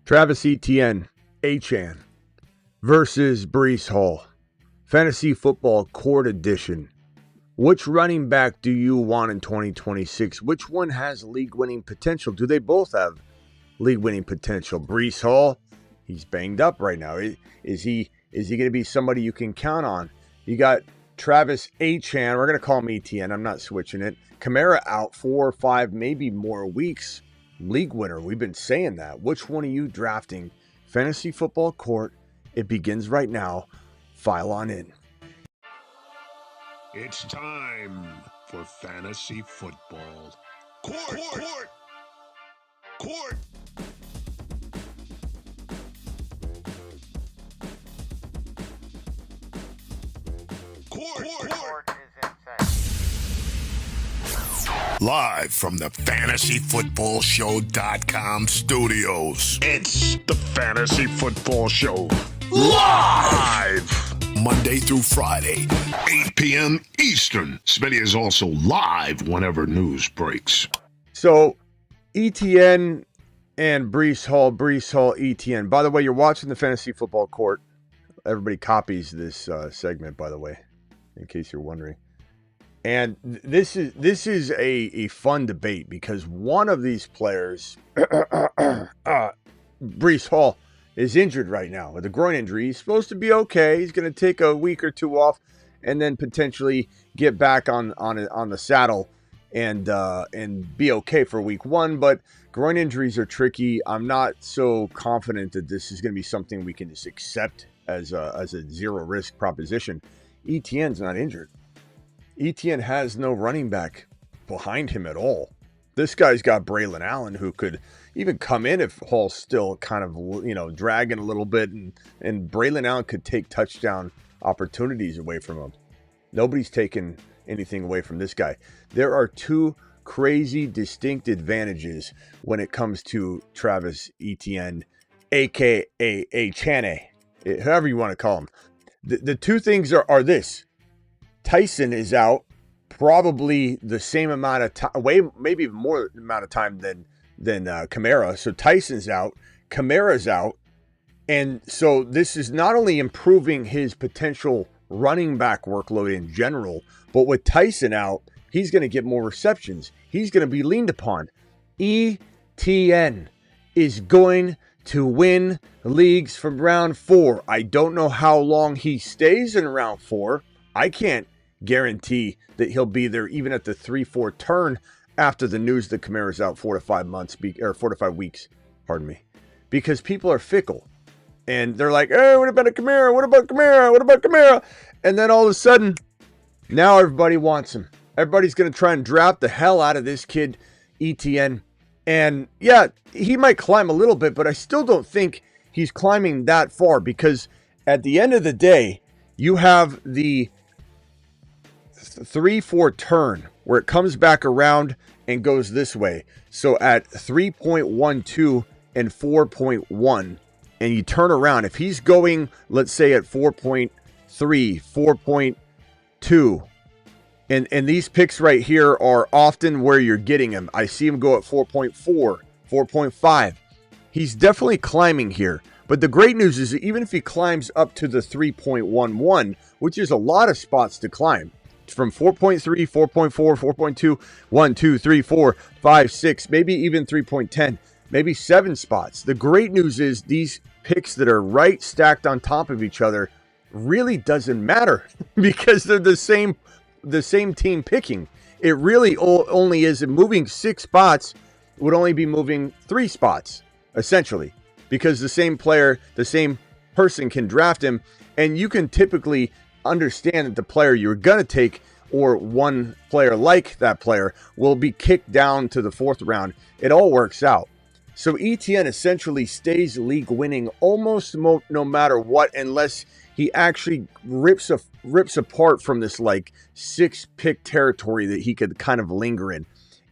Travis Etienne, Etienne versus Breece Hall. Fantasy Football Court Edition. Which running back do you want in 2026? Which one has league-winning potential? Do they both have league-winning potential? Breece Hall, he's banged up right now. Is he going to be somebody you can count on? You got Travis Etienne. We're going to call him Etienne. I'm not switching it. Kamara out 4 or 5, maybe more weeks. League winner. We've been saying that. Which one are you drafting? Fantasy Football Court. It begins right now. File on in. It's time for Fantasy Football. Court! Court is insane. Live from the FantasyFootballShow.com studios. It's the Fantasy Football Show. Live! Monday through Friday, 8 p.m. Eastern. Smitty is also live whenever news breaks. So, Etienne and Breece Hall, Etienne. By the way, you're watching the Fantasy Football Court. Everybody copies this segment, by the way, in case you're wondering. And this is a fun debate because one of these players, Breece Hall, is injured right now with a groin injury. He's supposed to be okay. He's going to take a week or two off and then potentially get back on the saddle and be okay for week one. But groin injuries are tricky. I'm not so confident that this is going to be something we can just accept as a zero risk proposition. Etienne's not injured. Etienne has no running back behind him at all. This guy's got Braylon Allen, who could even come in if Hall's still kind of, dragging a little bit, and Braylon Allen could take touchdown opportunities away from him. Nobody's taken anything away from this guy. There are two crazy distinct advantages when it comes to Travis Etienne, a.k.a. Etienne, however you want to call him. The two things are this. Tyson is out probably the same amount of time, maybe more amount of time than Kamara. So Tyson's out, Kamara's out. And so this is not only improving his potential running back workload in general, but with Tyson out, he's going to get more receptions. He's going to be leaned upon. Etienne is going to win leagues from round 4. I don't know how long he stays in round 4. I can't guarantee that he'll be there even at the 3-4 turn after the news that Kamara's out 4 to 5 weeks, because people are fickle and they're like, hey, what about Kamara? What about Kamara? And then all of a sudden, now everybody wants him. Everybody's going to try and draft the hell out of this kid, Etienne. And yeah, he might climb a little bit, but I still don't think he's climbing that far, because at the end of the day, you have the 3-4 turn where it comes back around and goes this way. So at 3.12 and 4.1, and you turn around, if he's going, let's say at 4.3, 4.2, and these picks right here are often where you're getting him. I see him go at 4.4, 4.5. He's definitely climbing here. But the great news is that even if he climbs up to the 3.11, which is a lot of spots to climb, from 4.3, 4.4, 4.2, 1, 2, 3, 4, 5, 6, maybe even 3.10, maybe 7 spots. The great news is these picks that are right stacked on top of each other really doesn't matter because they're the same team picking. It really only is moving 6 spots would only be moving 3 spots, essentially, because the same player, the same person can draft him, and you can typically understand that the player you're going to take, or one player like that player, will be kicked down to the 4th round. It all works out. So Etienne essentially stays league winning almost no matter what, unless he actually rips apart from this like 6-pick territory that he could kind of linger in.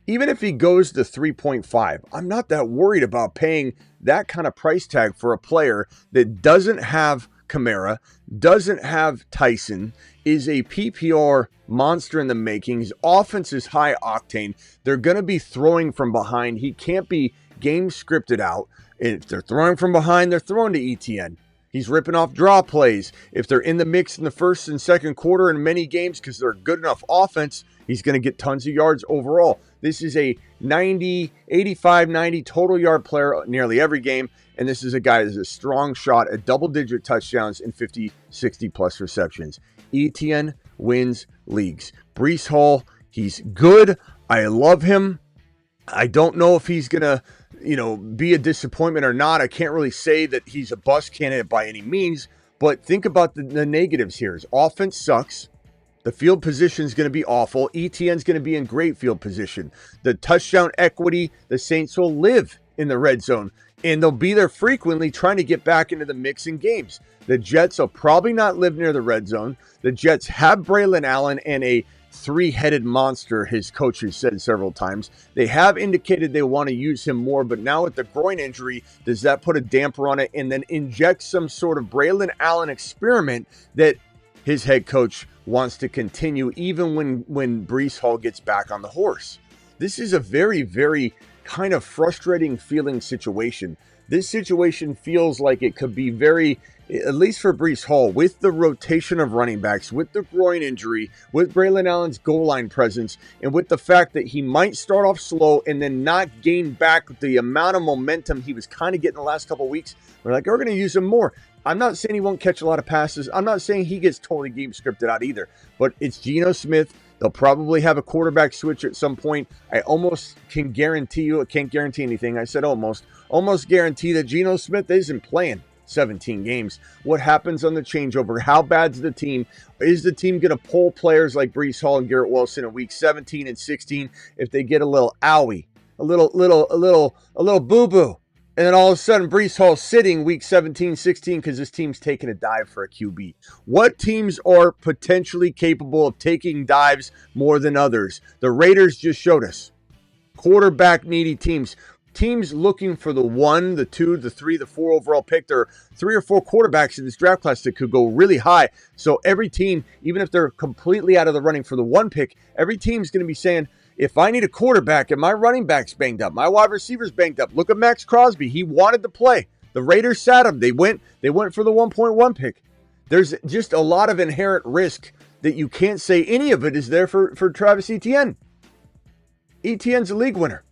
Even if he goes to 3.5, I'm not that worried about paying that kind of price tag for a player that doesn't have Kamara, doesn't have Tyson, is a PPR monster in the making. His offense is high octane. They're going to be throwing from behind. He can't be game scripted out. If they're throwing from behind, they're throwing to Etienne. He's ripping off draw plays. If they're in the mix in the first and second quarter in many games because they're good enough offense, he's going to get tons of yards overall. This is a 85, 90 total yard player nearly every game. And this is a guy that's a strong shot at double-digit touchdowns and 50, 60-plus receptions. Etienne wins leagues. Breece Hall, he's good. I love him. I don't know if he's going to be a disappointment or not. I can't really say that he's a bust candidate by any means, but think about the negatives here. His offense sucks. The field position is going to be awful. Etienne's going to be in great field position. The touchdown equity, the Saints will live in the red zone, and they'll be there frequently trying to get back into the mix in games. The Jets will probably not live near the red zone. The Jets have Braylon Allen and a three-headed monster, his coach has said several times. They have indicated they want to use him more, but now with the groin injury, does that put a damper on it and then inject some sort of Braylon Allen experiment that his head coach wants to continue even when Breece Hall gets back on the horse? This is a very, very kind of frustrating feeling situation. This situation feels like it could be very, at least for Breece Hall, with the rotation of running backs, with the groin injury, with Braylon Allen's goal line presence, and with the fact that he might start off slow and then not gain back the amount of momentum he was kind of getting the last couple of weeks. We're going to use him more. I'm not saying he won't catch a lot of passes. I'm not saying he gets totally game scripted out either. But it's Geno Smith. They'll probably have a quarterback switch at some point. I almost can guarantee you, I can't guarantee anything. I said almost guarantee that Geno Smith isn't playing 17 games. What happens on the changeover? How bad's the team? Is the team going to pull players like Breece Hall and Garrett Wilson in week 17 and 16 if they get a little owie, a little boo-boo? And then all of a sudden, Breece Hall's sitting week 17, 16 because this team's taking a dive for a QB. What teams are potentially capable of taking dives more than others? The Raiders just showed us. Quarterback-needy teams. Teams looking for the 1, the 2, the 3, the 4 overall pick. There are 3 or 4 quarterbacks in this draft class that could go really high. So every team, even if they're completely out of the running for the 1 pick, every team's going to be saying, if I need a quarterback and my running back's banged up, my wide receiver's banged up, look at Max Crosby. He wanted to play. The Raiders sat him. They went for the 1.1 pick. There's just a lot of inherent risk that you can't say any of it is there for Travis Etienne. Etienne's a league winner.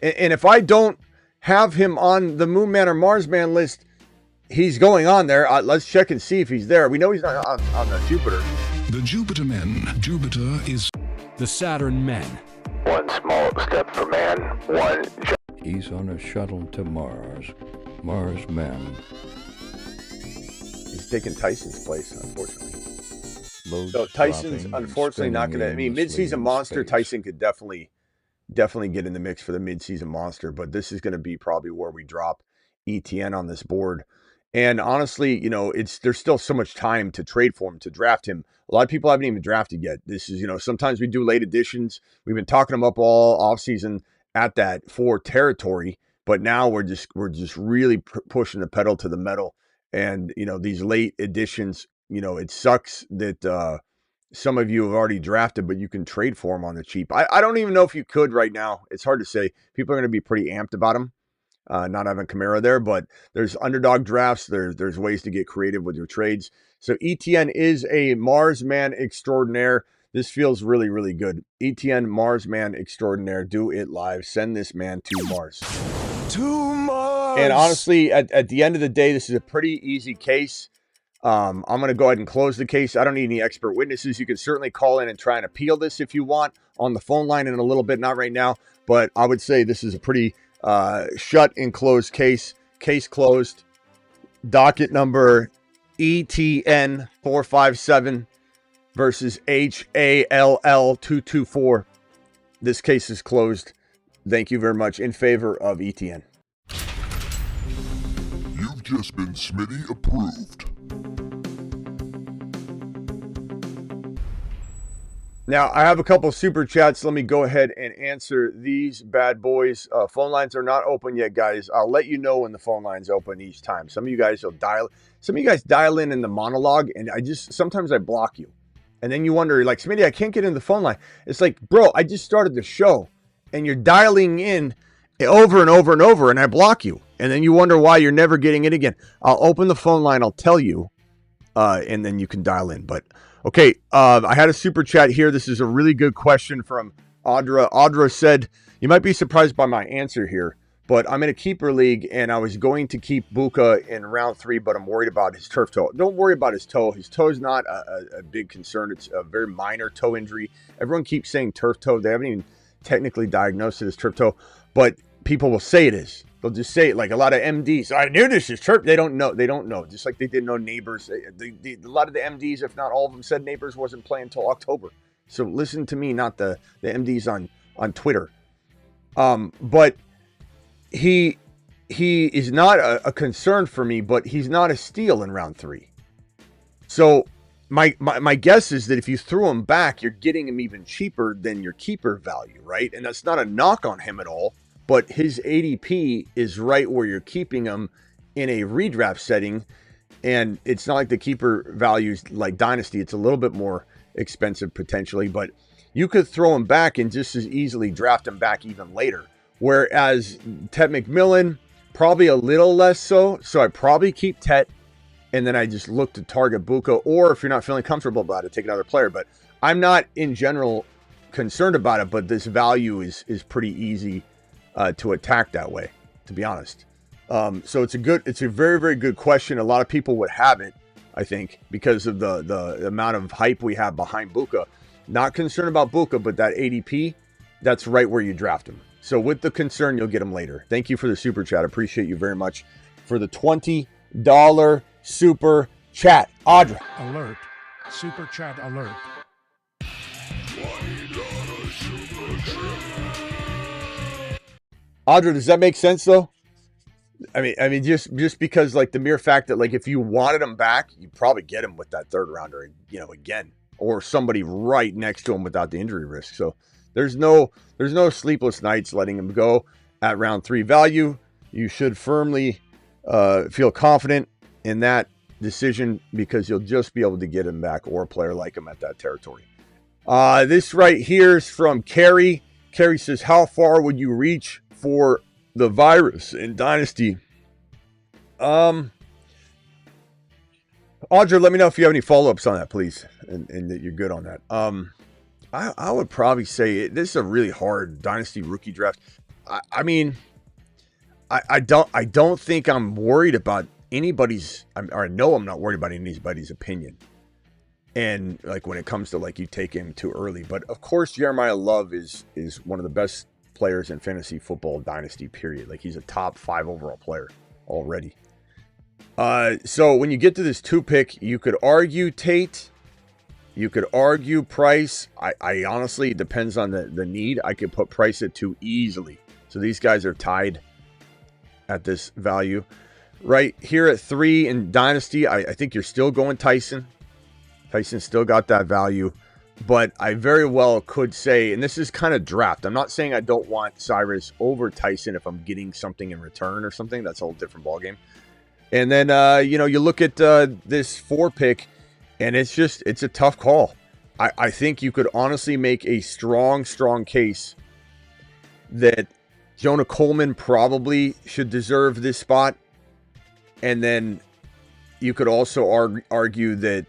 And if I don't have him on the Moon Man or Mars Man list, he's going on there. Let's check and see if he's there. We know he's not on the Jupiter. The Jupiter Men. Jupiter is the Saturn Men. One small step for man, one. He's on a shuttle to Mars. Mars Men. He's taking Tyson's place, unfortunately. Loads So Tyson's unfortunately not going to. I mean, midseason monster. Tyson could definitely get in the mix for the midseason monster, but this is going to be probably where we drop Etienne on this board. And honestly, there's still so much time to trade for him, to draft him. A lot of people haven't even drafted yet. This is, sometimes we do late additions. We've been talking them up all offseason at that 4 territory, but now we're just really pushing the pedal to the metal. And, these late additions, it sucks that some of you have already drafted, but you can trade for them on the cheap. I don't even know if you could right now. It's hard to say. People are going to be pretty amped about him. Not having Kamara there, but there's underdog drafts. There's ways to get creative with your trades. So Etienne is a Mars man extraordinaire. This feels really, really good. Etienne, Mars man extraordinaire. Do it live. Send this man to Mars. to Mars. And honestly, at the end of the day, this is a pretty easy case. I'm going to go ahead and close the case. I don't need any expert witnesses. You can certainly call in and try and appeal this if you want on the phone line in a little bit. Not right now, but I would say this is a pretty shut and closed case. Case closed. Docket number ETN 457 versus HALL 224. This case is closed. Thank you very much. In favor of Etienne. You've just been Smitty approved. Now, I have a couple super chats. Let me go ahead and answer these bad boys. Phone lines are not open yet, guys. I'll let you know when the phone line's open each time. Some of you guys dial in the monologue, and sometimes I block you. And then you wonder, like, Smitty, I can't get in the phone line. It's like, bro, I just started the show, and you're dialing in over and over and over, and I block you. And then you wonder why you're never getting it again. I'll open the phone line. I'll tell you, and then you can dial in. But okay, I had a super chat here. This is a really good question from Audra. Audra said, you might be surprised by my answer here, but I'm in a keeper league, and I was going to keep Buka in round 3, but I'm worried about his turf toe. Don't worry about his toe. His toe is not a big concern. It's a very minor toe injury. Everyone keeps saying turf toe. They haven't even technically diagnosed it as turf toe, but people will say it is. They'll just say it, like a lot of MDs. I knew this is turf. They don't know. They don't know. Just like they didn't know Neighbors. A lot of the MDs, if not all of them, said Neighbors wasn't playing until October. So listen to me, not the MDs on Twitter. But he is not a concern for me, but he's not a steal in round 3. So my guess is that if you threw him back, you're getting him even cheaper than your keeper value, right? And that's not a knock on him at all, but his ADP is right where you're keeping him in a redraft setting. And it's not like the keeper values like Dynasty. It's a little bit more expensive potentially, but you could throw him back and just as easily draft him back even later. Whereas Tet McMillan, probably a little less so. So I probably keep Tet, and then I just look to target Buka, or if you're not feeling comfortable about it, take another player. But I'm not in general concerned about it, but this value is pretty easy to attack that way, to be honest. So it's a very, very good question. A lot of people would have it, I think, because of the amount of hype we have behind Buka. Not concerned about Buka, but that ADP, that's right where you draft him. So with the concern, you'll get him later. Thank you for the super chat. Appreciate you very much for the $20 super chat. Audra. Alert. Super chat alert. Audra, does that make sense though? I mean, just because like the mere fact that like if you wanted him back, you probably get him with that third rounder, again, or somebody right next to him without the injury risk. So there's no sleepless nights letting him go at round 3 value. You should firmly feel confident in that decision because you'll just be able to get him back or a player like him at that territory. This right here is from Carrie. Carrie says, how far would you reach for the virus in Dynasty? Audra, let me know if you have any follow-ups on that, please, and that you're good on that. I would probably say this is a really hard Dynasty rookie draft. I don't think I'm worried about anybody's, or I know I'm not worried about anybody's opinion. And like when it comes to like you take him too early, but of course Jeremiah Love is one of the best players in fantasy football Dynasty, period. Like he's a top 5 overall player already. So when you get to this 2 pick, you could argue Tate, you could argue Price. I honestly, it depends on the need. I could put Price at 2 easily. So these guys are tied at this value. Right here at 3 in Dynasty, I think you're still going Tyson. Tyson still got that value. But I very well could say, and this is kind of draft. I'm not saying I don't want Cyrus over Tyson if I'm getting something in return or something. That's a whole different ballgame. And then, you look at this 4 pick, and it's a tough call. I think you could honestly make a strong case that Jonah Coleman probably should deserve this spot. And then you could also argue that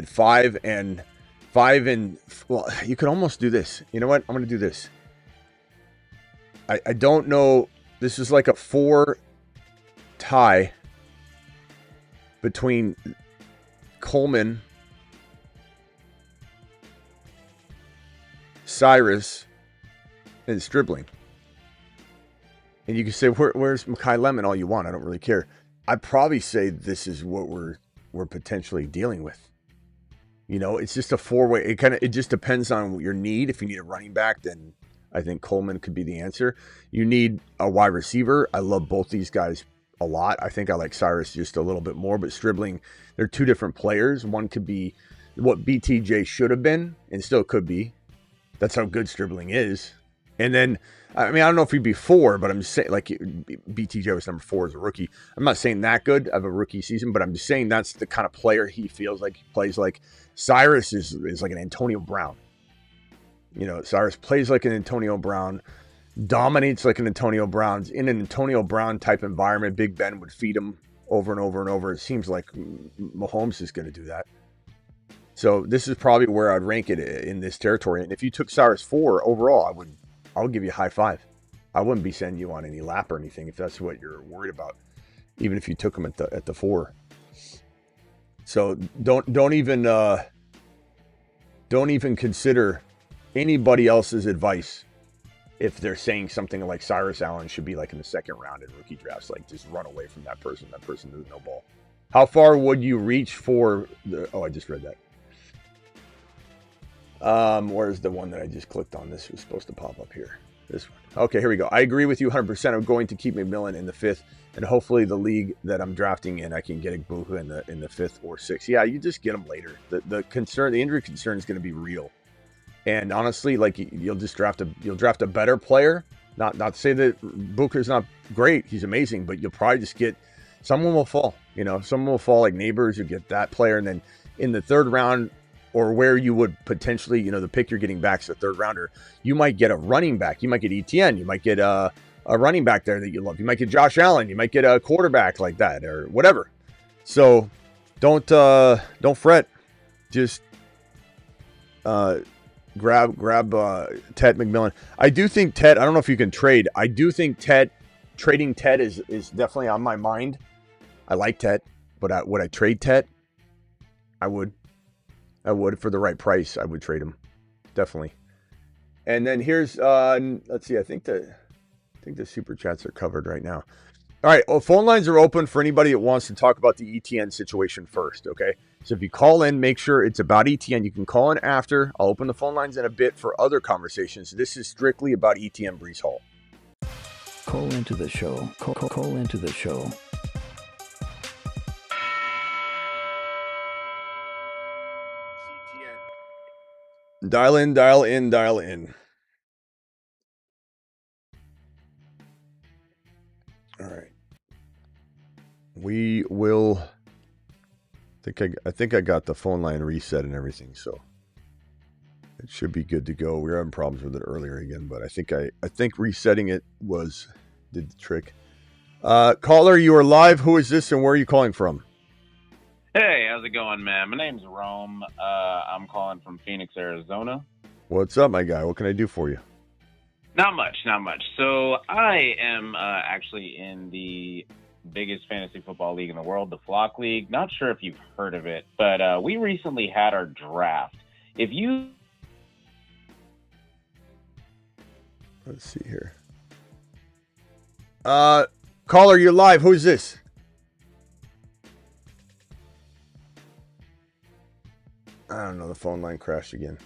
5 and well, you could almost do this. You know what? I'm going to do this. I don't know. This is like a 4 tie between Coleman, Cyrus, and Stribling. And you can say, where's Mekhi Lemon all you want? I don't really care. I'd probably say this is what we're potentially dealing with. It's just a 4-way. It just depends on your need. If you need a running back, then I think Coleman could be the answer. You need a wide receiver. I love both these guys a lot. I think I like Cyrus just a little bit more, but Stribling, they're 2 different players. One could be what BTJ should have been and still could be. That's how good Stribling is. And then, I don't know if he'd be 4, but I'm just saying, like, BTJ was number 4 as a rookie. I'm not saying that good of a rookie season, but I'm just saying that's the kind of player he feels like he plays like. Cyrus is like an Antonio Brown. Cyrus plays like an Antonio Brown. dominates like an Antonio Brown's in an Antonio Brown type environment, Big Ben would feed him over and over and over. It seems like Mahomes is going to do that. So this is probably where I'd rank it in this territory. And if you took Cyrus 4 overall, I would give you a high 5. I wouldn't be sending you on any lap or anything if that's what you're worried about, even if you took him at the 4. So don't even consider anybody else's advice if they're saying something like Cyrus Allen should be like in the second round in rookie drafts. Like, just run away from that person. That person doesn't know ball. How far would you reach for the... Oh, I just read that. Where's the one that I just clicked on? This was supposed to pop up here. This one. Okay, here we go. I agree with you 100%. I'm going to keep McMillan in the 5th, and hopefully the league that I'm drafting in, I can get Igbuka in the 5th or 6th. Yeah, you just get him later. The injury concern is going to be real. And honestly, like, you'll draft a better player. Not to say that Booker's not great. He's amazing, but you'll probably just get someone will fall. Someone will fall like Neighbors. You get that player, and then in the 3rd round, or where you would potentially, the pick you're getting back is a 3rd rounder, you might get a running back. You might get Etienne. You might get a running back there that you love. You might get Josh Allen. You might get a quarterback like that or whatever. So don't fret. Just grab Ted McMillan. I do think Ted, I don't know if you can trade. I do think trading Ted is definitely on my mind. I like Ted, but would I trade Ted? I would for the right price. I would trade him. Definitely. And then here's let's see, I think the super chats are covered right now. All right, well, phone lines are open for anybody that wants to talk about the Etienne situation first, okay? So if you call in, make sure it's about Etienne. You can call in after. I'll open the phone lines in a bit for other conversations. This is strictly about Etienne Breece Hall. Call into the show. Call into the show. Dial in, dial in, dial in. All right. We will... I think I got the phone line reset and everything, so it should be good to go. We were having problems with it earlier again, but I think resetting it did the trick. Caller, you are live. Who is this and where are you calling from? Hey, how's it going, man? My name's Rome. I'm calling from Phoenix, Arizona. What's up, my guy? What can I do for you? Not much. So I am actually in the biggest fantasy football league in the world, the Flock League. Not sure if you've heard of it, but we recently had our draft. Let's see here. Caller, you're live. Who's this? I don't know. The phone line crashed again.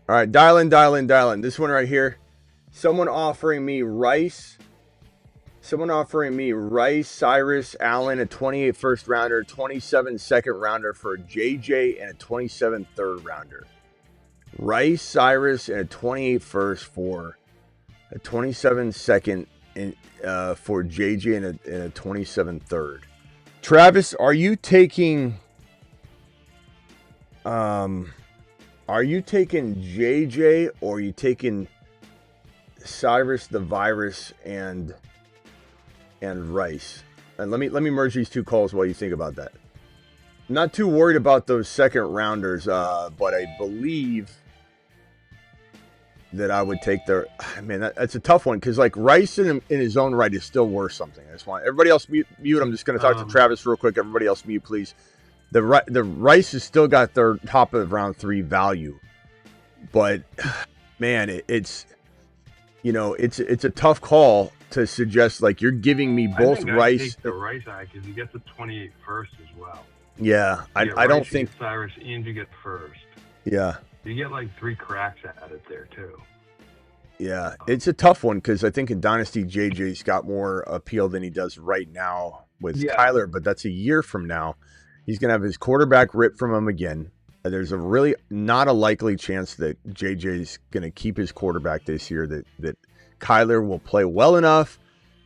All right, dial in. This one right here. Someone offering me Rice, Cyrus, Allen, a 28 first rounder, 27 second rounder for JJ, and a 27 third rounder. Rice, Cyrus, and a 28 first for a 27 second for JJ and a 27 third. Travis, are you taking JJ or are you taking Cyrus the Virus and Rice? And let me merge these two calls while you think about that. I'm not too worried about those second rounders, but I believe that I would take their... Man, that's a tough one because like Rice in his own right is still worth something. I just want everybody else mute. I'm just going to talk to Travis real quick. Everybody else mute, please. The Rice has still got their top of round 3 value, but man, it's a tough call to suggest like you're giving me both Rice. Take the Rice eye because you get the 28 first as well. Yeah, I don't think Cyrus and you get first. Yeah, you get like 3 cracks at it there too. Yeah, it's a tough one because I think in Dynasty JJ's got more appeal than he does right now with Kyler, but that's a year from now. He's going to have his quarterback ripped from him again. There's a really not a likely chance that JJ's going to keep his quarterback this year, that Kyler will play well enough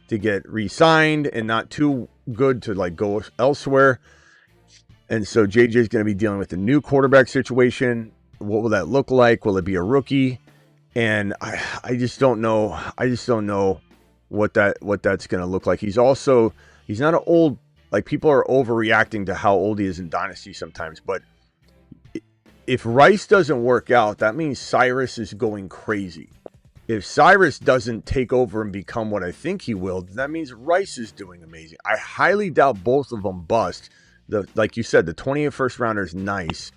to get re-signed and not too good to like go elsewhere. And so JJ's going to be dealing with the new quarterback situation. What will that look like? Will it be a rookie? And I just don't know. I just don't know what that's going to look like. He's not an old, like, people are overreacting to how old he is in Dynasty sometimes. But if Rice doesn't work out, that means Cyrus is going crazy. If Cyrus doesn't take over and become what I think he will, that means Rice is doing amazing. I highly doubt both of them bust. Like you said, the 20th first rounder is nice.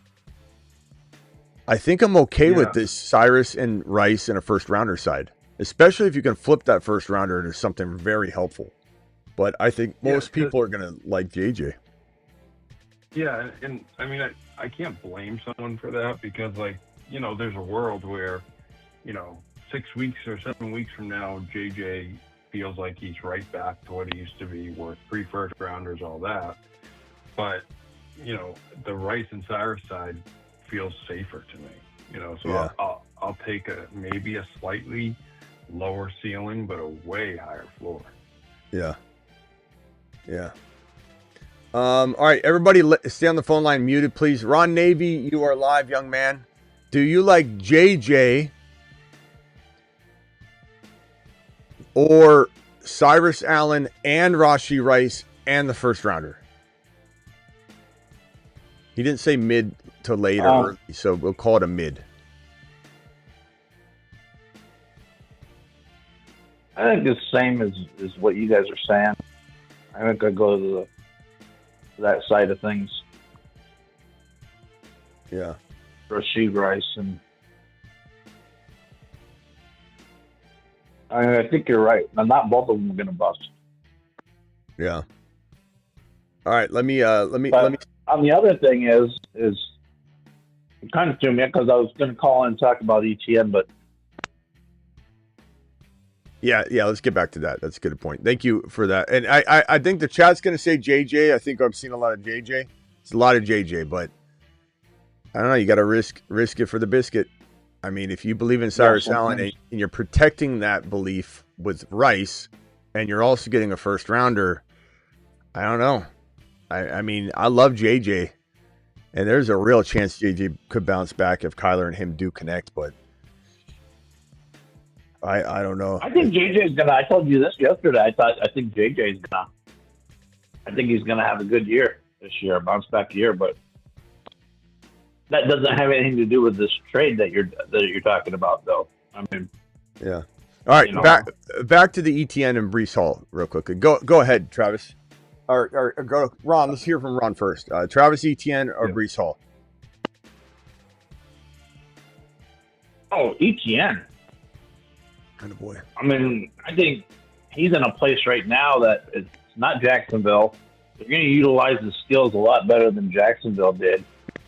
I think I'm okay with this Cyrus and Rice in a first rounder side, especially if you can flip that first rounder into something very helpful. But I think most people are going to like JJ. Yeah, and I mean, I can't blame someone for that because, like, you know, there's a world where, you know, 6 weeks or 7 weeks from now, JJ feels like he's right back to what he used to be, worth 3 first rounders, all that. But, you know, the Rice and Cyrus side feels safer to me, you know, so I'll take maybe a slightly lower ceiling, but a way higher floor. Yeah. All right, everybody, stay on the phone line muted, please. Ron Navy, you are live, young man. Do you like JJ or Cyrus Allen and Rashee Rice and the first rounder? He didn't say mid to late or early, so we'll call it a mid. I think it's the same as what you guys are saying. I think I go to that side of things. Yeah. Rashee Rice and I think you're right. Now, not both of them are going to bust. Yeah. All right. Let me. On the other thing is it kind of threw me because I was going to call in and talk about Etienne, but yeah. Let's get back to that. That's a good point. Thank you for that. And I think the chat's going to say JJ. I think I've seen a lot of JJ. It's a lot of JJ, but I don't know. You got to risk it for the biscuit. I mean, if you believe in Cyrus Allen and you're protecting that belief with Rice, and you're also getting a first rounder, I don't know. I mean, I love JJ, and there's a real chance JJ could bounce back if Kyler and him do connect, but I don't know. I think JJ's gonna. I told you this yesterday. I think JJ's gonna. I think he's gonna have a good year this year, a bounce back year, but that doesn't have anything to do with this trade that you're talking about, though. I mean, yeah. All right, back to the Etienne and Breece Hall real quickly. Go ahead, Travis. Or go, Ron. Let's hear from Ron first. Travis Etienne or Breece Hall? Oh, Etienne. Kind of boy. I mean, I think he's in a place right now that it's not Jacksonville. They're going to utilize his skills a lot better than Jacksonville did.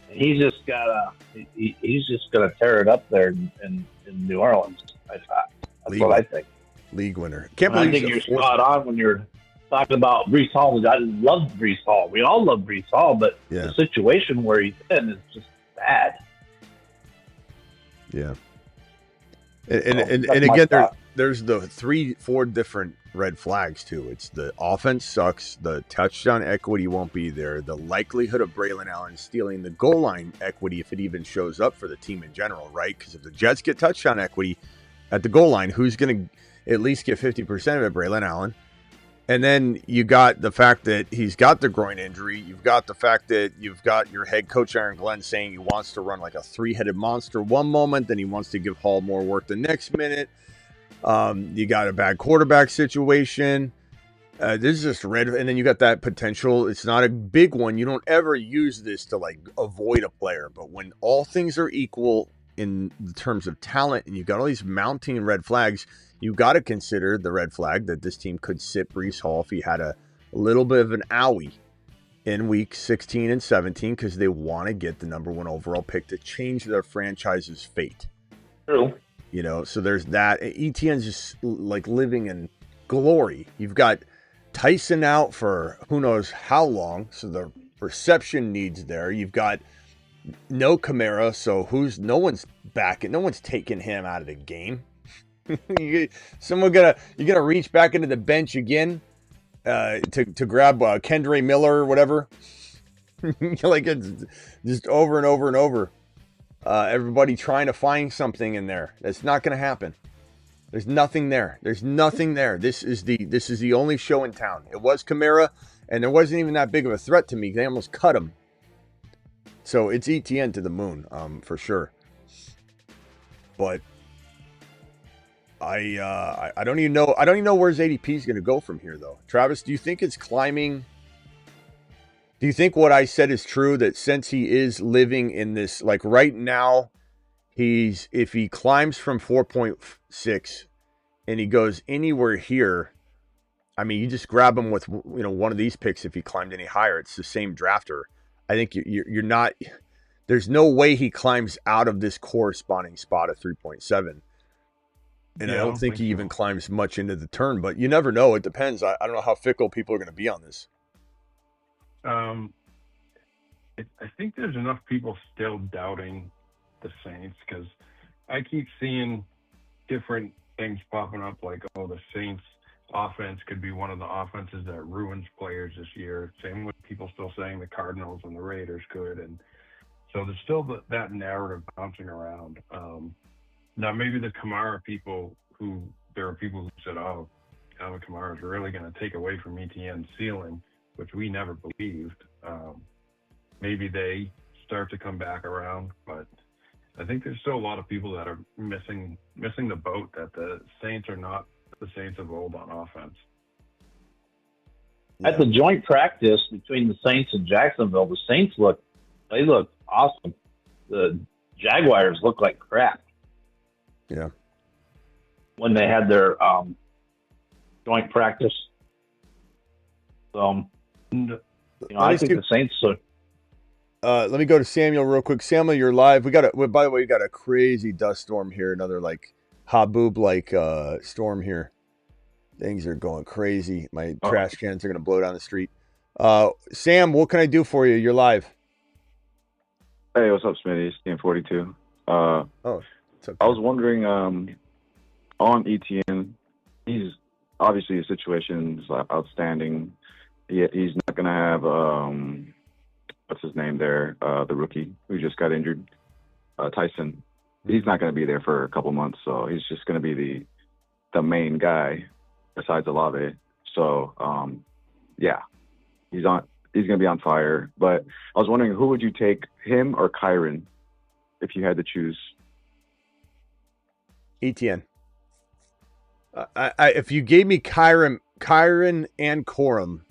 He's just gonna tear it up there in New Orleans. That's what I think. League winner. I think you're spot on when you're talking about Breece Hall. I love Breece Hall. We all love Breece Hall, but the situation where he's in is just bad. Yeah. And again, there's the 3-4 different red flags too. It's the offense sucks, the touchdown equity won't be there, the likelihood of Braylon Allen stealing the goal line equity if it even shows up for the team in general, right? Because if the Jets get touchdown equity at the goal line, who's going to at least get 50% of it? Braylon Allen. And then you got the fact that he's got the groin injury. You've got the fact that you've got your head coach, Aaron Glenn, saying he wants to run like a 3-headed monster one moment, then he wants to give Hall more work the next minute. You got a bad quarterback situation. This is just red. And then you got that potential. It's not a big one. You don't ever use this to like avoid a player. But when all things are equal in terms of talent and you've got all these mounting red flags, you got to consider the red flag that this team could sit Breece Hall if he had a little bit of an owie in week 16 and 17 because they want to get the number 1 overall pick to change their franchise's fate. True. You know, so there's that. Etienne's just like living in glory. You've got Tyson out for who knows how long, so the reception needs there. You've got no Kamara, so no one's back, no one's taking him out of the game. You're gonna reach back into the bench again to grab Kendre Miller or whatever. Like it's just over and over and over. Everybody trying to find something in there. That's not going to happen. There's nothing there. There's nothing there. This is the only show in town. It was Kamara, and there wasn't even that big of a threat to me. They almost cut him. So it's Etienne to the moon, for sure. But I don't even know. I don't even know where's ADP is going to go from here, though. Travis, do you think it's climbing? Do you think what I said is true? That since he is living in this, like right now, if he climbs from 4.6 and he goes anywhere here, I mean, you just grab him with one of these picks. If he climbed any higher, it's the same drafter. I think you're not. There's no way he climbs out of this corresponding spot of 3.7. And I don't think he even climbs much into the turn, but you never know. It depends. I don't know how fickle people are going to be on this. I think there's enough people still doubting the Saints because I keep seeing different things popping up like, oh, the Saints offense could be one of the offenses that ruins players this year. Same with people still saying the Cardinals and the Raiders could. And so there's still that narrative bouncing around. Now, maybe the Kamara people there are people who said, oh, Alvin Kamara is really going to take away from Etienne's ceiling, which we never believed. Maybe they start to come back around, but I think there's still a lot of people that are missing the boat that the Saints are not the Saints of old on offense. At the joint practice between the Saints and Jacksonville, the Saints look awesome. The Jaguars look like crap. Yeah. When they had their joint practice. So, I think the Saints are. Let me go to Samuel real quick. Samuel, you're live. By the way, we got a crazy dust storm here. Another like haboob storm here. Things are going crazy. My trash cans are going to blow down the street. Sam, what can I do for you? You're live. Hey, what's up, Smitty? It's Team 42. What's up? I was wondering, on Etienne, he's obviously his situation is outstanding. He's not going to have, what's his name there, the rookie who just got injured, Tyson. He's not going to be there for a couple months, so he's just going to be the main guy besides Olave. So, he's going to be on fire. But I was wondering, who would you take, him or Kyron, if you had to choose? Etienne. If you gave me Kyron and Corum,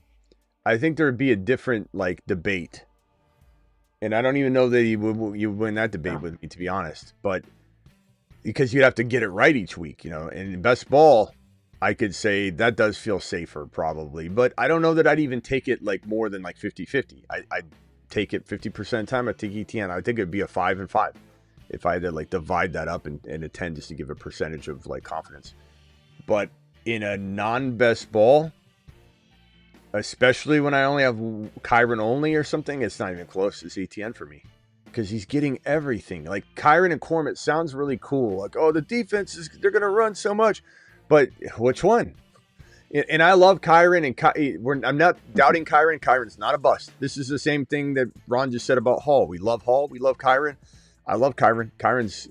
I think there would be a different debate. And I don't even know that you win that debate with me, to be honest. But because you'd have to get it right each week, And in best ball, I could say that does feel safer probably. But I don't know that I'd even take it more than 50-50. I'd take it 50% of the time. I'd take Etienne. I think it'd be a 5 and 5 if I had to divide that up and attend just to give a percentage of confidence. But in a non-best ball, especially when I only have Kyron only or something, it's not even close to Etienne for me because he's getting everything. Like Kyron and Corum, it sounds really cool. The defense they're going to run so much. But which one? And I love Kyron, and I'm not doubting Kyron. Kyron's not a bust. This is the same thing that Ron just said about Hall. We love Hall. We love Kyron. I love Kyron. Kyron's,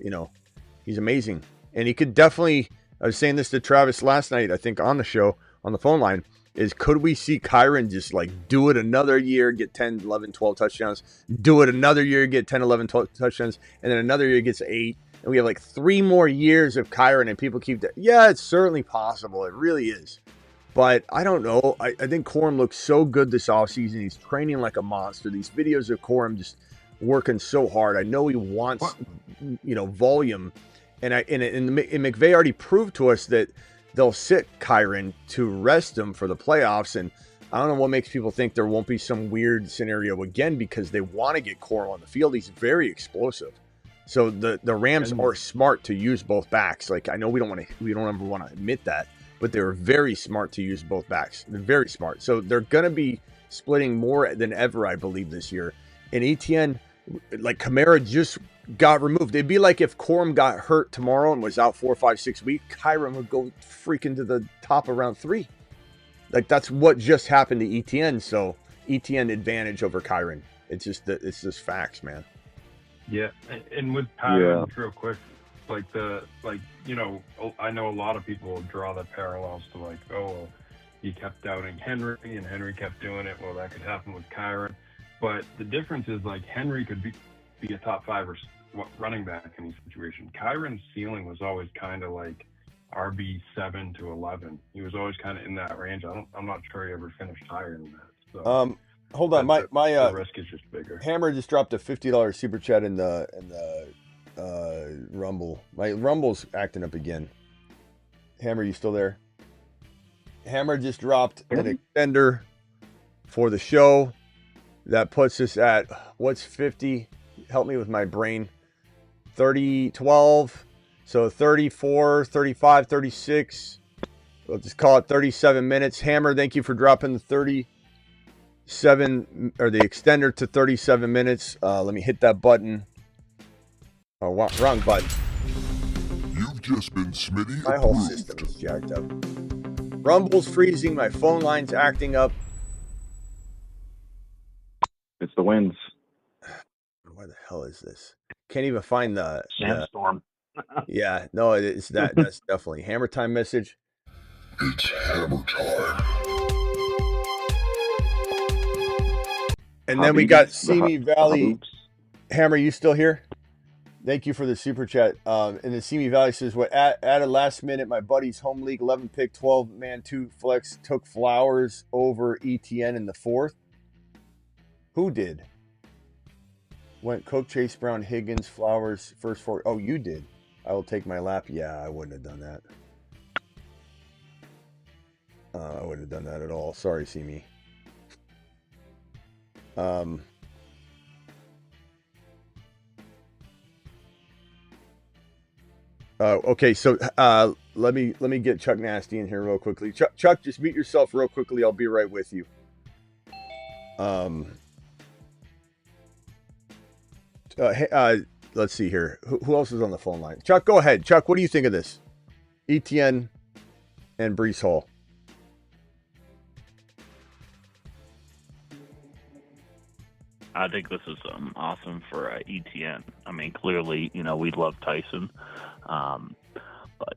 he's amazing. And he could definitely, I was saying this to Travis last night, I think on the show, on the phone line, is could we see Kyron just do it another year, get 10, 11, 12 touchdowns, do it another year, get 10, 11, 12 touchdowns, and then another year gets 8. And we have 3 more years of Kyron, and people keep that. Yeah, it's certainly possible. It really is. But I don't know. I think Corum looks so good this offseason. He's training like a monster. These videos of Corum just working so hard. I know he wants, volume. And McVay already proved to us that they'll sit Kyron to rest him for the playoffs. And I don't know what makes people think there won't be some weird scenario again because they want to get Corum on the field. He's very explosive. So the Rams are smart to use both backs. I know we don't ever want to admit that, but they were very smart to use both backs. They're very smart. So they're going to be splitting more than ever, I believe, this year. And Etienne, Kamara just got removed. It'd be like if Corum got hurt tomorrow and was out 4, 5, 6 weeks, Kyron would go freaking to the top of round 3. That's what just happened to Etienne. So Etienne advantage over Kyron. It's just facts, man. Yeah, and with patterns, real quick, I know a lot of people will draw the parallels to like, oh, he kept doubting Henry, and Henry kept doing it. Well, that could happen with Kyron, but the difference is like Henry could be a top 5 or running back in each situation. Kyron's ceiling was always kind of like RB 7 to 11. He was always kind of in that range. I'm not sure he ever finished higher than that. So, hold on, my the risk is just bigger. Hammer just dropped a $50 super chat in the Rumble. My Rumble's acting up again. Hammer, you still there? Hammer just dropped an extender for the show. That puts us at, what's 50? Help me with my brain. 30, 12. So 34, 35, 36. We'll just call it 37 minutes. Hammer, thank you for dropping the 37 or the extender to 37 minutes. Let me hit that button. Oh, wrong button. You've just been Smitty My whole system is jacked up. Rumble's freezing. My phone line's acting up. It's the winds. Where the hell is this? Can't even find the sandstorm. Yeah, no, it's that. That's definitely Hammer Time message. It's Hammer Time. And then we got Simi Valley. Hammer, you still here? Thank you for the super chat. And the Simi Valley says, "What at a last minute, my buddy's home league 11 pick 12 man 2 flex took Flowers over Etienne in the 4th. Who did? Went Cook, Chase Brown, Higgins, Flowers, first 4. Oh, you did. I will take my lap. Yeah, I wouldn't have done that. I wouldn't have done that at all. Sorry, Simi. Okay, so let me get Chuck Nasty in here real quickly. Chuck, just mute yourself real quickly. I'll be right with you. Let's see here. Who else is on the phone line? Chuck, go ahead. Chuck, what do you think of this? Etienne and Breece Hall. I think this is awesome for Etienne. I mean, clearly, we love Tyson. But,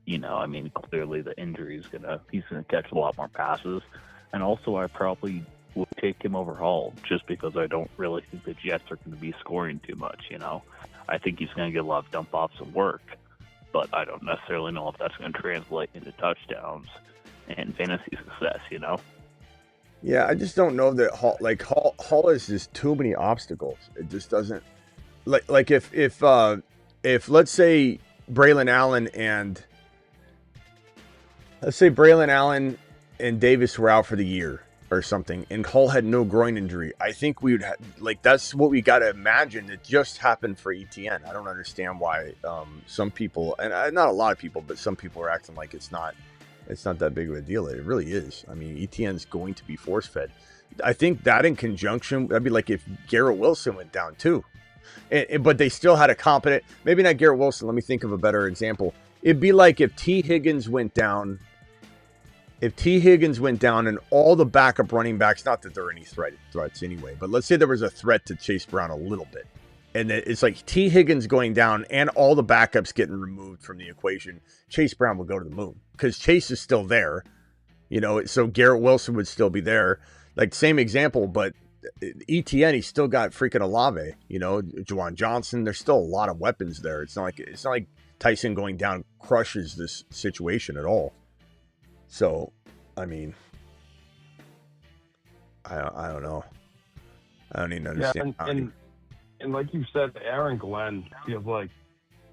clearly the injury is he's going to catch a lot more passes. And also, I probably would take him over Hall just because I don't really think the Jets are going to be scoring too much, I think he's going to get a lot of dump offs and work, but I don't necessarily know if that's going to translate into touchdowns and fantasy success, Yeah, I just don't know that Hall is just too many obstacles. It just doesn't like if let's say Braylon Allen and Davis were out for the year or something, and Hall had no groin injury, I think we would that's what we got to imagine that just happened for Etienne. I don't understand why some people, and not a lot of people, but some people are acting like it's not that big of a deal. It really is. I mean, Etienne's going to be force fed. I think that in conjunction, that'd be like if Garrett Wilson went down too, but they still had a competent, maybe not Garrett Wilson. Let me think of a better example. It'd be like if T. Higgins went down. If T. Higgins went down and all the backup running backs, not that there are any threats anyway, but let's say there was a threat to Chase Brown a little bit. And it's like T. Higgins going down and all the backups getting removed from the equation, Chase Brown would go to the moon because Chase is still there, so Garrett Wilson would still be there. Like same example, but Etienne, he's still got freaking Olave, Juwan Johnson. There's still a lot of weapons there. It's not like Tyson going down crushes this situation at all. So, I mean, I don't know. I don't even understand. Yeah, and like you said, Aaron Glenn feels like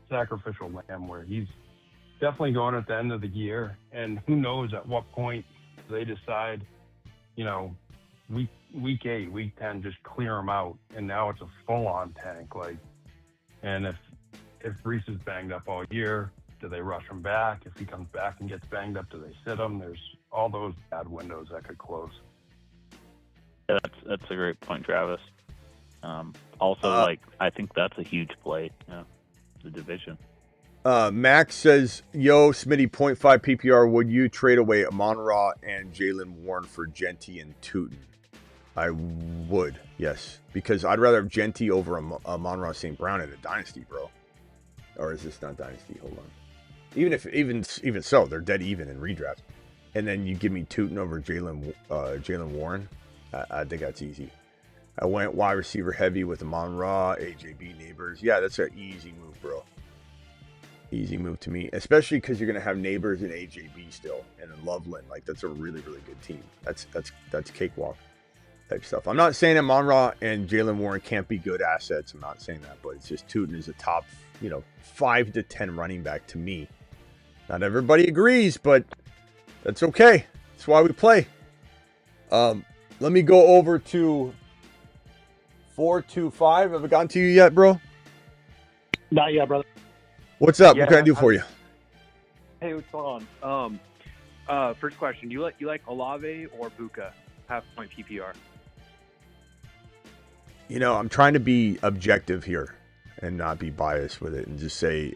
sacrificial lamb, where he's definitely going at the end of the year, and who knows at what point they decide, week 8, week 10, just clear him out, and now it's a full-on tank. And if Breece is banged up all year, do they rush him back? If he comes back and gets banged up, do they sit him? There's all those bad windows that could close. Yeah, that's a great point, Travis. Also, I think that's a huge play, the division. Max says, yo, Smitty, 0.5 PPR, would you trade away Amon-Ra and Jalen Warren for Genty and Tootin? I would, yes, because I'd rather have Genty over a Monroe St. Brown in a dynasty, bro. Or is this not dynasty? Hold on. Even so, they're dead even in redraft. And then you give me Tootin over Jalen Warren. I think that's easy. I went wide receiver heavy with Amon Ra, AJB Neighbors. Yeah, that's an easy move, bro. Easy move to me, especially because you're gonna have Neighbors and AJB still, and then Loveland. Like that's a really good team. That's cakewalk type stuff. I'm not saying Amon Ra and Jalen Warren can't be good assets. I'm not saying that, but it's just Tootin is a top, 5 to 10 running back to me. Not everybody agrees, but that's okay. That's why we play. Let me go over to 425. Have I gotten to you yet, bro? Not yet, brother. What's up? What can I do for you? Hey, what's going on? First question: you like Olave or Buka half point PPR? I'm trying to be objective here and not be biased with it, and just say,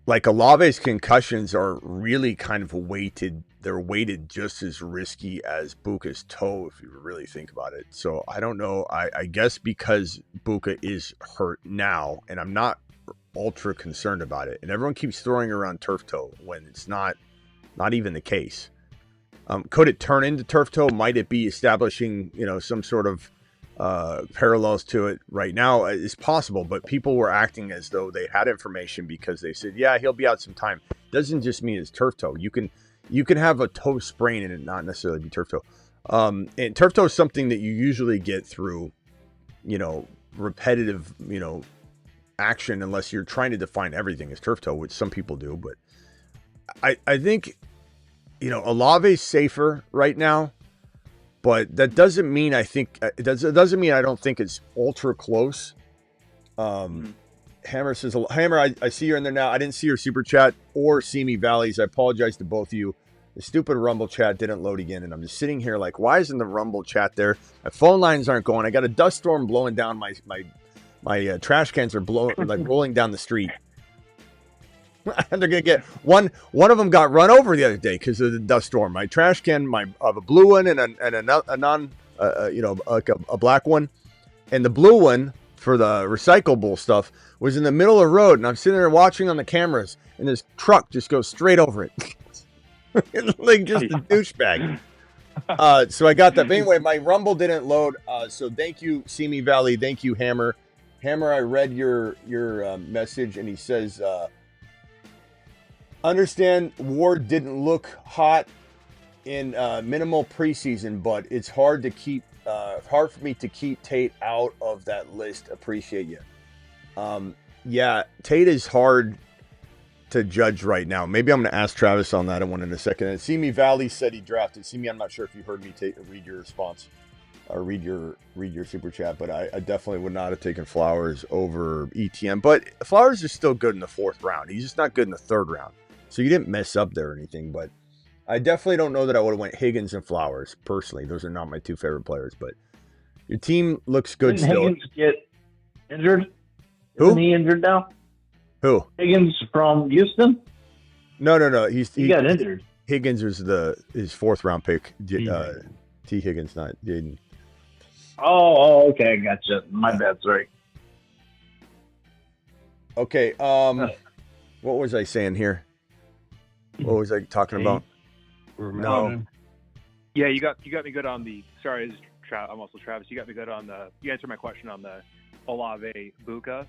like Olave's concussions are really kind of weighted. They're weighted just as risky as Buka's toe, if you really think about it. So I don't know. I guess because Buka is hurt now, and I'm not ultra concerned about it, and everyone keeps throwing around turf toe when it's not even the case. Could it turn into turf toe? Might it be establishing, some sort of parallels to it right now? Is possible, but people were acting as though they had information because they said, yeah, he'll be out some time. Doesn't just mean it's turf toe. You can have a toe sprain and it not necessarily be turf toe. And turf toe is something that you usually get through, repetitive, action, unless you're trying to define everything as turf toe, which some people do. But I think, Olave's safer right now, but that doesn't mean it doesn't mean I don't think it's ultra close. Hammer says, Hammer, I see you're in there now. I didn't see your super chat or see me valleys. I apologize to both of you. The stupid Rumble chat didn't load again, and I'm just sitting here like, why isn't the Rumble chat there? My phone lines aren't going. I got a dust storm blowing down my trash cans are rolling down the street. And they're gonna get one of them got run over the other day because of the dust storm. My trash can, a blue one and a non, a black one, and the blue one for the recyclable stuff was in the middle of the road, and I'm sitting there watching on the cameras, and this truck just goes straight over it, like just a douchebag. So I got that. But anyway, my Rumble didn't load. So thank you, Simi Valley. Thank you, Hammer. Hammer, I read your message, and he says, understand Ward didn't look hot in minimal preseason, but it's hard for me to keep Tate out of that list. Appreciate you. Yeah, Tate is hard to judge right now. Maybe I'm going to ask Travis on that one in a second. And Simi Valley said he drafted. Simi, I'm not sure if you heard me read your response or read your super chat, but I definitely would not have taken Flowers over Etienne. But Flowers is still good in the 4th round. He's just not good in the 3rd round. So you didn't mess up there or anything, but I definitely don't know that I would have went Higgins and Flowers personally. Those are not my 2 favorite players, but your team looks good. Didn't still. Higgins get injured? Who? Isn't he injured now? Who? Higgins from Houston? No. He got injured. Higgins was his 4th round pick. T. Higgins, not Jaden. Oh, okay, gotcha. My bad, sorry. Okay, what was I saying here? What was I talking about? No. Yeah, you got me good on the. Sorry, I'm also Travis. You got me good on the. You answered my question on the Olave Buka.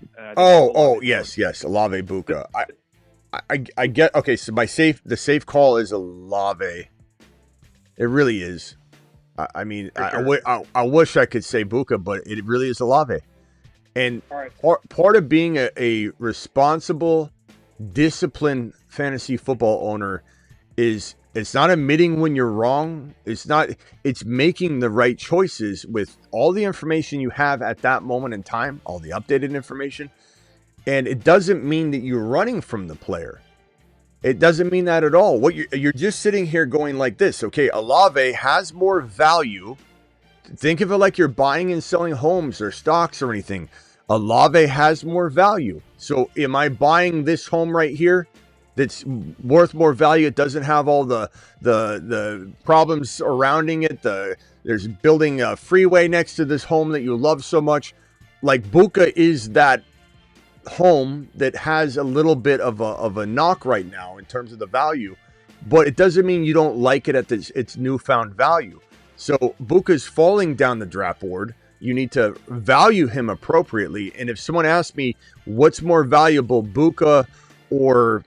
Yes, Olave Buka. I get. Okay, so the safe call is Olave. It really is. I mean, sure. I wish I could say Buka, but it really is Olave. And part of being a responsible, disciplined fantasy football owner is it's not admitting when you're wrong. It's making the right choices with all the information you have at that moment in time, all the updated information. And it doesn't mean that you're running from the player. It doesn't mean that at all. What you're just sitting here going like this. Okay, Olave has more value. Think of it like you're buying and selling homes or stocks or anything. Olave has more value. So am I buying this home right here that's worth more value. It doesn't have all the problems surrounding it. There's building a freeway next to this home that you love so much. Like Buka is that home that has a little bit of a knock right now in terms of the value, but it doesn't mean you don't like it at its newfound value. So Buka's falling down the draft board. You need to value him appropriately. And if someone asks me what's more valuable, Buka or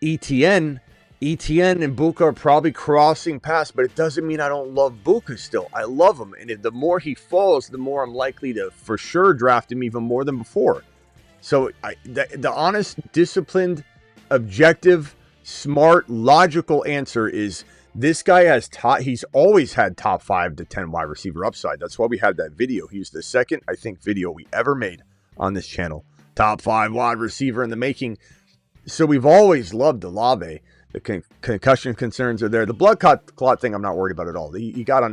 Etienne, Etienne and Buka are probably crossing paths, but it doesn't mean I don't love Buka still. I love him. And the more he falls, the more I'm likely to for sure draft him even more than before. So the honest, disciplined, objective, smart, logical answer is this guy has he's always had top 5 to 10 wide receiver upside. That's why we had that video. He was the second, I think, video we ever made on this channel. Top 5 wide receiver in the making. So we've always loved Olave. The concussion concerns are there. The blood clot thing, I'm not worried about at all. He got on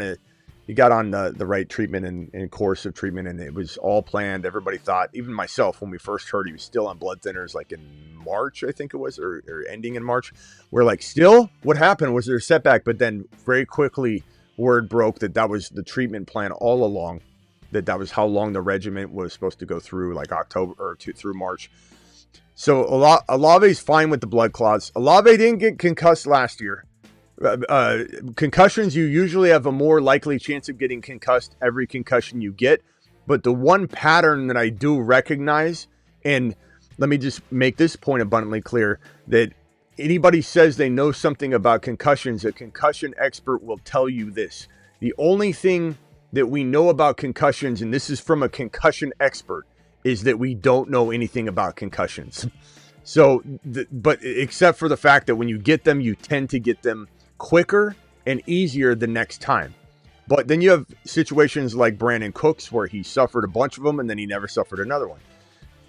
the right treatment and course of treatment, and it was all planned. Everybody thought, even myself, when we first heard he was still on blood thinners, like in March, I think it was, or ending in March. We're like, still? What happened? Was there a setback? But then very quickly, word broke that was the treatment plan all along, that was how long the regimen was supposed to go through, like October or through March. So Olave's fine with the blood clots. Olave didn't get concussed last year. Concussions, you usually have a more likely chance of getting concussed every concussion you get. But the one pattern that I do recognize, and let me just make this point abundantly clear, that anybody says they know something about concussions, a concussion expert will tell you this. The only thing that we know about concussions, and this is from a concussion expert, is that we don't know anything about concussions. So, but except for the fact that when you get them, you tend to get them quicker and easier the next time. But then you have situations like Brandon Cooks, where he suffered a bunch of them and then he never suffered another one.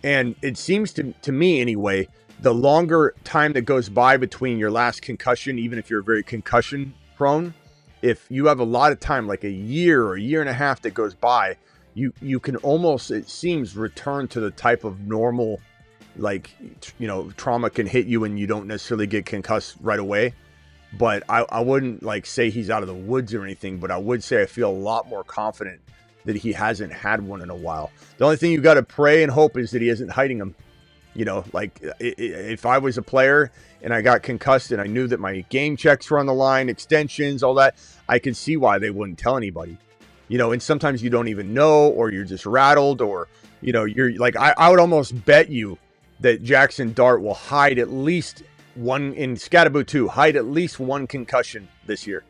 And it seems to me anyway, the longer time that goes by between your last concussion, even if you're very concussion prone, if you have a lot of time, like a year or a year and a half that goes by, you can almost, it seems, return to the type of normal, like, trauma can hit you and you don't necessarily get concussed right away. But I wouldn't like say he's out of the woods or anything, but I would say I feel a lot more confident that he hasn't had one in a while. The only thing you got to pray and hope is that he isn't hiding them. Like if I was a player and I got concussed and I knew that my game checks were on the line, extensions, all that, I could see why they wouldn't tell anybody. And sometimes you don't even know, or you're just rattled, or, you're like, I would almost bet you that Jackson Dart will hide at least one, in Scatterboo 2, hide at least one concussion this year.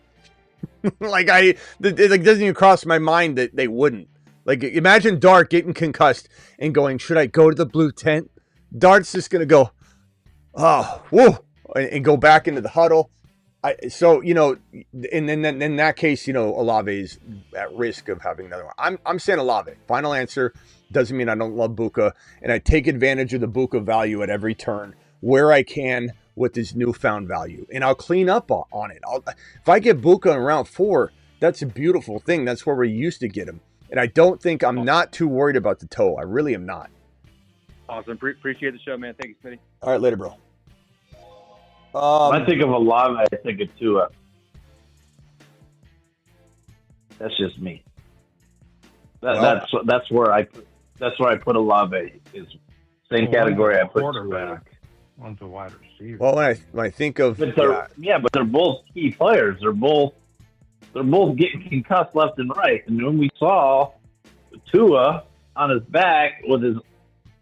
It doesn't even cross my mind that they wouldn't. Like, imagine Dart getting concussed and going, should I go to the blue tent? Dart's just going to go, oh, whoa, and go back into the huddle. And then in that case, Olave is at risk of having another one. I'm saying Olave. Final answer. Doesn't mean I don't love Buka, and I take advantage of the Buka value at every turn where I can with this newfound value, and I'll clean up on it. If I get Buka in round 4, that's a beautiful thing. That's where we used to get him, and I don't think I'm not too worried about the toe. I really am not. Awesome. Appreciate the show, man. Thank you, Smitty. All right, later, bro. When I think of Olave, I think of Tua. That's just me. That's where I put Olave. Is same category I put quarterback. One's a wide receiver. Well, when I think of but they're both key players. They're both getting concussed left and right. And when we saw Tua on his back with his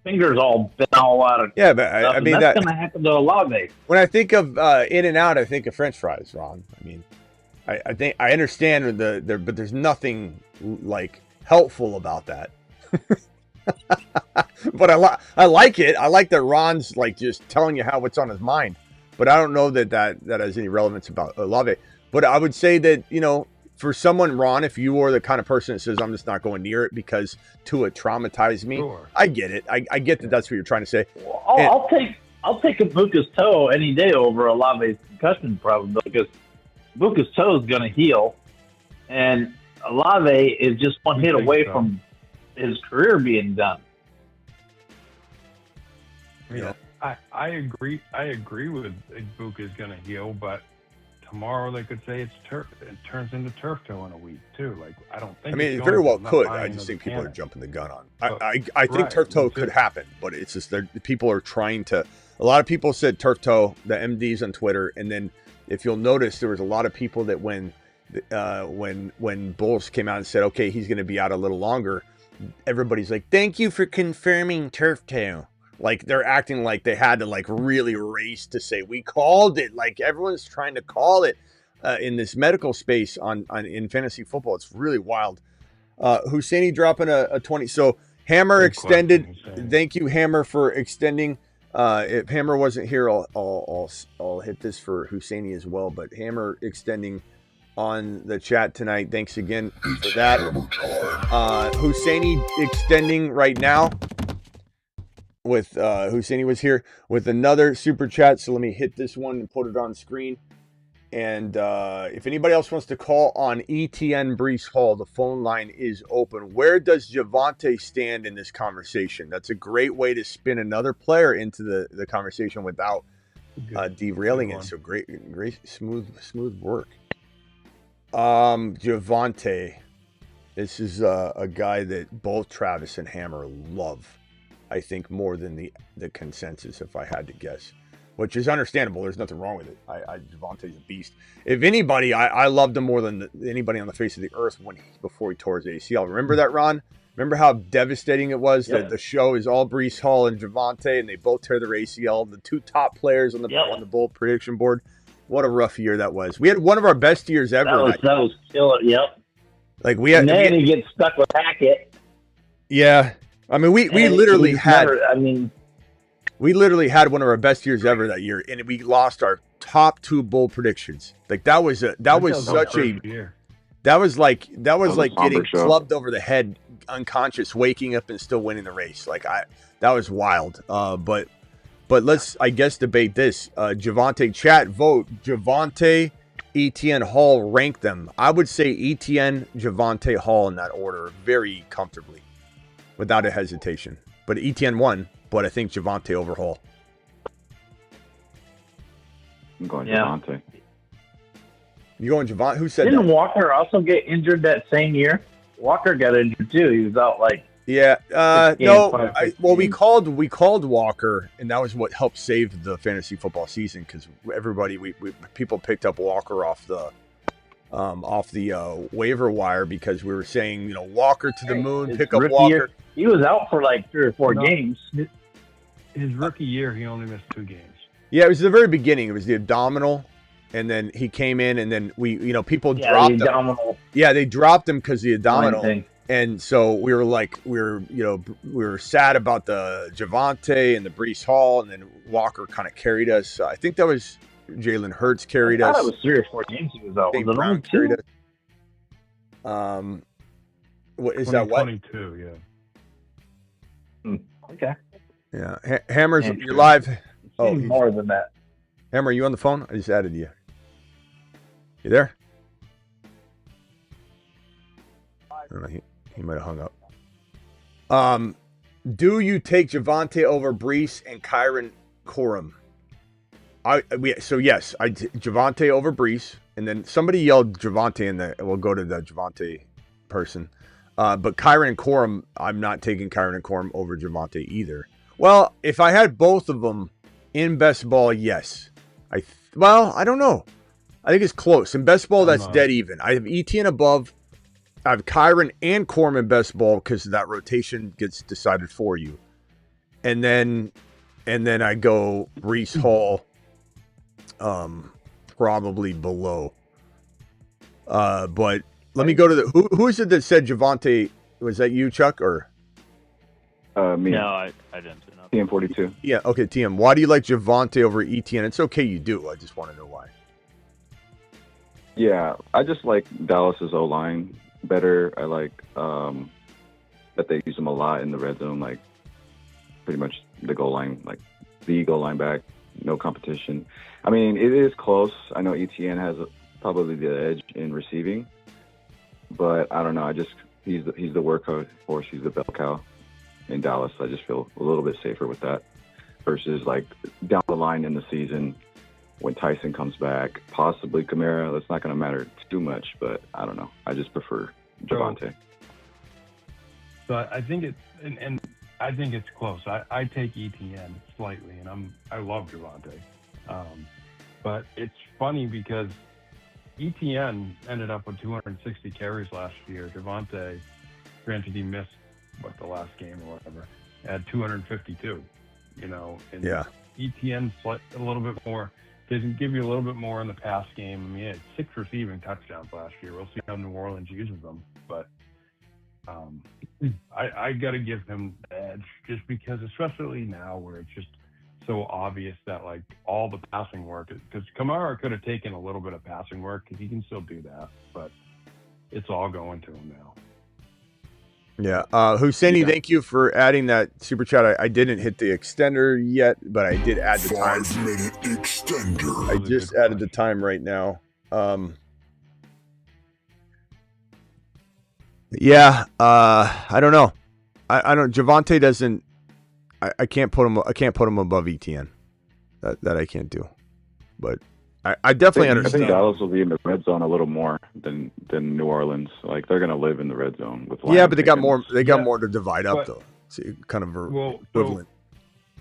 fingers all bent all out of but I mean that's going to happen to Olave. When I think of in and out, I think of French fries, Ron. I mean, I think I understand but there's nothing like helpful about that. But I like it. I like that Ron's like just telling you what's on his mind. But I don't know that has any relevance about Olave. But I would say that, for someone, Ron, if you were the kind of person that says, I'm just not going near it because Tua traumatized me, sure. I get it. I get that that's what you're trying to say. Well, I'll take a Buka's toe any day over Olave's concussion problem, because Buka's toe is going to heal, and Olave is just one hit away from his career being done. Yeah, I agree. I agree with Ibuka is going to heal, but tomorrow they could say it's turf. It turns into turf toe in a week too. Like I don't think. I mean, it's it going very well to. could. I just think people are jumping the gun on. I think turf toe could happen, but it's just the people are trying to. A lot of people said turf toe. The MDs on Twitter, and then if you'll notice, there was a lot of people that when Bulls came out and said, okay, he's going to be out a little longer, everybody's like, thank you for confirming turf toe. Like they're acting like they had to like really race to say we called it. Like everyone's trying to call it in this medical space on in fantasy football. It's really wild. Husseini dropping a 20. So Hammer Good extended. question, Thank you, Hammer, for extending. If Hammer wasn't here, I'll hit this for Husseini as well. But Hammer extending on the chat tonight. Thanks again for that. Husseini extending right now. With Husseini was here with another super chat, so let me hit this one and put it on screen. And if anybody else wants to call on Etienne Breece Hall, the phone line is open. Where does Javonte stand in this conversation? That's a great way to spin another player into the conversation without derailing it. So great, smooth work. Javonte, this is a guy that both Travis and Hammer love. I think more than the consensus, if I had to guess, which is understandable. There's nothing wrong with it. Javonte's a beast. If anybody, I loved him more than anybody on the face of the earth before he tore his ACL. Remember that, Ron? Remember how devastating it was that the show is all Breece Hall and Javonte, and they both tear their ACL. The two top players on the Bull prediction board. What a rough year that was. We had one of our best years ever. That was killer. Yep. Like we had, and then he gets stuck with Hackett. Yeah. I mean, we literally had. We literally had one of our best years ever that year, and we lost our top two bowl predictions. Like that was like getting clubbed over the head, unconscious, waking up and still winning the race. Like that was wild. But let's debate this. Javonte chat vote Javonte, Etienne, Hall, rank them. I would say Etienne, Javonte, Hall in that order, very comfortably. Without a hesitation. But Etienne won, but I think Javonte over Hall. I'm going Javonte. You going Javonte? Who said Didn't that? Walker also get injured that same year? Walker got injured too. He was out like we called Walker, and that was what helped save the fantasy football season because people picked up Walker off the waiver wire because we were saying, Walker to the moon, pick up Walker. Year, he was out for like 3 or 4 games. His rookie year, he only missed 2 games. Yeah, it was the very beginning. It was the abdominal, and then he came in, and then people dropped him. Yeah, they dropped him because the abdominal. And so we were sad about the Javonte and the Breece Hall, and then Walker kind of carried us. I think that was Jalen Hurts carried us. I thought it was 3 or 4 games he was out. Was it only 2? Carried us. What is that? What? 22, yeah. Okay. Yeah, Hammer's, you're live. Oh, more than that. Hammer, are you on the phone? I just added you. You there? I don't know. He might have hung up. Do you take Javonte over Breece and Kyron Corum? Yes, Javonte over Breece, and then somebody yelled Javonte in the. We'll go to the Javonte person, but Kyron Corum, I'm not taking Kyron Corum over Javonte either. Well, if I had both of them in best ball, yes. I don't know. I think it's close in best ball. That's dead even. I have Etienne above. I have Kyron and Corum in best ball because that rotation gets decided for you, and then I go Breece Hall. Probably below. But let me go to who is it that said Javonte? Was that you, Chuck, or? Me. No, I didn't say nothing. TM42. Yeah, okay, TM. Why do you like Javonte over Etienne? It's okay, you do. I just want to know why. Yeah, I just like Dallas's O-line better. I like that they use him a lot in the red zone, like pretty much the goal line, like the goal line back, no competition. I mean, it is close. I know Etienne has probably the edge in receiving, but I don't know. He's the workhorse. He's the bell cow in Dallas. I just feel a little bit safer with that. versus like down the line in the season when Tyson comes back, possibly Kamara. That's not going to matter too much, but I don't know. I just prefer Javonte. So I think it's and I think it's close. I take Etienne slightly, and I love Javonte, but it's funny because Etienne ended up with 260 carries last year. Javonte, granted he missed the last game or whatever, had 252. And Yeah. Etienne's a little bit more. Doesn't give you a little bit more in the pass game. I mean, he had 6 receiving touchdowns last year. We'll see how New Orleans uses them, but I got to give him the edge just because, especially now where it's just so obvious that like all the passing work, because Kamara could have taken a little bit of passing work because he can still do that, but it's all going to him now. Yeah. Husseini, thank you for adding that super chat. I didn't hit the extender yet, but I did add the time. 5-minute extender. I just added the time right now. Yeah. I don't know. I don't. Javonte doesn't. I can't put him. I can't put him above Etienne. That I can't do. But I definitely understand. I think Dallas will be in the red zone a little more than New Orleans. Like they're going to live in the red zone with. Yeah, but they got more. They got more to divide up though. So kind of equivalent.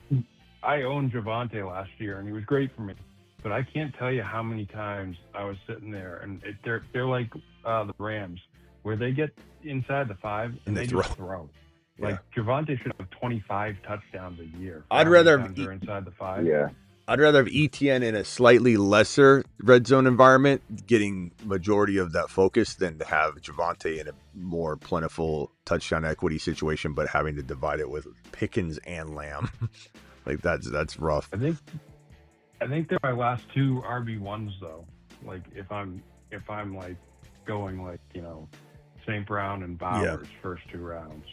So I owned Javonte last year, and he was great for me. But I can't tell you how many times I was sitting there, and they're like the Rams, where they get inside the 5 and they just throw. Like Javonte should have 25 touchdowns a year. I'd rather have inside the 5. Yeah. I'd rather have Etienne in a slightly lesser red zone environment, getting majority of that focus, than to have Javonte in a more plentiful touchdown equity situation, but having to divide it with Pickens and Lamb. Like that's rough. I think they're my last 2 RB1s though. Like if I'm like going like St. Brown and Bowers first 2 rounds.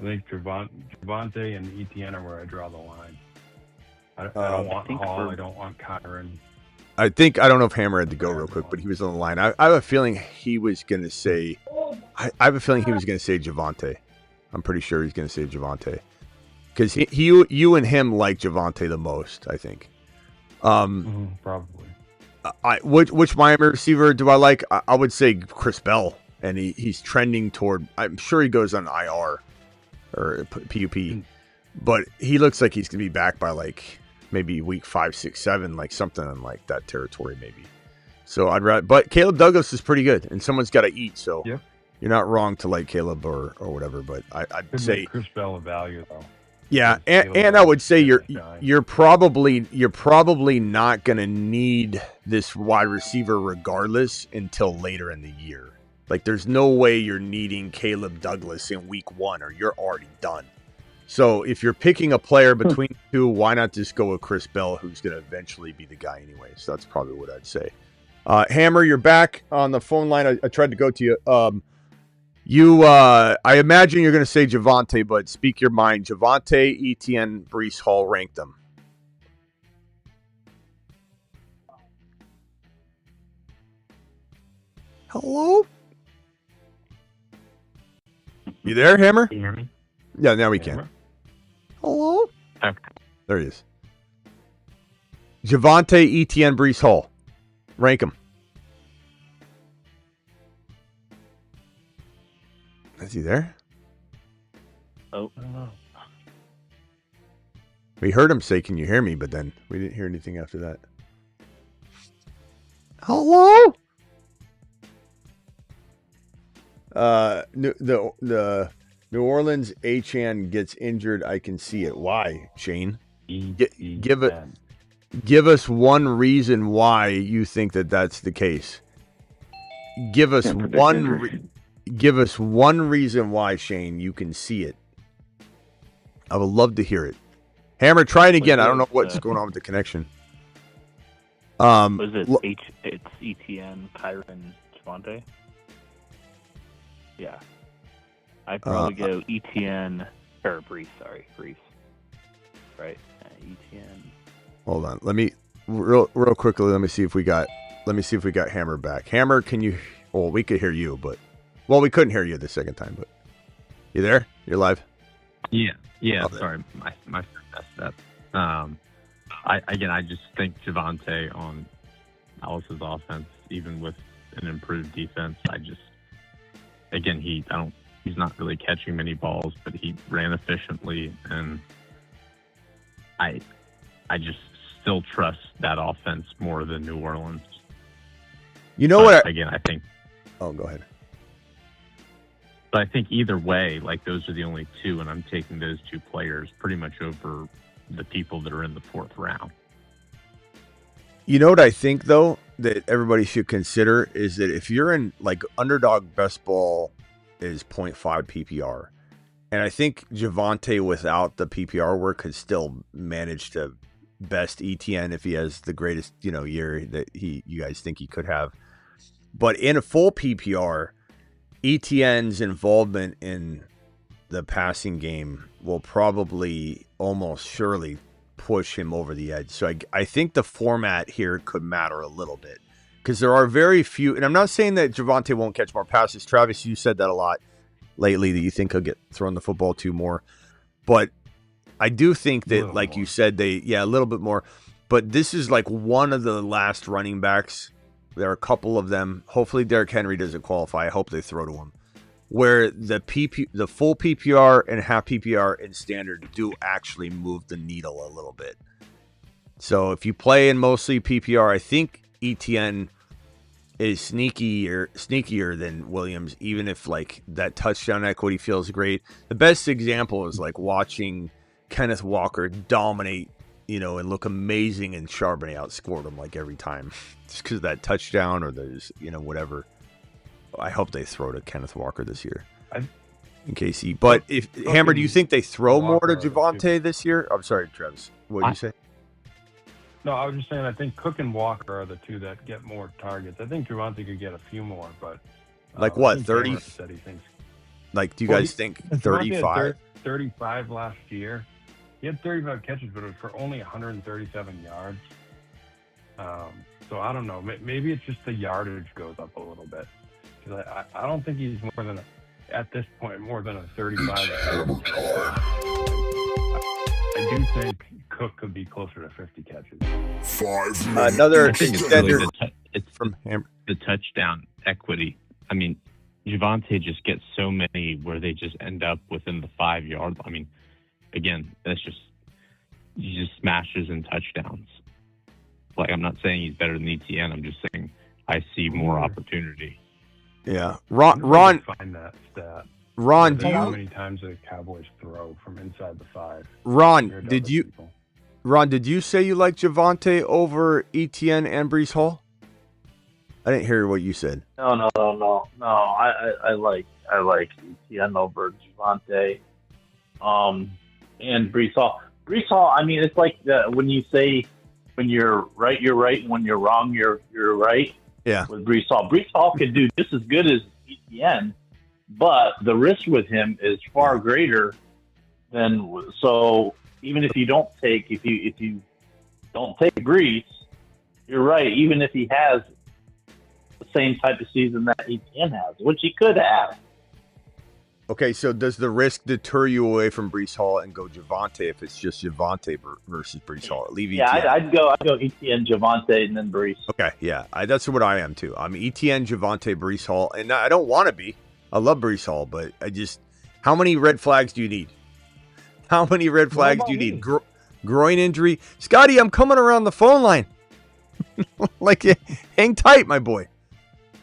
I think Javonte and Etienne are where I draw the line. I don't want Hall. I don't want Kyron. I don't know if Hammer had to go real quick, but he was on the line. I have a feeling he was going to say. I have a feeling he was going to say Javonte. I'm pretty sure he's going to say Javonte because you and him like Javonte the most. I think. Probably. Which Miami receiver do I like? I would say Chris Bell, and he's trending toward. I'm sure he goes on IR or PUP, but he looks like he's going to be back by like maybe week 5, 6, 7, like something in like that territory maybe. So I'd rather, but Caleb Douglas is pretty good, and someone's got to eat. So you're not wrong to like Caleb or whatever, but I'd say Chris Bell a value though. Yeah, and I would say you're probably not going to need this wide receiver regardless until later in the year. Like there's no way you're needing Caleb Douglas in week 1 or you're already done. So if you're picking a player between 2, why not just go with Chris Bell, who's going to eventually be the guy anyway? So that's probably what I'd say. Hammer, you're back on the phone line. I tried to go to you. I imagine you're going to say Javonte, but speak your mind. Javonte, Etienne, Breece Hall, rank them. Hello? You there, Hammer? Can you hear me? Yeah, now we can. Hello? Okay. There he is. Javonte, Etienne, Breece Hall. Rank them. Is he there? Oh. I don't know. We heard him say, "Can you hear me?" But then we didn't hear anything after that. Hello? The New Orleans Etienne gets injured. I can see it. Why, Shane? Give us one reason why you think that that's the case. Give us one reason why, Shane, you can see it. I would love to hear it. Hammer, try it again. I don't know what's going on with the connection. Was it it's Etienne, Kyron, Javonte? Yeah. I'd probably go Etienne or Breece. Sorry, Breece. Right, Etienne. Hold on. Let me real quickly. Let me see if we got Hammer back. Hammer, can you? Well, we could hear you, but we couldn't hear you the second time. But you there? You're live. Yeah. Oh, Sorry, my messed up. I just think Javonte on Dallas's offense, even with an improved defense, he's not really catching many balls, but he ran efficiently, and I just still trust that offense more than New Orleans. You know what? I think. Oh, go ahead. But I think either way, like, those are the only two, and I'm taking those two players pretty much over the people that are in the fourth round. You know what I think, though, that everybody should consider is that if you're in, like, underdog best ball is 0.5 PPR. And I think Javonte without the PPR work could still manage to best Etienne if he has the greatest, year that you guys think he could have. But in a full PPR, Etienne's involvement in the passing game will probably almost surely push him over the edge. So I think the format here could matter a little bit because there are very few, and I'm not saying that Javonte won't catch more passes. Travis, you said that a lot lately that you think he'll get thrown the football to more. But I do think that, like you said, a little bit more. But this is like one of the last running backs. There are a couple of them. Hopefully Derrick Henry doesn't qualify. I hope they throw to him. Where the full PPR and half PPR and standard do actually move the needle a little bit. So if you play in mostly PPR, I think Etienne is sneakier than Williams, even if like that touchdown equity feels great. The best example is like watching Kenneth Walker dominate, and look amazing, and Charbonnet outscored him like every time just because of that touchdown or those, whatever. I hope they throw to Kenneth Walker this year. In case he, but if Hammer, do you think they throw more to Javonte this year? I'm sorry, Travis. What did you say? No, I was just saying I think Cook and Walker are the two that get more targets. I think Javonte could get a few more, but like what, 30? Said he thinks. Like, do you guys think 35? 35 last year. He had 35 catches, but it was for only 137 yards. So I don't know. Maybe it's just the yardage goes up a little bit. Because I don't think he's at this point, more than a 35. I do think Cook could be closer to 50 catches. 5 minutes. Another extender from Hammer. The touchdown equity. I mean, Javonte just gets so many where they just end up within the 5 yard. I mean, again, he just smashes and touchdowns. Like, I'm not saying he's better than Etienne. I'm just saying I see more opportunity. Yeah, Ron. Find that stat. Ron, do you? How many times the Cowboys throw from inside the 5? Ron, did you say you like Javonte over Etienne and Breece Hall? I didn't hear what you said. No. I like Etienne over Javonte, and Breece Hall. Breece Hall. I mean, it's like when you say when you're right, you're right, and when you're wrong, you're right. Yeah. With Breece Hall, Breece Hall could do just as good as Etienne, but the risk with him is far greater than. So even if you don't take Breece, you're right. Even if he has the same type of season that Etienne has, which he could have. Okay, so does the risk deter you away from Breece Hall and go Javonte if it's just Javonte versus Breece Hall? Leave Etienne. Yeah, I'd go Etienne, Javonte, and then Breece. Okay, yeah, that's what I am too. I'm Etienne, Javonte, Breece Hall, and I don't want to be. I love Breece Hall, but how many red flags do you need? How many red flags do you need? Groin injury, Scotty. I'm coming around the phone line. Like, hang tight, my boy.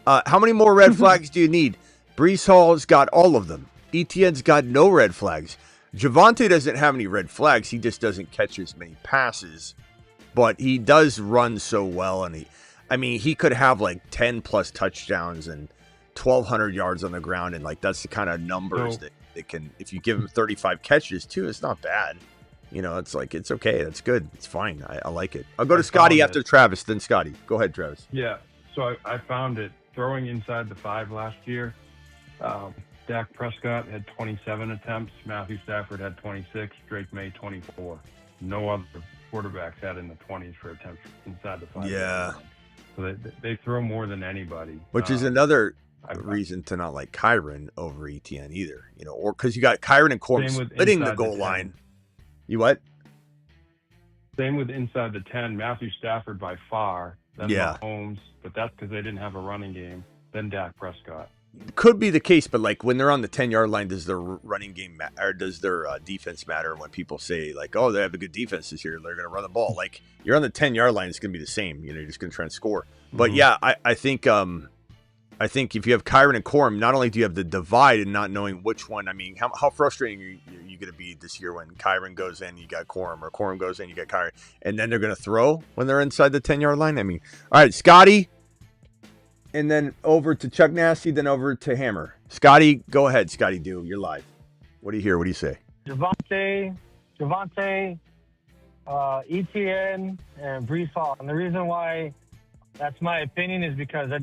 How many more red flags do you need? Breece Hall's got all of them. Etienne's got no red flags. Javonte doesn't have any red flags. He just doesn't catch as many passes. But he does run so well. And he could have like 10 plus touchdowns and 1,200 yards on the ground. And like, that's the kind of numbers that can, if you give him 35 catches too, it's not bad. It's like, it's okay. That's good. It's fine. I like it. I'll go to Scotty after Travis, then Scotty. Go ahead, Travis. Yeah. So I found it throwing inside the 5 last year. Dak Prescott had 27 attempts. Matthew Stafford had 26. Drake May 24. No other quarterbacks had in the 20s for attempts inside the 5. Yeah. So they throw more than anybody. Which is another reason to not like Kyron over Etienne either. Or because you got Kyron and Corbin splitting the goal line. You what? Same with inside the 10. Matthew Stafford by far. Then Yeah. Mahomes, but that's because they didn't have a running game. Then Dak Prescott. Could be the case, but like when they're on the 10-yard line, does their running game or does their defense matter? When people say like, "Oh, they have a good defense this year, they're going to run the ball," like you're on the 10-yard line, it's going to be the same. You know, you're just going to try and score. But yeah, I think if you have Kyron and Corum, not only do you have the divide and not knowing which one. I mean, how frustrating are you going to be this year when Kyron goes in, you got Corum, or Corum goes in, you got Kyron, and then they're going to throw when they're inside the 10-yard line? I mean, all right, Scotty. And then over to Chuck Nasty, then over to Hammer. Scotty, go ahead, Scotty Do. You're live. What do you hear? What do you say? Javonte, Etienne, and Breece Hall. And the reason why that's my opinion is because I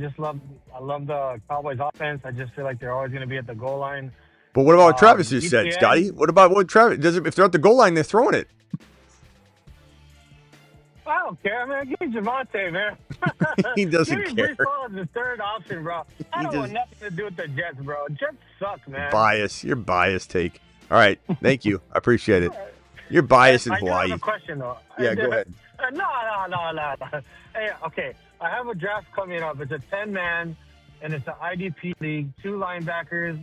love the Cowboys offense. I just feel like they're always going to be at the goal line. But what about what Travis just said, Etienne, Scotty? What about what Travis does? If they're at the goal line, they're throwing it. I don't care, man. Give me Javonte, man. He doesn't Give me care. Breece Hall as the third option, bro. I don't want nothing to do with the Jets, bro. Jets suck, man. Bias. Your bias take. All right. Thank you. I appreciate it. You're biased in I do Hawaii. have a question, though. Yeah, go ahead. No. Hey, okay. I have a draft coming up. It's a 10-man, and it's an IDP league. 2 linebackers,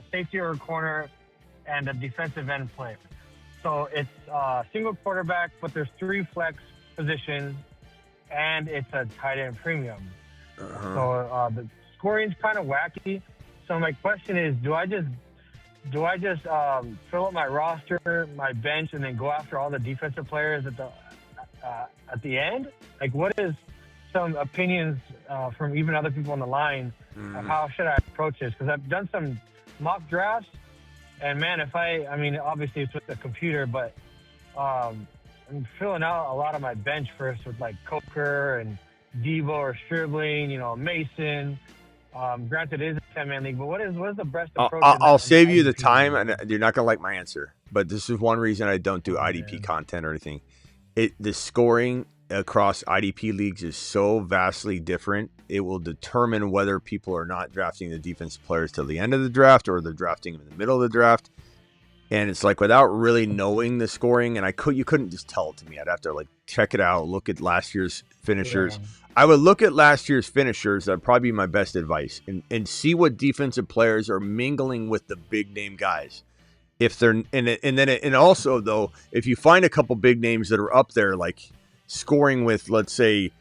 safety or corner, and a defensive end player. So it's single quarterback, but there's 3 flex positions, and it's a tight end premium. So the scoring's kind of wacky. So my question is, do I just fill up my roster, my bench, and then go after all the defensive players at the end? Like, what is some opinions from even other people on the line of how should I approach this? Because I've done some mock drafts, and man, obviously it's with the computer, but I'm filling out a lot of my bench first with like Coker and Devo or Stribling, Mason. Granted, it is a 10-man league, but what is the best approach? I'll save you the time, and you're not going to like my answer. But this is one reason I don't do IDP content or anything. The scoring across IDP leagues is so vastly different. It will determine whether people are not drafting the defensive players till the end of the draft, or they're drafting them in the middle of the draft. And it's like, without really knowing the scoring, and you couldn't just tell it to me. I'd have to like check it out, look at last year's finishers. Yeah. I would look at last year's finishers. That'd probably be my best advice, and see what defensive players are mingling with the big name guys. If they're and also though, if you find a couple big names that are up there, like scoring with, let's say,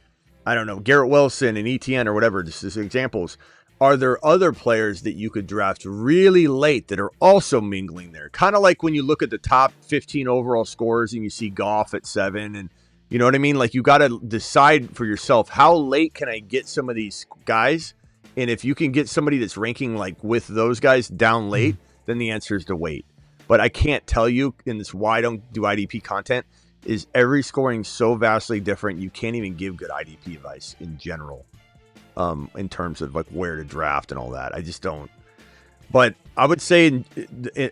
I don't know, Garrett Wilson and Etienne or whatever, just as examples. Are there other players that you could draft really late that are also mingling there? Kind of like when you look at the top 15 overall scorers and you see Goff at 7, and you know what I mean? Like, you got to decide for yourself, how late can I get some of these guys? And if you can get somebody that's ranking like with those guys down late, then the answer is to wait. But I can't tell you, and this is why I don't do IDP content, is every scoring so vastly different. You can't even give good IDP advice in general. In terms of like where to draft and all that. I just don't. But I would say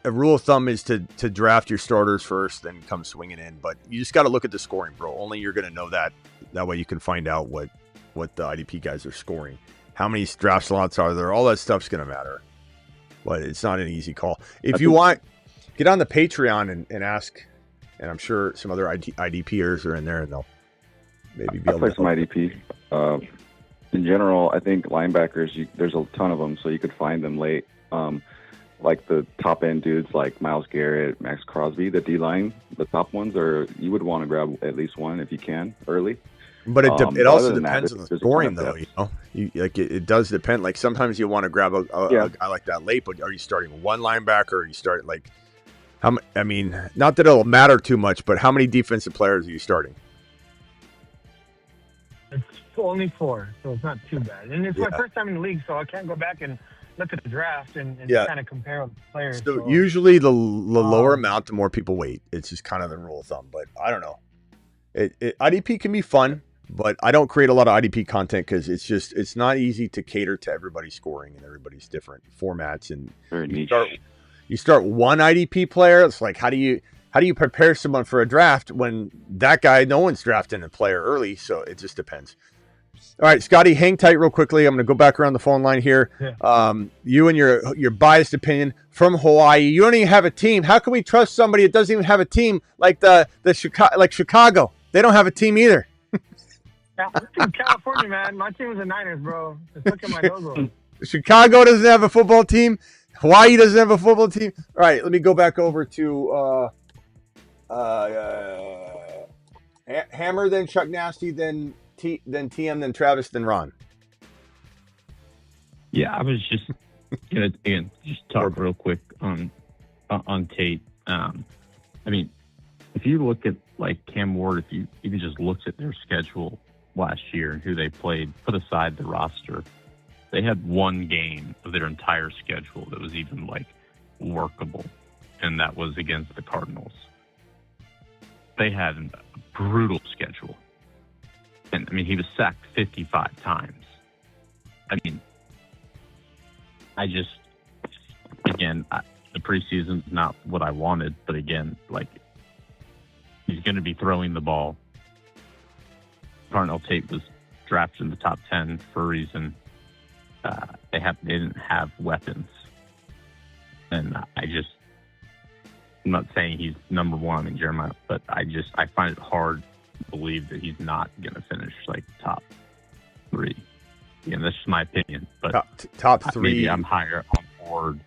a rule of thumb is to draft your starters first, then come swinging in. But you just got to look at the scoring, bro. Only you're going to know that. That way you can find out what the IDP guys are scoring. How many draft slots are there? All that stuff's going to matter. But it's not an easy call. If you want, get on the Patreon and ask. And I'm sure some other IDPers are in there, and they'll maybe be able to play some IDP. In general, I think linebackers, there's a ton of them, so you could find them late. Like the top-end dudes like Myles Garrett, Max Crosby, the D-line, the top ones, you would want to grab at least one if you can early. But it also depends on the scoring, though. It does depend. Like, sometimes you want to grab a guy like that late, but are you starting one linebacker, or you start like not that it'll matter too much, but how many defensive players are you starting? It's only 4, so it's not too bad. And it's my first time in the league, so I can't go back and look at the draft and kind of compare with players. So usually the lower amount, the more people wait. It's just kind of the rule of thumb. But I don't know. IDP can be fun, but I don't create a lot of IDP content because it's not easy to cater to everybody's scoring and everybody's different formats. And you start one IDP player. It's like, how do you prepare someone for a draft when that guy, no one's drafting a player early? So it just depends. All right, Scotty, hang tight real quickly. I'm going to go back around the phone line here. Yeah. You and your biased opinion from Hawaii. You don't even have a team. How can we trust somebody that doesn't even have a team like the Chicago? They don't have a team either. California, man. My team was the Niners, bro. Just look at my logo. Chicago doesn't have a football team. Hawaii doesn't have a football team. All right, let me go back over to Hammer, then Chuck Nasty, then TM, then Travis, then Ron. Yeah, I was just gonna again just talk real quick on Tate. I mean, if you look at like Cam Ward, if you even just looked at their schedule last year and who they played, put aside the roster, they had one game of their entire schedule that was even like workable, and that was against the Cardinals. They had a brutal schedule, and I mean he was sacked 55 times. I mean, the preseason's not what I wanted, but again, like, he's going to be throwing the ball. Carnell Tate was drafted in the top 10 for a reason. They didn't have weapons. And I'm not saying he's number one in Jeremiah, but I find it hard to believe that he's not going to finish like top 3. Yeah, that's just my opinion. But top 3. Maybe I'm higher on board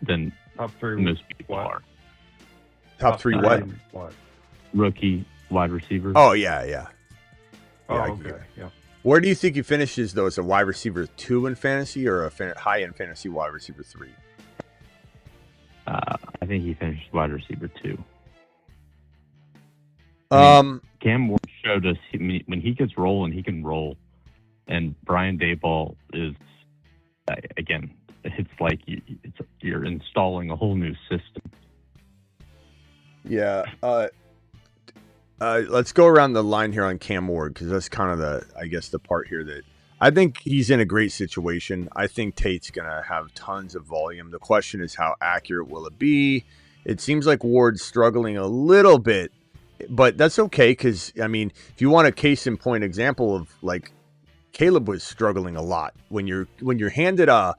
than top 3 most people are. Top 3 what? Rookie wide receiver. Oh, yeah. Oh, okay. Yeah. Where do you think he finishes, though? As a wide receiver 2 in fantasy or a high-end fantasy wide receiver 3? I think he finished wide receiver 2. Cam Ward showed us when he gets rolling, he can roll. And Brian Daboll is, again, it's like you're installing a whole new system. Yeah. Let's go around the line here on Cam Ward, because that's kind of the part here that I think he's in a great situation. I think Tate's going to have tons of volume. The question is, how accurate will it be? It seems like Ward's struggling a little bit, but that's okay, because, I mean, if you want a case in point example of, like, Caleb was struggling a lot. When you're handed an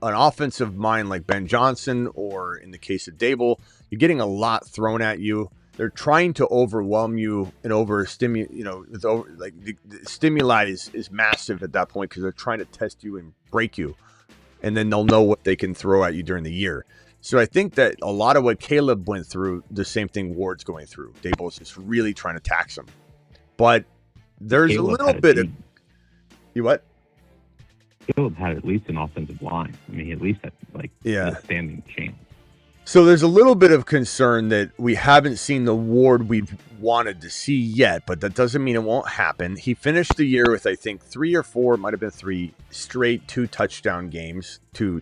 offensive mind like Ben Johnson, or in the case of Dable, you're getting a lot thrown at you. They're trying to overwhelm you and the stimuli is massive at that point, because they're trying to test you and break you, and then they'll know what they can throw at you during the year. So I think that a lot of what Caleb went through, the same thing Ward's going through. Dable's just really trying to tax him, but there's Caleb a little bit of you what? Caleb had at least an offensive line. I mean, he at least had a standing chance. So there's a little bit of concern that we haven't seen the Ward we've wanted to see yet, but that doesn't mean it won't happen. He finished the year with, I think, 3 or 4, might have been 3 straight 2-touchdown games. 4.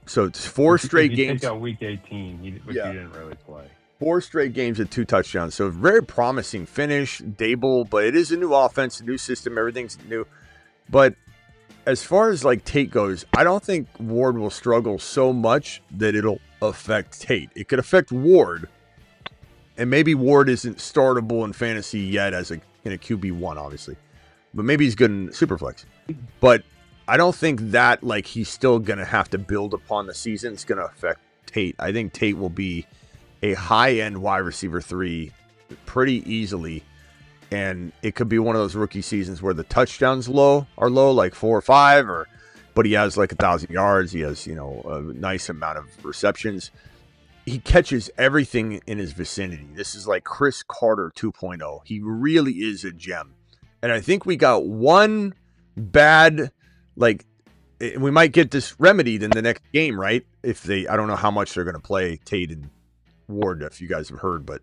So it's 4 straight games. Take out week 18, which he didn't really play. 4 straight games at 2 touchdowns. So very promising finish, Dable, but it is a new offense, a new system, everything's new. But as far as like Tate goes, I don't think Ward will struggle so much that it'll affect Tate. It could affect Ward, and maybe Ward isn't startable in fantasy yet in a QB1, obviously, but maybe he's good in Superflex. But I don't think that he's still going to have to build upon the season. It's going to affect Tate. I think Tate will be a high-end wide receiver 3 pretty easily. And it could be one of those rookie seasons where the touchdowns are low, like 4 or 5, but he has like 1,000 yards. He has, a nice amount of receptions. He catches everything in his vicinity. This is like Chris Carter 2.0. He really is a gem. And I think we got one bad, we might get this remedied in the next game, right? I don't know how much they're going to play Tate and Ward, if you guys have heard, but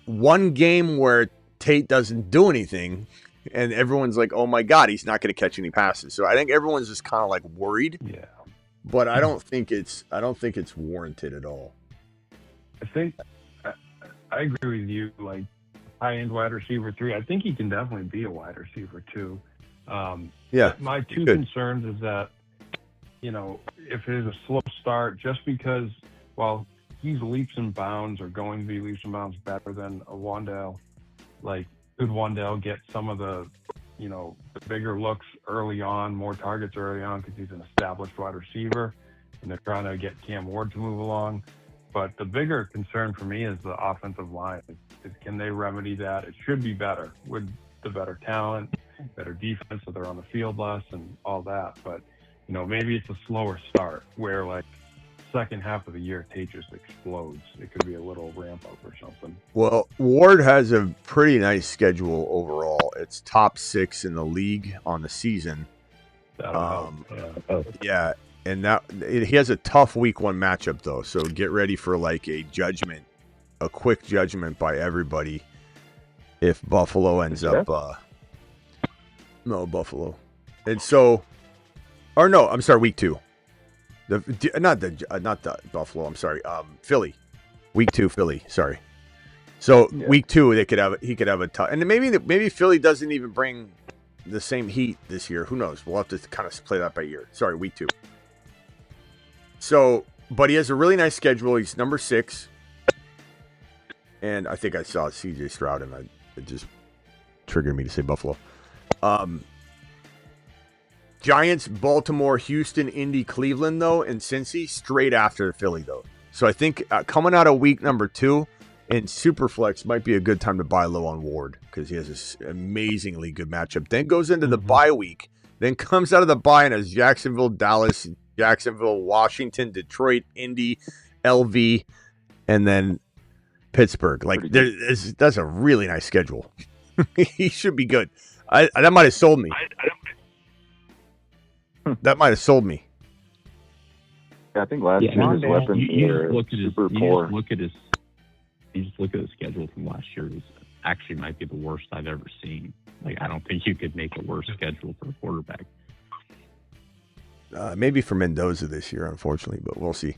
one game where Tate doesn't do anything, and everyone's like, "Oh my God, he's not going to catch any passes." So I think everyone's just kind of worried. Yeah, but I don't think it's warranted at all. I think I agree with you. High-end wide receiver 3, I think he can definitely be a wide receiver 2. My 2 concerns is that if it is a slow start, just because while he's leaps and bounds or going to be leaps and bounds better than a Wan'Dale. Could Wan'Dale get some of the bigger looks early on, more targets early on, because he's an established wide receiver, and they're trying to get Cam Ward to move along. But the bigger concern for me is the offensive line. Can they remedy that? It should be better with the better talent, better defense, so they're on the field less and all that. But, maybe it's a slower start where, like, second half of the year, Tate just explodes. It could be a little ramp up or something. Well, Ward has a pretty nice schedule overall. It's top 6 in the league on the season. Yeah, and he has a tough week 1 matchup though. So get ready for like a quick judgment by everybody if Buffalo ends up. No, Buffalo, and so, or no, I'm sorry, week 2. Not the Buffalo. I'm sorry. Philly, week 2, Philly. Sorry. So week 2, he could have a tough, and maybe Philly doesn't even bring the same heat this year. Who knows? We'll have to kind of play that by ear. Sorry, week 2. So, but he has a really nice schedule. He's number 6, and I think I saw C.J. Stroud, and it just triggered me to say Buffalo. Giants, Baltimore, Houston, Indy, Cleveland, though, and Cincy straight after Philly, though. So I think coming out of week number 2 in Superflex might be a good time to buy low on Ward because he has this amazingly good matchup. Then goes into the bye week, then comes out of the bye and has Jacksonville, Dallas, Jacksonville, Washington, Detroit, Indy, LV, and then Pittsburgh. Like that's a really nice schedule. He should be good. That might have sold me. That might have sold me. Yeah, I think last year's weapons were super poor. You just look at his schedule from last year. It actually might be the worst I've ever seen. Like, I don't think you could make a worse schedule for a quarterback. Maybe for Mendoza this year, unfortunately, but we'll see.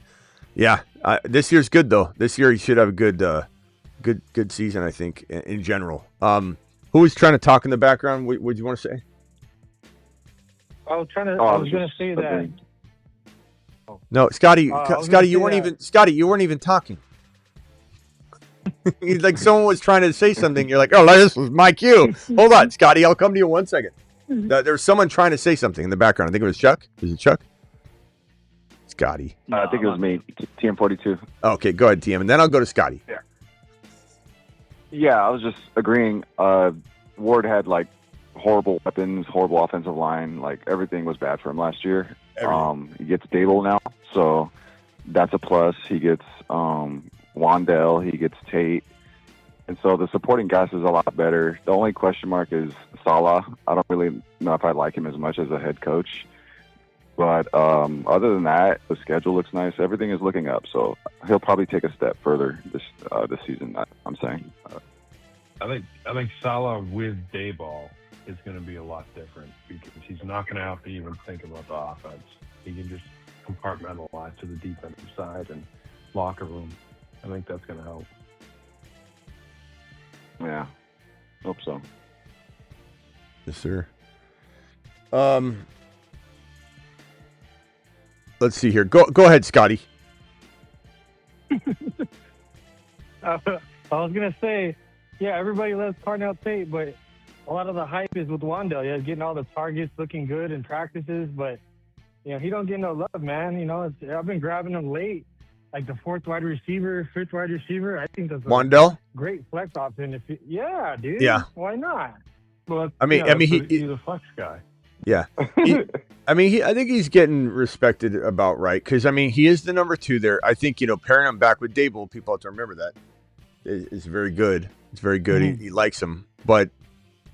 Yeah, this year's good though. This year he should have a good season, I think, in general. Who was trying to talk in the background? What did you want to say? I was going to say that. No, Scotty, you weren't even talking. Like someone was trying to say something. You're like, oh, this was my cue. Hold on, Scotty, I'll come to you 1 second. There's someone trying to say something in the background. I think it was Chuck. Was it Chuck? Scotty. I think it was me, TM42. Okay, go ahead, TM, and then I'll go to Scotty. Yeah, I was just agreeing. Ward had like horrible weapons, horrible offensive line. Like everything was bad for him last year. He gets Dable now, so that's a plus. He gets Wandell, he gets Tate, and so the supporting cast is a lot better. The only question mark is Salah. I don't really know if I like him as much as a head coach, but other than that, the schedule looks nice. Everything is looking up, so he'll probably take a step further this season. I'm saying. I think Salah with Dayball is going to be a lot different because he's not going to have to even think about the offense. He can just compartmentalize to the defensive side and locker room. I think that's going to help. Yeah, hope so. Yes, sir. Let's see here. Go ahead, Scotty. I was going to say, yeah, everybody loves Parnell Tate, but a lot of the hype is with Wandell. Yeah, getting all the targets, looking good in practices, but he don't get no love, man. I've been grabbing him late, like the 4th wide receiver, 5th wide receiver. I think that's a Wandell? Great flex option. Yeah, dude. Yeah. Why not? Well, he's a flex guy. Yeah. I think he's getting respected about right because he is the number 2 there. I think pairing him back with Dable, people have to remember that is very good. It's very good. Mm-hmm. He likes him, but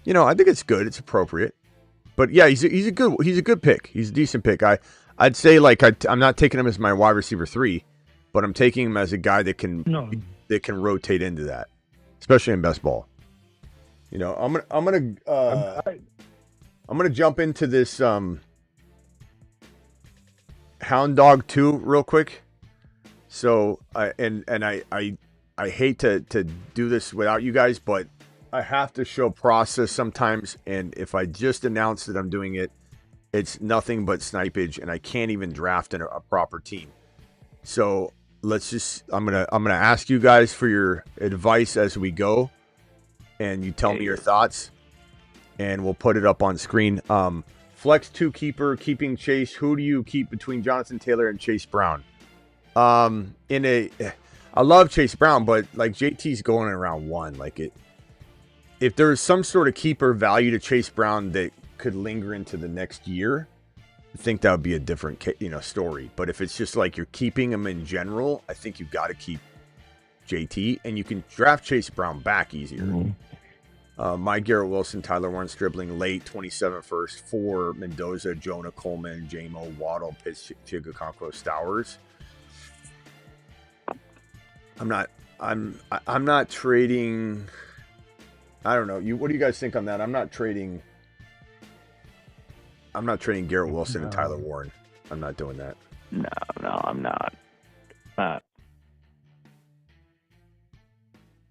I think it's good. It's appropriate. But yeah, he's a good pick. He's a decent pick. I'd say I'm not taking him as my wide receiver 3, but I'm taking him as a guy that can rotate into that, especially in best ball. I'm gonna jump into this Hound Dog 2 real quick. So I hate to do this without you guys, but I have to show process sometimes, and if I just announce that I'm doing it, it's nothing but snipage, and I can't even draft in a proper team. So I'm gonna ask you guys for your advice as we go, and you tell me your thoughts, and we'll put it up on screen. Flex 2 keeper, keeping Chase. Who do you keep between Jonathan Taylor and Chase Brown? I love Chase Brown, but like JT's going in round 1. Like if there's some sort of keeper value to Chase Brown that could linger into the next year, I think that would be a different story. But if it's just like you're keeping him in general, I think you've got to keep JT, and you can draft Chase Brown back easier. My Garrett Wilson, Tyler Warren, Stribling late 27 first for Mendoza, Jonah Coleman, Jamo, Waddle, Pitts, Chigakonkwo, Stowers. I'm not trading. I don't know. What do you guys think on that? I'm not trading Garrett Wilson and Tyler Warren. I'm not doing that. No, I'm not.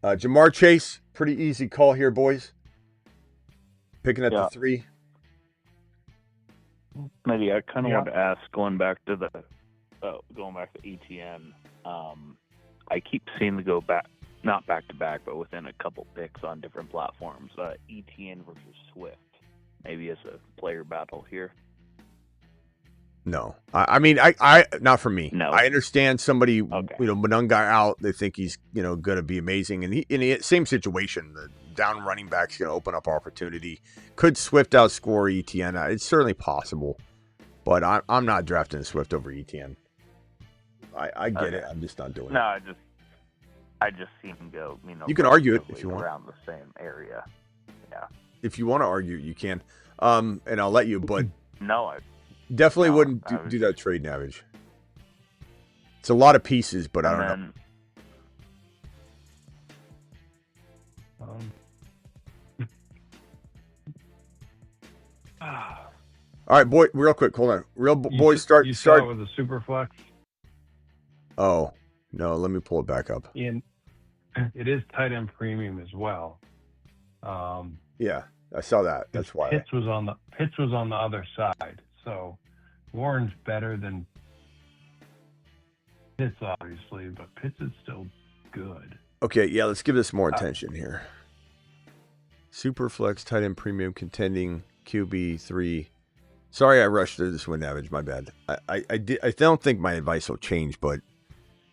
Jamar Chase, pretty easy call here, boys. Picking at the 3. Maybe I kind of want to ask, going back to Etienne. I keep seeing to go back, not back to back, but within a couple picks on different platforms. Etienne versus Swift, maybe as a player battle here. No, I mean, I not for me. No, I understand somebody, Monunga out. They think he's, going to be amazing, and same situation. The down running back's going to open up opportunity. Could Swift outscore Etienne? It's certainly possible, but I'm not drafting Swift over Etienne. I get it. I'm just not doing it. No, I just see him go. You can argue it if you want. Around the same area. Yeah. If you want to argue, you can. And I'll let you. But no, definitely wouldn't do that trade navigation. It's a lot of pieces, but I don't know. All right, boy. Real quick, hold on. Boys, start. You start with a super flex. Oh no, let me pull it back up. And it is tight end premium as well. Yeah, I saw that. That's why Pitts was on the other side. So Warren's better than Pitts, obviously, but Pitts is still good. Okay, yeah, let's give this more attention here. Superflex tight end premium contending QB3. Sorry, I rushed through this one, Navage. My bad. I don't think my advice will change, but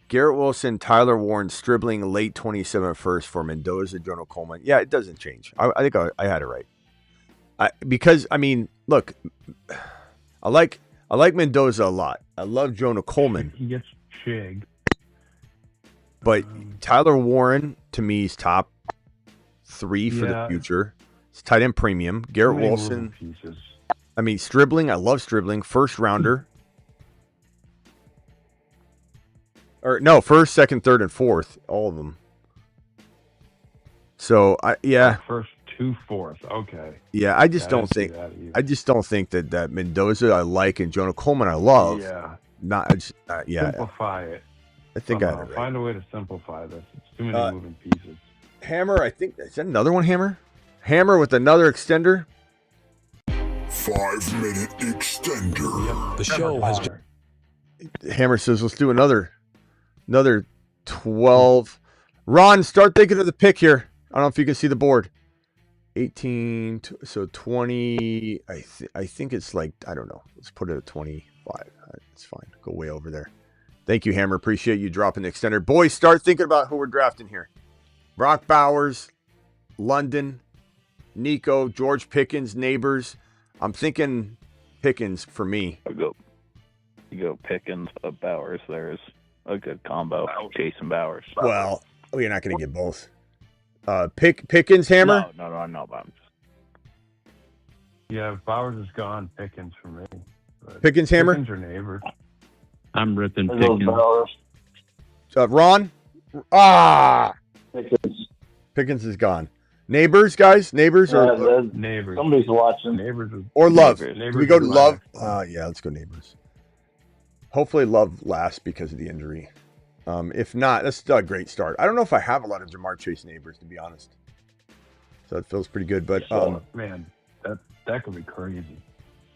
Garrett Wilson, Tyler Warren, Stribling late 27 first for Mendoza, Jonah Coleman. Yeah, it doesn't change. I think I had it right. Because I mean, look, I like Mendoza a lot. I love Jonah Coleman. He gets Chig. But Tyler Warren, to me, is top 3 for the future. It's tight end premium. Garrett Wilson. I mean, Stribling. I love Stribling. First rounder. Or no, first, second, third, and fourth. All of them. So, First 2 fourths. Okay. Yeah, I just don't think that Mendoza I like and Jonah Coleman I love. Yeah. Simplify it. I think I had it right. Find a way to simplify this. It's too many moving pieces. Hammer, I think. Is that another one, Hammer? Hammer with another extender? 5-minute extender. The show has just... Hammer says, let's do another 12. Ron, start thinking of the pick here. I don't know if you can see the board. 18, so 20. I think it's like, I don't know. Let's put it at 25. It's fine. Go way over there. Thank you, Hammer. Appreciate you dropping the extender. Boys, start thinking about who we're drafting here. Brock Bowers, London, Nico, George Pickens, Neighbors. I'm thinking Pickens for me. You go Pickens, Bowers. There's a good combo. Jason Bowers. Well, you're not going to get both. Pickens, Hammer? No. Yeah, if Bowers is gone, Pickens for me. Pickens, Hammer? Pickens or Neighbors. I'm ripping Pickens. Ron? Pickens is gone. Neighbors, guys? Neighbors or Neighbors? Somebody's watching. Neighbors or Love. Neighbors. Do we go to Love? Yeah, let's go Neighbors. Hopefully Love lasts because of the injury. If not, that's still a great start. I don't know if I have a lot of Jamar Chase Neighbors, to be honest. So it feels pretty good. But man, that could be crazy.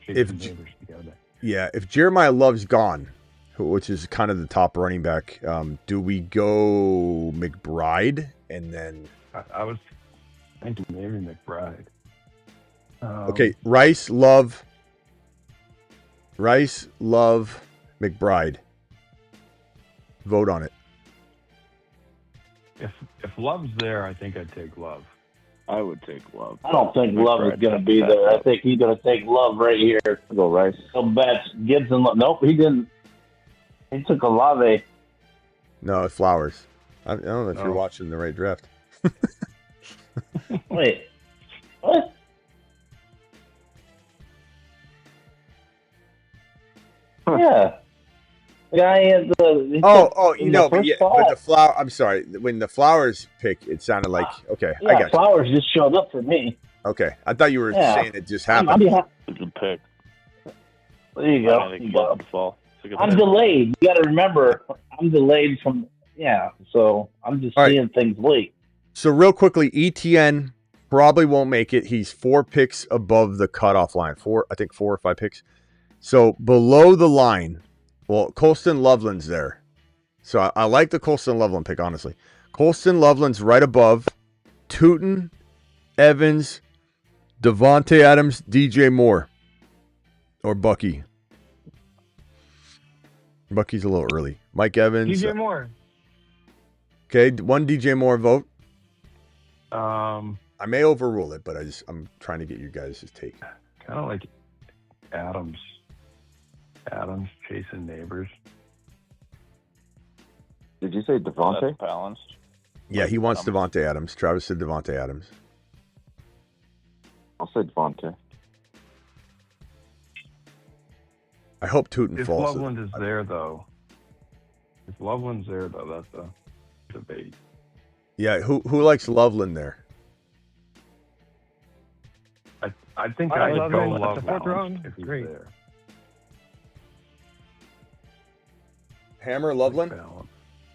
If Neighbors together. Yeah, if Jeremiah Love's gone, which is kind of the top running back, do we go McBride and then? I was thinking maybe McBride. Okay, Rice, Love, McBride. Vote on it. if Love's there, I think I'd take Love. I would take Love. I don't think Love is going to be there. I think he's going to take Love right here. I'll go Rice. He'll bet Gibson. Nope, he didn't. He took Olave. No, Flowers. I don't know if you're watching the right draft. Wait, what? Yeah. The guy at the but the flower. I'm sorry. When the Flowers pick, it sounded like okay. Yeah, I got Flowers just showed up for me. Okay, I thought you were saying it just happened. Good pick. There you go. I think Love would fall. I'm delayed. You got to remember, I'm delayed from so I'm just seeing things late. So real quickly, Etienne probably won't make it. He's 4 picks above the cutoff line. 4 or 5 picks. So below the line, well, Colston Loveland's there. So I like the Colston Loveland pick, honestly. Colston Loveland's right above Tootin, Evans, Devontae Adams, DJ Moore, or Bucky. Bucky's a little early. Mike Evans. DJ Moore. Okay, one DJ Moore vote. I may overrule it, but I'm trying to get you guys' take. kind of like Adams. Adams chasing neighbors. Did you say Devontae? That's balanced. Yeah, he wants Devontae Adams. Travis said Devontae Adams. I'll say Devontae. I hope Tootin If falls. Loveland is there, though. If Loveland's there, though, that's a debate. Yeah, who likes Loveland there? I think I I'd love go him at the Love fourth balance round. if he's Great. there. Hammer Loveland?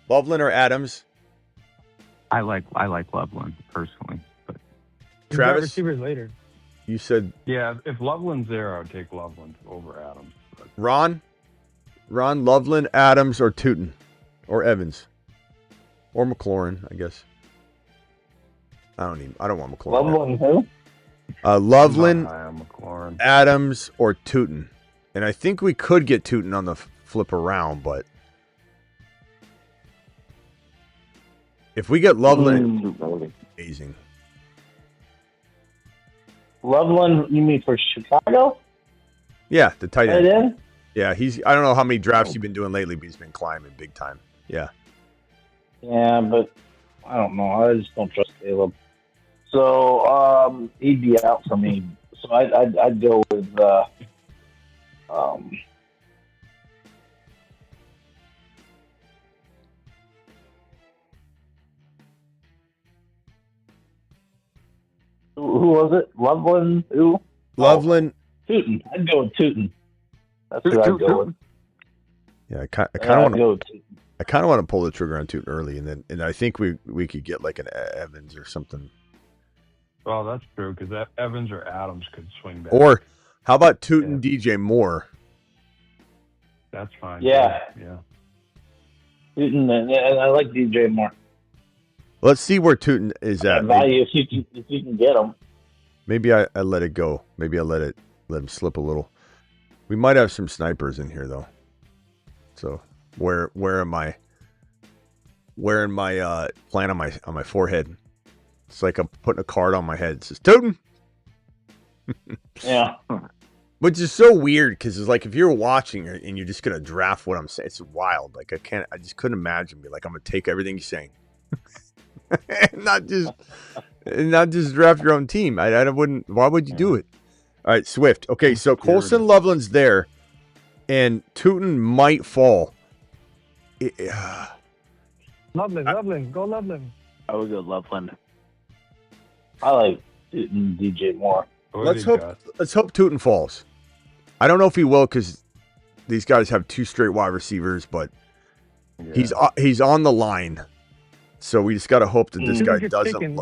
Loveland or Adams? I like Loveland personally, but He's got Travis? receivers later. You said Yeah, if Loveland's there, I would take Loveland over Adams. But Ron, Loveland, Adams, or Tootin, or Evans, or McLaurin, I guess. I don't want McLaurin. Loveland who? Loveland, McLaurin. Adams, or Tootin. And I think we could get Tootin on the flip around, but if we get Loveland, amazing. Loveland, you mean for Chicago? Yeah, the tight Tight end. end? Yeah, I don't know how many drafts you've been doing lately, but he's been climbing big time. Yeah. Yeah, but I don't know. I just don't trust Caleb. So he'd be out for me. So I'd go with who was it? Loveland? Who? Loveland. Tootin. I'd go with Tootin. That's who I'd go with. Yeah, I kind Yeah, of I'd want go to. with Tootin. I kind of want to pull the trigger on Tootin early, and I think we could get like an Evans or something. Well, that's true because Evans or Adams could swing back. Or how about Tootin DJ Moore? That's fine. Yeah. Yeah. Tootin, and I like DJ Moore. Let's see where Tootin is at. Value if you can get him. Maybe I let it go. Maybe I let him slip a little. We might have some snipers in here though. So where am I? Wearing my plan on my forehead. It's like I'm putting a card on my head. It says Tootin. Yeah. Which is so weird because it's like if you're watching and you're just gonna draft what I'm saying, it's wild. Like I just couldn't imagine be like I'm gonna take everything you're saying, and not just draft your own team. I wouldn't. Why would you do it? All right, Swift. Okay, so Colston Loveland's there, and Tootin might fall. Loveland, go Loveland. I would go Loveland. I like Tootin, DJ Moore. Let's hope Tootin falls. I don't know if he will because these guys have 2 straight wide receivers, but he's on the line, so we just got to hope that this guy doesn't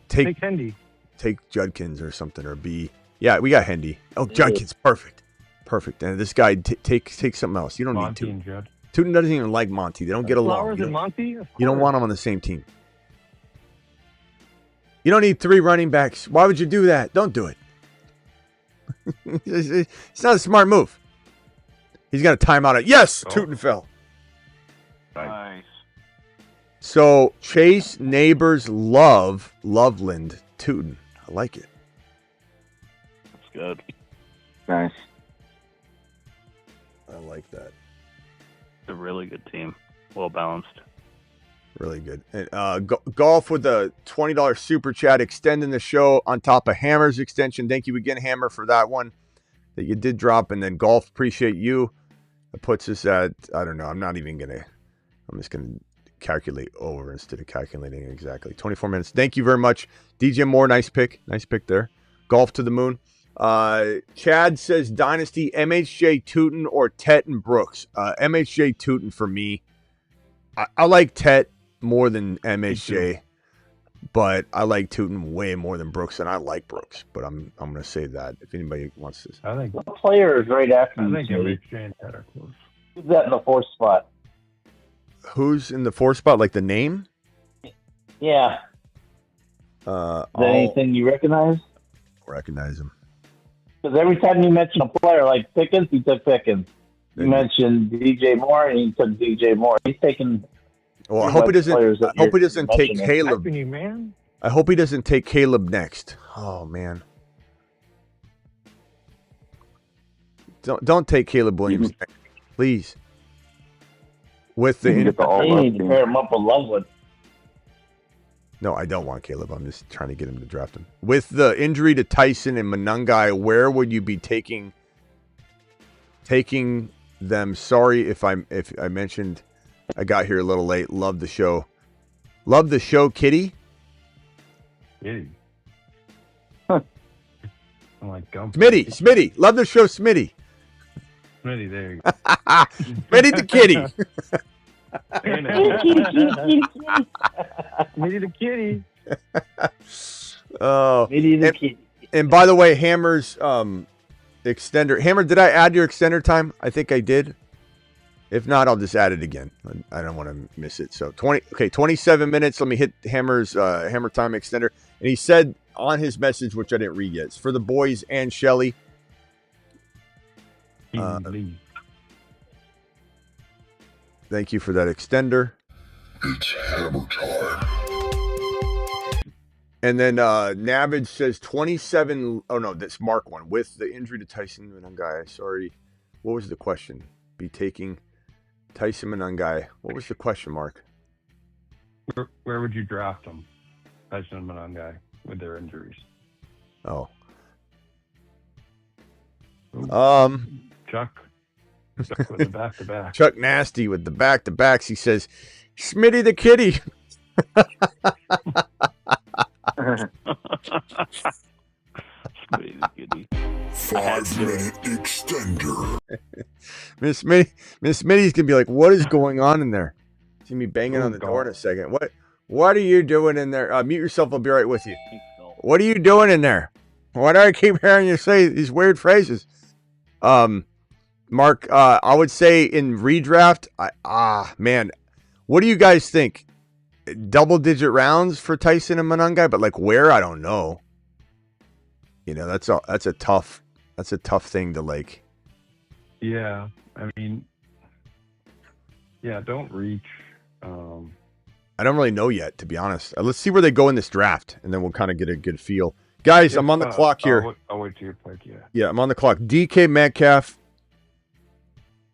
take Judkins or something or be. Yeah, we got Hendy. Oh, Judkins, perfect. And this guy take something else. You don't Monty need and Judd. Tootin doesn't even like Monty. They don't get along. Flowers and Monty? You don't want them on the same team. You don't need 3 running backs. Why would you do that? Don't do it. It's not a smart move. He's got a timeout. Yes, Tootin fell. Nice. So Chase, Neighbors, Loveland, Tootin. I like it. That's good. Nice. I like that. It's a really good team. Well balanced. Really good. And, Golf with a $20 super chat, extending the show on top of Hammer's extension. Thank you again, Hammer, for that one that you did drop. And then Golf, appreciate you. It puts us at, I don't know, I'm just going to calculate over instead of calculating exactly. 24 minutes. Thank you very much. DJ Moore, nice pick. Nice pick there. Golf to the moon. Chad says Dynasty, MHJ Tootin or Tet and Brooks. MHJ Tootin for me. I like Tet more than MHJ, but I like Tootin way more than Brooks, and I like Brooks. But I'm going to say that if anybody wants to. I think What player is right after I you? think Smitty? MHJ and Ted are close. Who's that in the fourth spot? Who's in the 4th spot? Like the name? Yeah. Is that anything you recognize? Recognize him. Because every time you mention a player like Pickens, he took Pickens. You mentioned DJ Moore, and he took DJ Moore. He's taking. Well, I hope he doesn't. I hope he doesn't take Caleb. Hyping you, man. I hope he doesn't take Caleb next. Oh man. Don't take Caleb Williams next, please. With the You need to pair him up with Loveland. No, I don't want Caleb. I'm just trying to get him to draft him. With the injury to Tyson and Manungai, where would you be taking them? Sorry if I mentioned I got here a little late. Love the show. Love the show, Kitty. Kitty. I'm like Gump. Smitty. Love the show, Smitty. Smitty, there you go. Smitty the kitty. Smitty the kitty. Oh. Smitty the kitty. And by the way, Hammer's extender. Hammer, did I add your extender time? I think I did. If not, I'll just add it again. I don't want to miss it. So 27 minutes. Let me hit Hammer's Hammer time extender. And he said on his message, which I didn't read yet, it's for the boys and Shelly. Thank you for that extender. It's Hammer time. And then Navage says 27. Oh, no, that's Mark one. With the injury to Tyson Manungai. Sorry. What was the question? Be taking Tyson Manungai. What was the question, Mark? Where would you draft them? Tyson and Manungai with their injuries. Oh. Chuck with the back-to-back. Chuck Nasty with the back-to-backs. He says, Smitty the kitty. Smitty the kitty. 5-minute extender. Miss Smitty's gonna be like, what is going on in there? See me banging on the door in a second. What are you doing in there? Mute yourself, I'll be right with you. What are you doing in there? Why do I keep hearing you say these weird phrases? Mark, I would say in redraft, man, what do you guys think? Double-digit rounds for Tyson and Manungai, but like where? I don't know. You know, that's a tough thing to like. Yeah, I mean, yeah, don't reach. I don't really know yet, to be honest. Let's see where they go in this draft, and then we'll kind of get a good feel. Guys, I'm on the clock here. I'll wait till your pick, yeah. Yeah, I'm on the clock. DK Metcalf,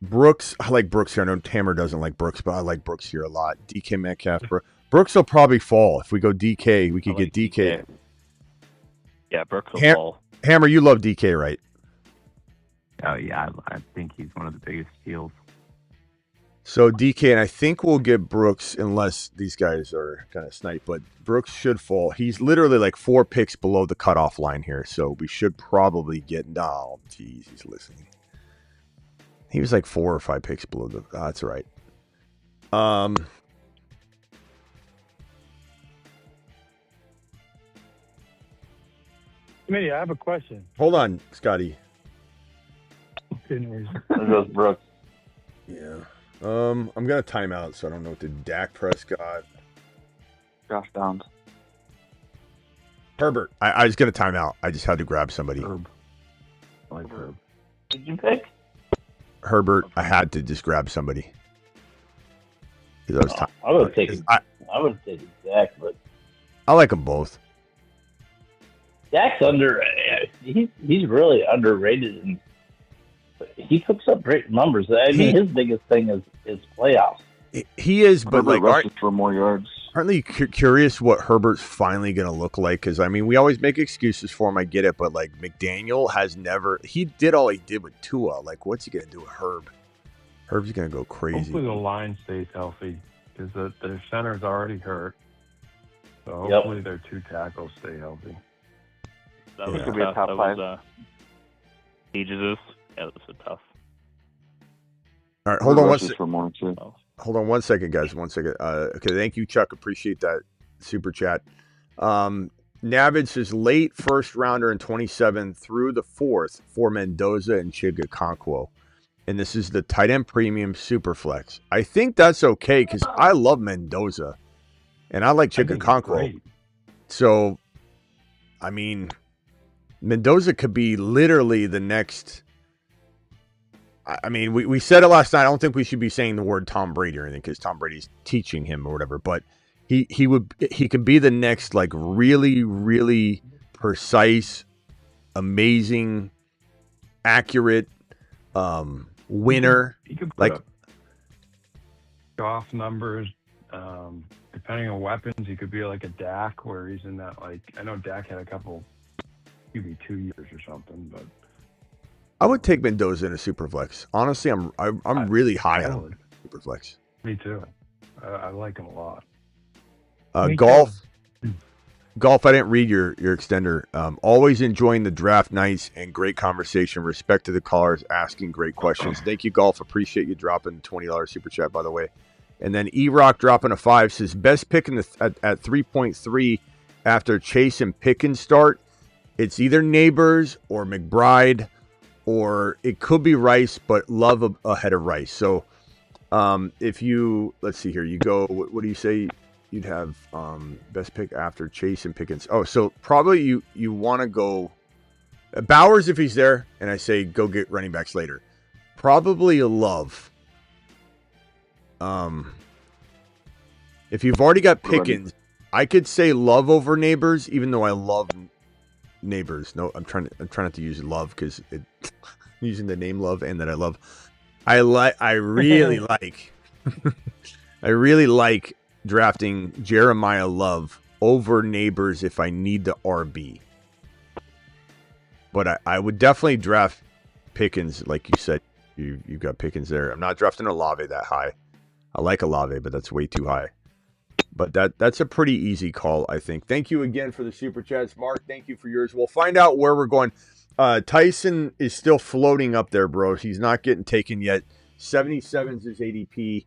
Brooks. I like Brooks here. I know Hammer doesn't like Brooks, but I like Brooks here a lot. DK Metcalf. Brooks will probably fall. If we go DK, we could get DK. Yeah, Brooks will fall. Hammer, you love DK, right? Oh, yeah. I think he's one of the biggest steals. So DK, and I think we'll get Brooks unless these guys are kind of snipe, but Brooks should fall. He's literally like 4 picks below the cutoff line here, so we should probably get. Oh, geez, he's listening. He was like 4 or 5 picks below the. That's right. Smitty, I have a question. Hold on, Scotty. There goes Brooks. Yeah. I'm gonna time out, so I don't know what the Dak Prescott. Josh Downs. Herbert. I was gonna time out. I just had to grab somebody. Herb. I like Herb. Did you pick? Herbert. I had to just grab somebody. Because I would have taken Dak, but I like them both. Dak's he's really underrated, and he puts up great numbers. I mean, his biggest thing is playoffs. He is, but Herbert like, rushes for more yards. aren't you curious what Herbert's finally going to look like? Because, I mean, we always make excuses for him. I get it. But, like, McDaniel has never – he did all he did with Tua. Like, what's he going to do with Herb? Herb's going to go crazy. Hopefully the line stays healthy because their center's already hurt. So hopefully their two tackles stay healthy. That was Could be a top that five. was ages. Yeah, that was a tough. All right, hold on one Rushes second. for more too. Hold on 1 second, guys. 1 second. Okay, thank you, Chuck. Appreciate that super chat. Navage says late first rounder in 27 through the fourth for Mendoza and Chigakonkwo. And this is the tight end premium super flex. I think that's okay because I love Mendoza and I like Chigakonkwo. So, I mean, Mendoza could be literally the next. I mean, we said it last night. I don't think we should be saying the word Tom Brady or anything because Tom Brady's teaching him or whatever. But he could be the next like really, really precise, amazing, accurate winner. He could put like up off numbers. Depending on weapons, he could be like a Dak where he's in that like I know Dak had a couple maybe 2 years or something, but I would take Mendoza in a super flex. Honestly, I'm really high on super flex. me too. I like him a lot. Golf. I didn't read your extender. Always enjoying the draft nights and great conversation. Respect to the callers asking great questions. Thank you, Golf. Appreciate you dropping $20 super chat, by the way. And then E-Rock dropping a 5 says best pick in at 3.3 after Chase and Pickens start. It's either Neighbors or McBride, or it could be Rice, but Love ahead of Rice. So if you, let's see here, you go, what do you say? You'd have best pick after Chase and Pickens. Oh, so probably you want to go Bowers if he's there, and I say go get running backs later. Probably a Love. If you've already got Pickens, I could say Love over Neighbors, even though I love Neighbors. No, I'm trying not to use Love because using the name Love and that I love. I really like. I really like drafting Jeremiah Love over Neighbors if I need the RB. But I would definitely draft Pickens, like you said. You've got Pickens there. I'm not drafting Olave that high. I like Olave, but that's way too high. But that's a pretty easy call, I think. Thank you again for the super chats. Mark, thank you for yours. We'll find out where we're going. Tyson is still floating up there, bro. He's not getting taken yet. 77 is his ADP.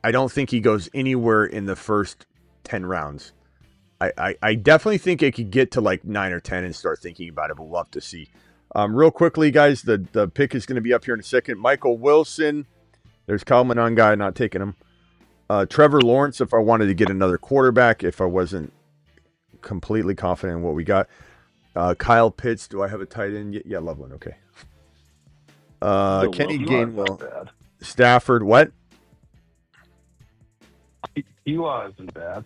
I don't think he goes anywhere in the first 10 rounds. I definitely think it could get to like 9 or 10 and start thinking about it, but we'll have to see. Real quickly, guys, the pick is going to be up here in a second. Michael Wilson. There's Kyle Manon guy, not taking him. Trevor Lawrence, if I wanted to get another quarterback, if I wasn't completely confident in what we got. Kyle Pitts, do I have a tight end? Yeah, Loveland, okay. Kenny Gainwell. Stafford, what? Eli isn't bad.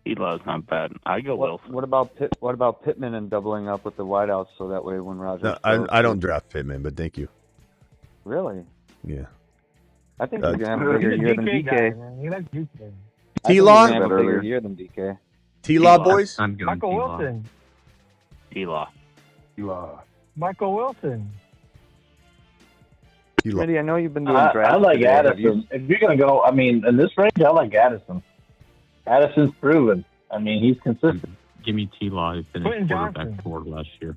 Eli's not bad. I go Wilson. What about Pittman and doubling up with the wideouts so that way when Rodgers? No, I don't draft Pittman, but thank you. Really? Yeah. I think he's gonna have a bigger year than DK. He likes DK. T-Law? Have a bigger year than DK. T-Law, boys? I'm going Michael T-Law. Wilson. T-Law. Michael Wilson. Smitty, I know you've been doing I drafts. like today. Have Addison. If you're going to go, I mean, in this range, I like Addison. Addison's proven. I mean, he's consistent. Give me T-Law. He finished Quentin quarterback Johnson. 4 last year.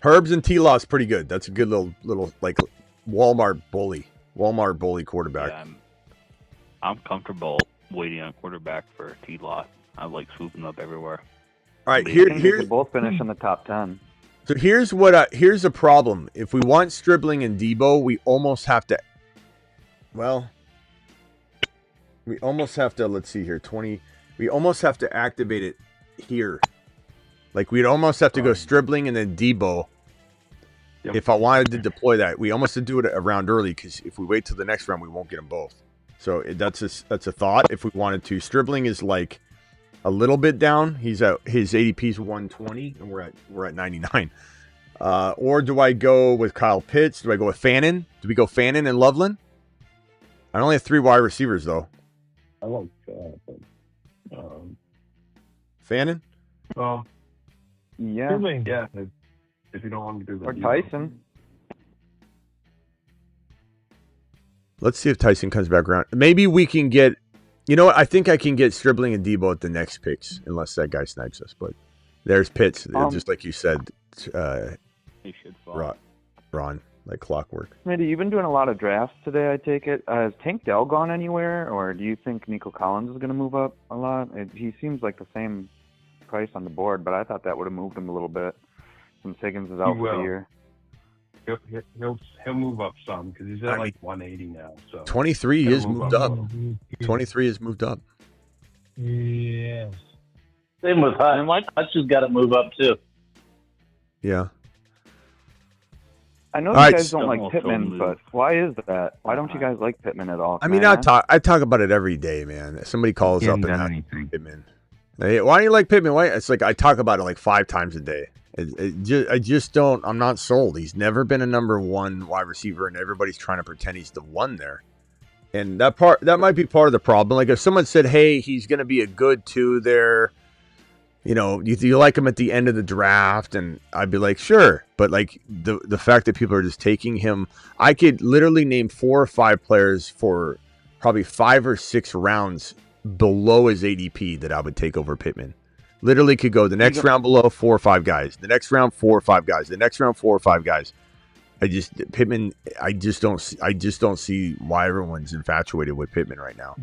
Herbs and T-Law is pretty good. That's a good little like Walmart bully quarterback. Yeah, I'm comfortable waiting on quarterback for T-Law. I like swooping up everywhere. All right, They here's could both finish in the top 10. so here's the problem. If we want Stribling and Debo, we almost have to. Well, we almost have to. Let's see here, 20. We almost have to activate it here. Like we'd almost have to go Stribling and then Debo. If I wanted to deploy that, we almost have to do it a round early because if we wait till the next round, we won't get them both. So that's a thought. If we wanted to, Stribling is like a little bit down. His ADP is 120, and we're at 99. Or do I go with Kyle Pitts? Do I go with Fannin? Do we go Fannin and Loveland? I only have 3 wide receivers though. I like that. Fannin? Well, Yeah. yeah. If you don't want to do that, Or Tyson. Let's see if Tyson comes back around. Maybe we can get. You know what? I think I can get Stribling and Debo at the next picks, unless that guy snipes us. But there's Pitts, just like you said. He should fall. Ron, like clockwork. Smitty, you've been doing a lot of drafts today, I take it. Has Tank Dell gone anywhere, or do you think Nico Collins is going to move up a lot? He seems like the same price on the board, but I thought that would have moved him a little bit since Higgins is out for the year. He'll move up some because he's at like 180 now. So 23 is moved up. 23 is moved up. Yes. Same with Hutch. Hutch has got to move up too. Yeah. I know All you right, guys don't like Pittman, but why is that? Why don't you guys like Pittman at all? I mean, I talk about it every day, man. Somebody calls up and asks Pittman. Hey, why do you like Pittman? Why? It's like I talk about it like 5 times a day. I just don't. I'm not sold. He's never been a number 1 wide receiver, and everybody's trying to pretend he's the one there. And that might be part of the problem. Like if someone said, "Hey, he's going to be a good 2 there," you know, you like him at the end of the draft, and I'd be like, sure. But like the fact that people are just taking him, I could literally name 4 or 5 players for probably 5 or 6 rounds below his ADP that I would take over Pittman. Literally could go the next round below 4 or 5 guys. The next round 4 or 5 guys. The next round 4 or 5 guys. Pittman. I just don't see why everyone's infatuated with Pittman right now.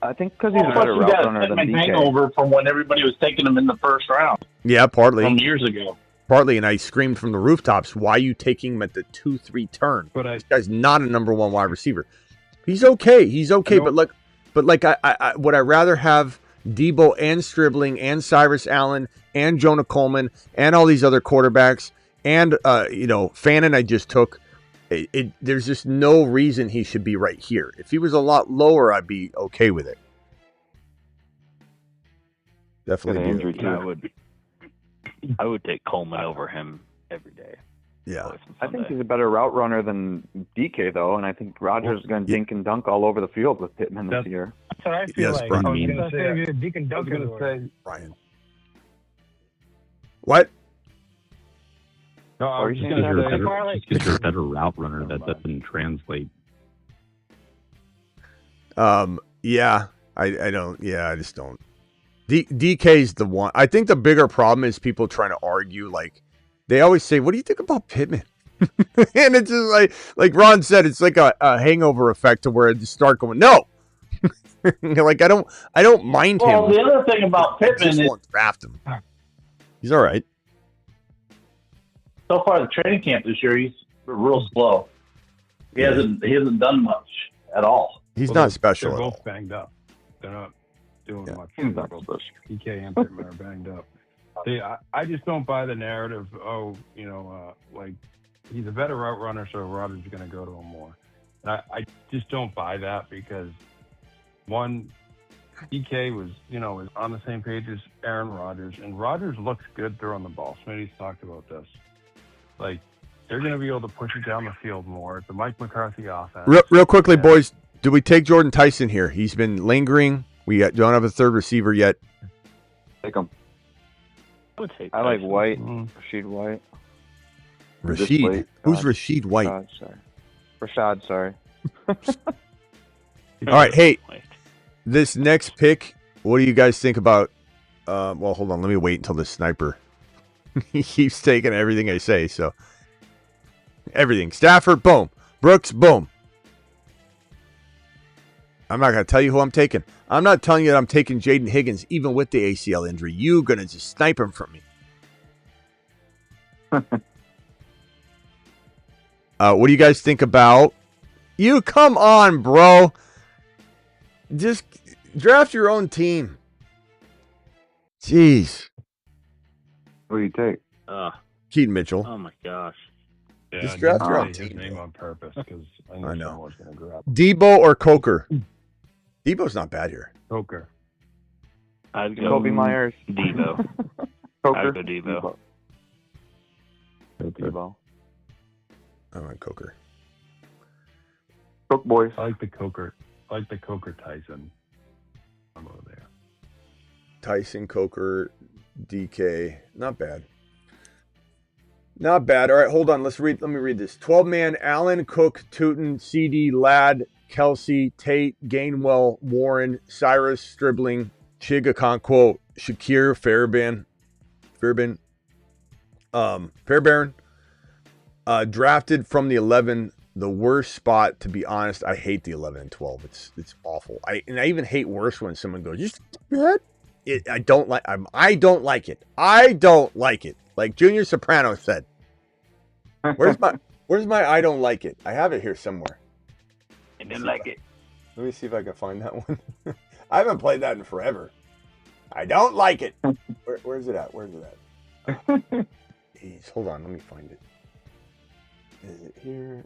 I think because he's a better route runner than DK. Hangover from when everybody was taking him in the first round. Yeah, partly from years ago. Partly, and I screamed from the rooftops, "Why are you taking him at the 2-3 turn? This guy's not a number 1 wide receiver. He's okay. But I would I rather have Debo and Stribling and Cyrus Allen and Jonah Coleman and all these other quarterbacks and Fannin I just took. There's just no reason he should be right here. If he was a lot lower, I'd be okay with it. Definitely injury too. I would take Coleman over him every day. Yeah. I think he's a better route runner than DK, though, and I think Rodgers is going to dink and dunk all over the field with Pittman this year. That's what I feel like. Brian. I was going to say dink and dunk. Brian. What? No, I was just going Because to say, you're a better route runner, that doesn't translate. Yeah. I don't. Yeah, I just don't. DK's the one. I think the bigger problem is people trying to argue. Like they always say, "What do you think about Pittman?" And it's just like Ron said, it's like a hangover effect to where just start going, "No." Like I don't mind him. Well, the other thing about Pittman is won't draft him. He's all right. So far, the training camp this year, he's real slow. He hasn't done much at all. He's not special. They're At both all. banged up. They're not doing much. He's not special. PK and Pittman are banged up. I just don't buy the narrative. Like he's a better route runner, so Rodgers is going to go to him more. And I just don't buy that because one, PK was on the same page as Aaron Rodgers, and Rodgers looks good throwing the ball. Smitty's talked about this. Like they're going to be able to push it down the field more. The Mike McCarthy offense. Real quickly, boys, do we take Jordan Tyson here? He's been lingering. We don't have a third receiver yet. Take him. I would take I like Tyson. White. Rashid White. Rashid? Who's Rashid White? Rashad, sorry. All right, hey, this next pick, what do you guys think about? Well, hold on. Let me wait until the sniper. He keeps taking everything I say, so. Everything. Stafford, boom. Brooks, boom. I'm not going to tell you who I'm taking. I'm not telling you that I'm taking Jaden Higgins, even with the ACL injury. You're going to just snipe him from me. What do you guys think about? You come on, bro. Just draft your own team. Jeez. Who do you take? Keaton Mitchell. Oh my gosh. Just draft your own his team. name on purpose because I I knew know. someone was going to grab. Debo or Coker? Debo's not bad here. Coker. I'd go Kobe Myers. Debo. Coker. I'd go Debo. Debo. I went Coker. Coke boys. I like the Coker. Tyson. I'm over there. Tyson, Coker, DK. Not bad. Not bad. All right, hold on. Let me read this. 12-man, Allen, Cook, Tootin, CD, Ladd, Kelsey, Tate, Gainwell, Warren, Cyrus, Stribling, Chigakonkwo, Shakir, Fairbairn. Drafted from the 11, the worst spot, to be honest. I hate the 11 and 12. It's awful. I even hate worse when someone goes, "You bad." I don't like it. I don't like it. Like Junior Soprano said. Where's my I don't like it? I have it here somewhere. I didn't like it. Let me see if I can find that one. I haven't played that in forever. I don't like it. Where's it at? Jeez, hold on, let me find it. Is it here?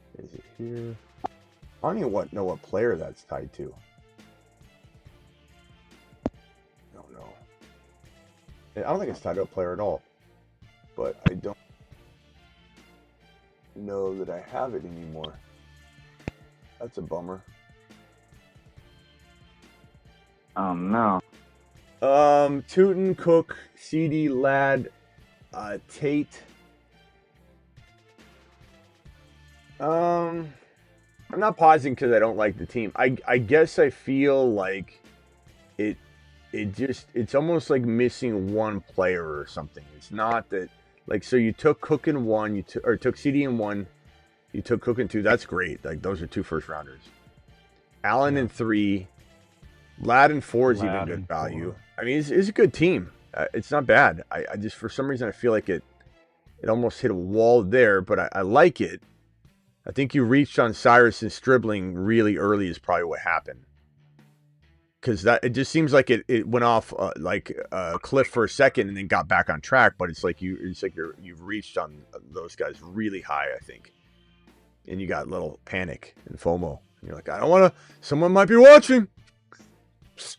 I don't even know what player that's tied to. No. I don't think it's tied to a player at all. But I don't know that I have it anymore. That's a bummer. No. Tootin, Cook, CD, Ladd, Tate. I'm not pausing because I don't like the team. I guess I feel like it's almost like missing one player or something. It's not that, like, so you took Cook in one, took CD in one, you took Cook in two. That's great. Like, those are 2 first rounders. Allen in 3, Ladd in 4 is even good value. I mean, it's a good team. It's not bad. I just, for some reason, I feel like it almost hit a wall there, but I like it. I think you reached on Cyrus and Stribling really early is probably what happened. Because it just seems like it went off like a cliff for a second and then got back on track, but it's like you've reached on those guys really high, I think, and you got a little panic and FOMO. And you're like, I don't want to. Someone might be watching.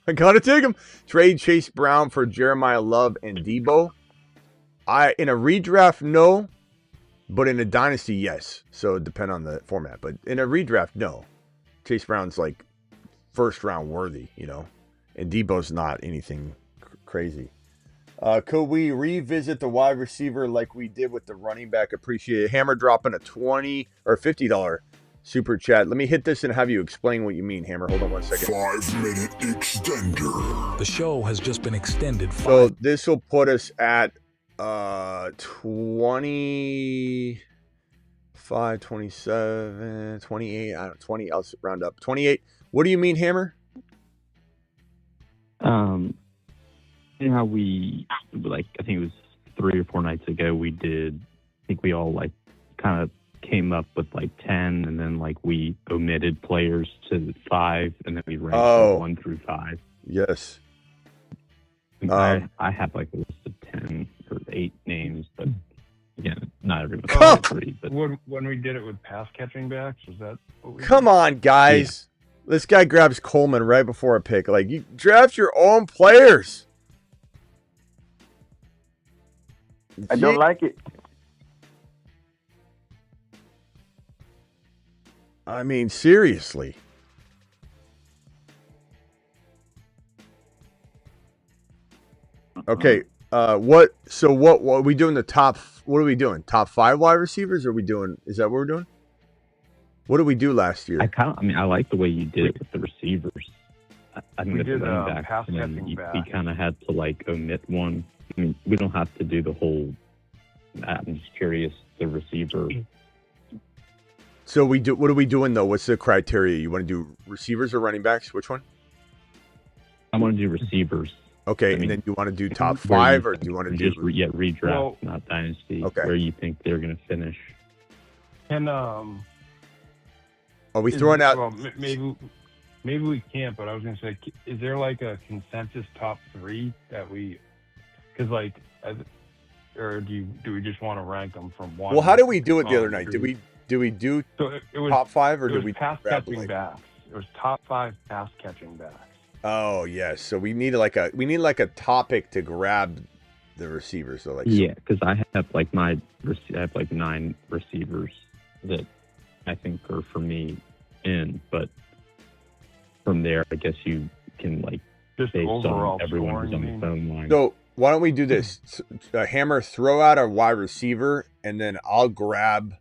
I gotta take him. Trade Chase Brown for Jeremiah Love and Debo. In a redraft, no, but in a dynasty, yes. So it depends on the format. But in a redraft, no. Chase Brown's like first round worthy, and Debo's not anything crazy. Could we revisit the wide receiver like we did with the running back? Appreciate it. Hammer dropping a $20 or $50 super chat. Let me hit this and have you explain what you mean, Hammer. Hold on 1 second. 5-minute extender. The show has just been extended. So this will put us at 25, 27, 28. I don't 20. I'll round up 28. What do you mean, Hammer? You know how we, like, I think it was 3 or 4 nights ago, we all like kind of came up with like 10, and then like we omitted players to 5, and then we ranked them 1 through 5. Yes. I have like a list of 10 or 8 names, but again, not everyone agree. But when we did it with pass catching backs, was that what we Come on, guys. Yeah. This guy grabs Coleman right before a pick. Like, you draft your own players. I don't like it. I mean, seriously. Okay. What are we doing? What are we doing? Top 5 wide receivers? Is that what we're doing? What did we do last year? I like the way you did it with the receivers. I mean, We with the did, running backs, pass and then catching we back. kind of had to like omit one. I mean, we don't have to do the whole. I'm just curious, the receiver. So what are we doing though? What's the criteria? You want to do receivers or running backs? Which one? I want to do receivers. Okay, and then you want to do top 5, or do you want to do redraft, not dynasty? Okay. Where you think they're going to finish? And Are we throwing out? Well, maybe we can't. But I was going to say, is there like a consensus top 3 that we? Because like, or do we just want to rank them from 1? Well, how did we do it the other night? Did we do it was, top 5, or it did was we pass grab catching like backs? It was top 5 pass catching backs. Oh yes. So we need like a topic to grab the receiver. So like Yeah, because I have like I have like 9 receivers that I think are for me in, but from there, I guess you can like Just based overall on everyone scoring, who's on you the mean? phone line. So why don't we do this? Hammer, throw out a wide receiver, and then I'll grab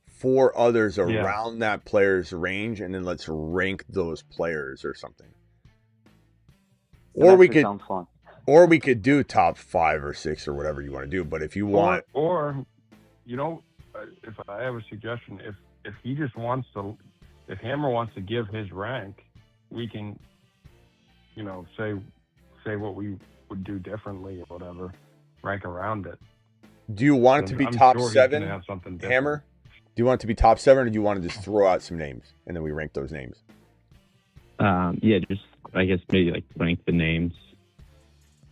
4 others around that player's range, and then let's rank those players or something. Or we could sounds fun. Or we could do top 5 or 6 or whatever you want to do. But if you want, or you know, if I have a suggestion, if he just wants to, if Hammer wants to give his rank, we can, you know, say what we would do differently or whatever, rank around it. do you want it to be I'm top sure he's 7, gonna have something different. Hammer? Do you want it to be top 7, or do you want to just throw out some names and then we rank those names? Yeah, just I guess maybe like rank the names.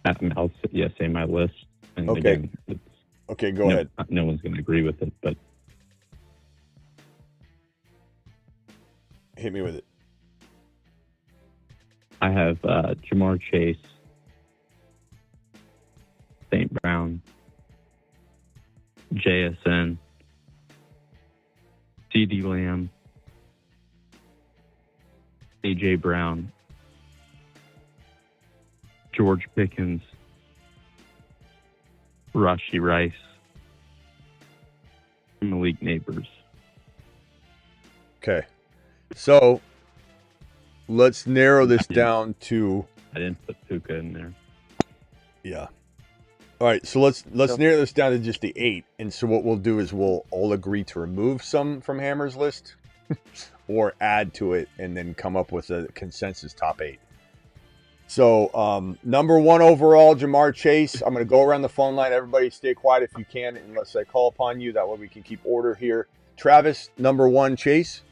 I'll say my list. And Okay. Again, Okay, go ahead. No one's going to agree with it, but Hit me with it. I have Jamar Chase, St. Brown, JSN, CD Lamb, AJ Brown, George Pickens, Rashi Rice, and Malik Neighbors. Okay. So let's narrow this down to. I didn't put Puka in there. Yeah. All right. So let's narrow this down to just the 8. And so what we'll do is we'll all agree to remove some from Hammer's list, or add to it, and then come up with a consensus top 8. So number 1 overall, Jamar Chase. I'm going to go around the phone line. Everybody stay quiet if you can, unless I call upon you. That way we can keep order here. Travis, number 1, Chase.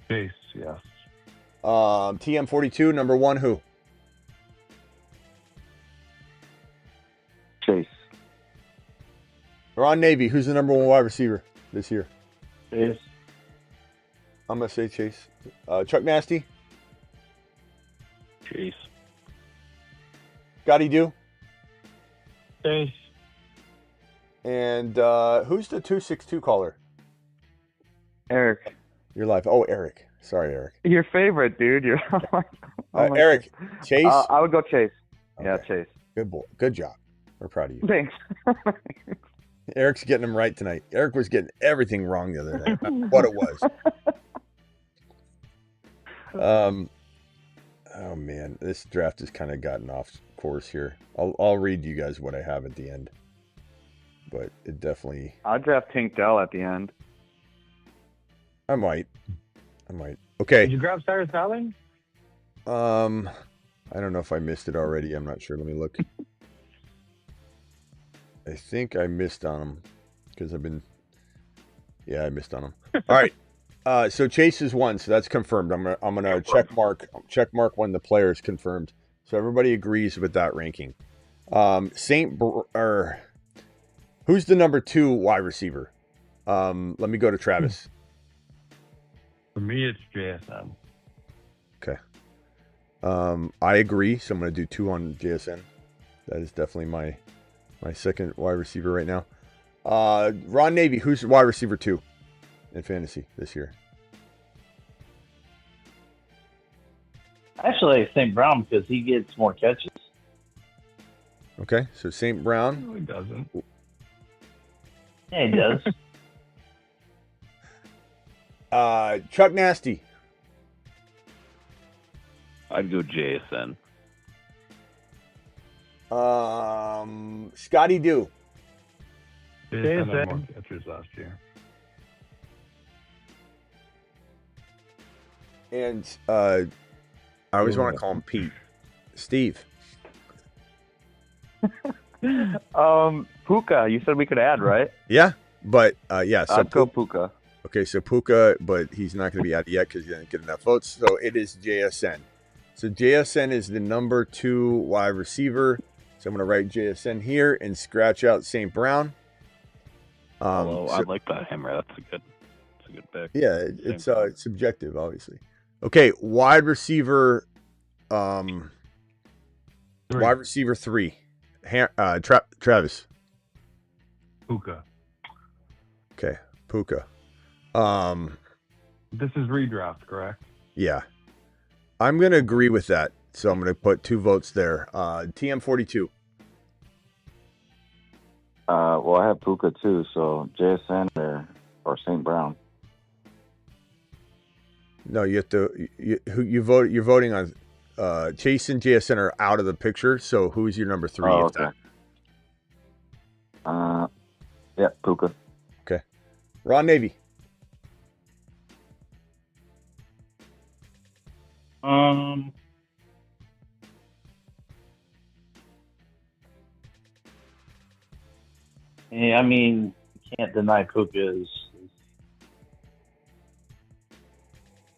Chase, yes. TM42, number 1, who? Chase. Ron Navy, who's the number 1 wide receiver this year? Chase. I'm going to say Chase. Chuck Nasty? Chase. Scotty Do? Chase. And who's the 262 caller? Eric. You're live. Oh, Eric. Sorry, Eric. Your favorite, dude. You're Eric, Chase? I would go Chase. Okay. Yeah, Chase. Good boy. Good job. We're proud of you. Thanks. Eric's getting them right tonight. Eric was getting everything wrong the other night. What it was. Oh man, this draft has kind of gotten off course here. I'll read you guys what I have at the end, but it definitely. I'll draft Tank Dell at the end. I might. Okay. Did you grab Cyrus Valley? I don't know if I missed it already. I'm not sure. Let me look. I think I missed on them because I've been. Yeah, I missed on them. All right. So Chase is 1, so that's confirmed. I'm gonna check mark when the player is confirmed. So everybody agrees with that ranking. Who's the number 2 wide receiver? Let me go to Travis. For me, it's JSN. Okay. I agree. So I'm gonna do 2 on JSN. That is definitely my second wide receiver right now. Ron Navy, who's wide receiver 2 in fantasy this year? Actually, St. Brown because he gets more catches. Okay, so St. Brown. No, he doesn't. Yeah, he does. Chuck Nasty. I'd go JSN. Scotty Do. JSN had more catches last year. And I always want to call him Pete. Steve. Puka. You said we could add, right? Yeah, but yeah. So I'd go Puka. Okay, so Puka, but he's not going to be added yet because he didn't get enough votes. So it is JSN. So JSN is the number 2 wide receiver. So I'm going to write JSN here and scratch out St. Brown. I like that, Hammer. That's a good pick. Yeah, it's subjective, obviously. Okay, wide receiver Wide receiver 3. Travis. Puka. Okay, Puka. This is redraft, correct? Yeah. I'm going to agree with that. So I'm going to put 2 votes there. TM42. Well, I have Puka too, so JSN or St. Brown. No, you have to. You vote. You're voting on. Chase and JSN are out of the picture. So who's your number 3? Oh, if okay. that... Yeah, Puka. Okay. Ron Navy. Yeah, I mean, you can't deny Puka is.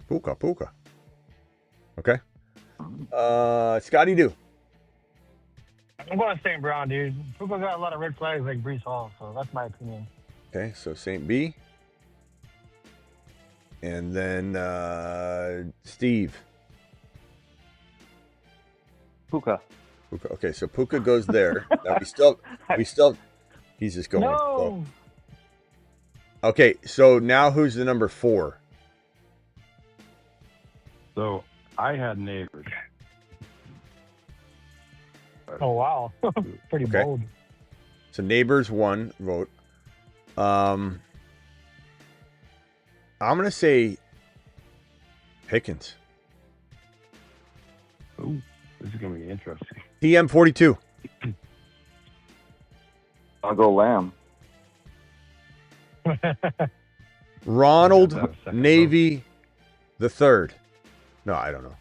Puka. Okay. Scotty do. I'm going St. Brown, dude. Puka got a lot of red flags like Breece Hall, so that's my opinion. Okay, so St. B. And then Steve. Puka. Okay, so Puka goes there. Now we still he's just going. No. Okay, so now who's the number 4? So I had Neighbors. Oh, wow. Pretty bold. So Neighbors 1 vote. I'm going to say Pickens. Ooh, this is going to be interesting. TM42. I'll go Lamb. Ronald Navy the 3rd. No, I don't know.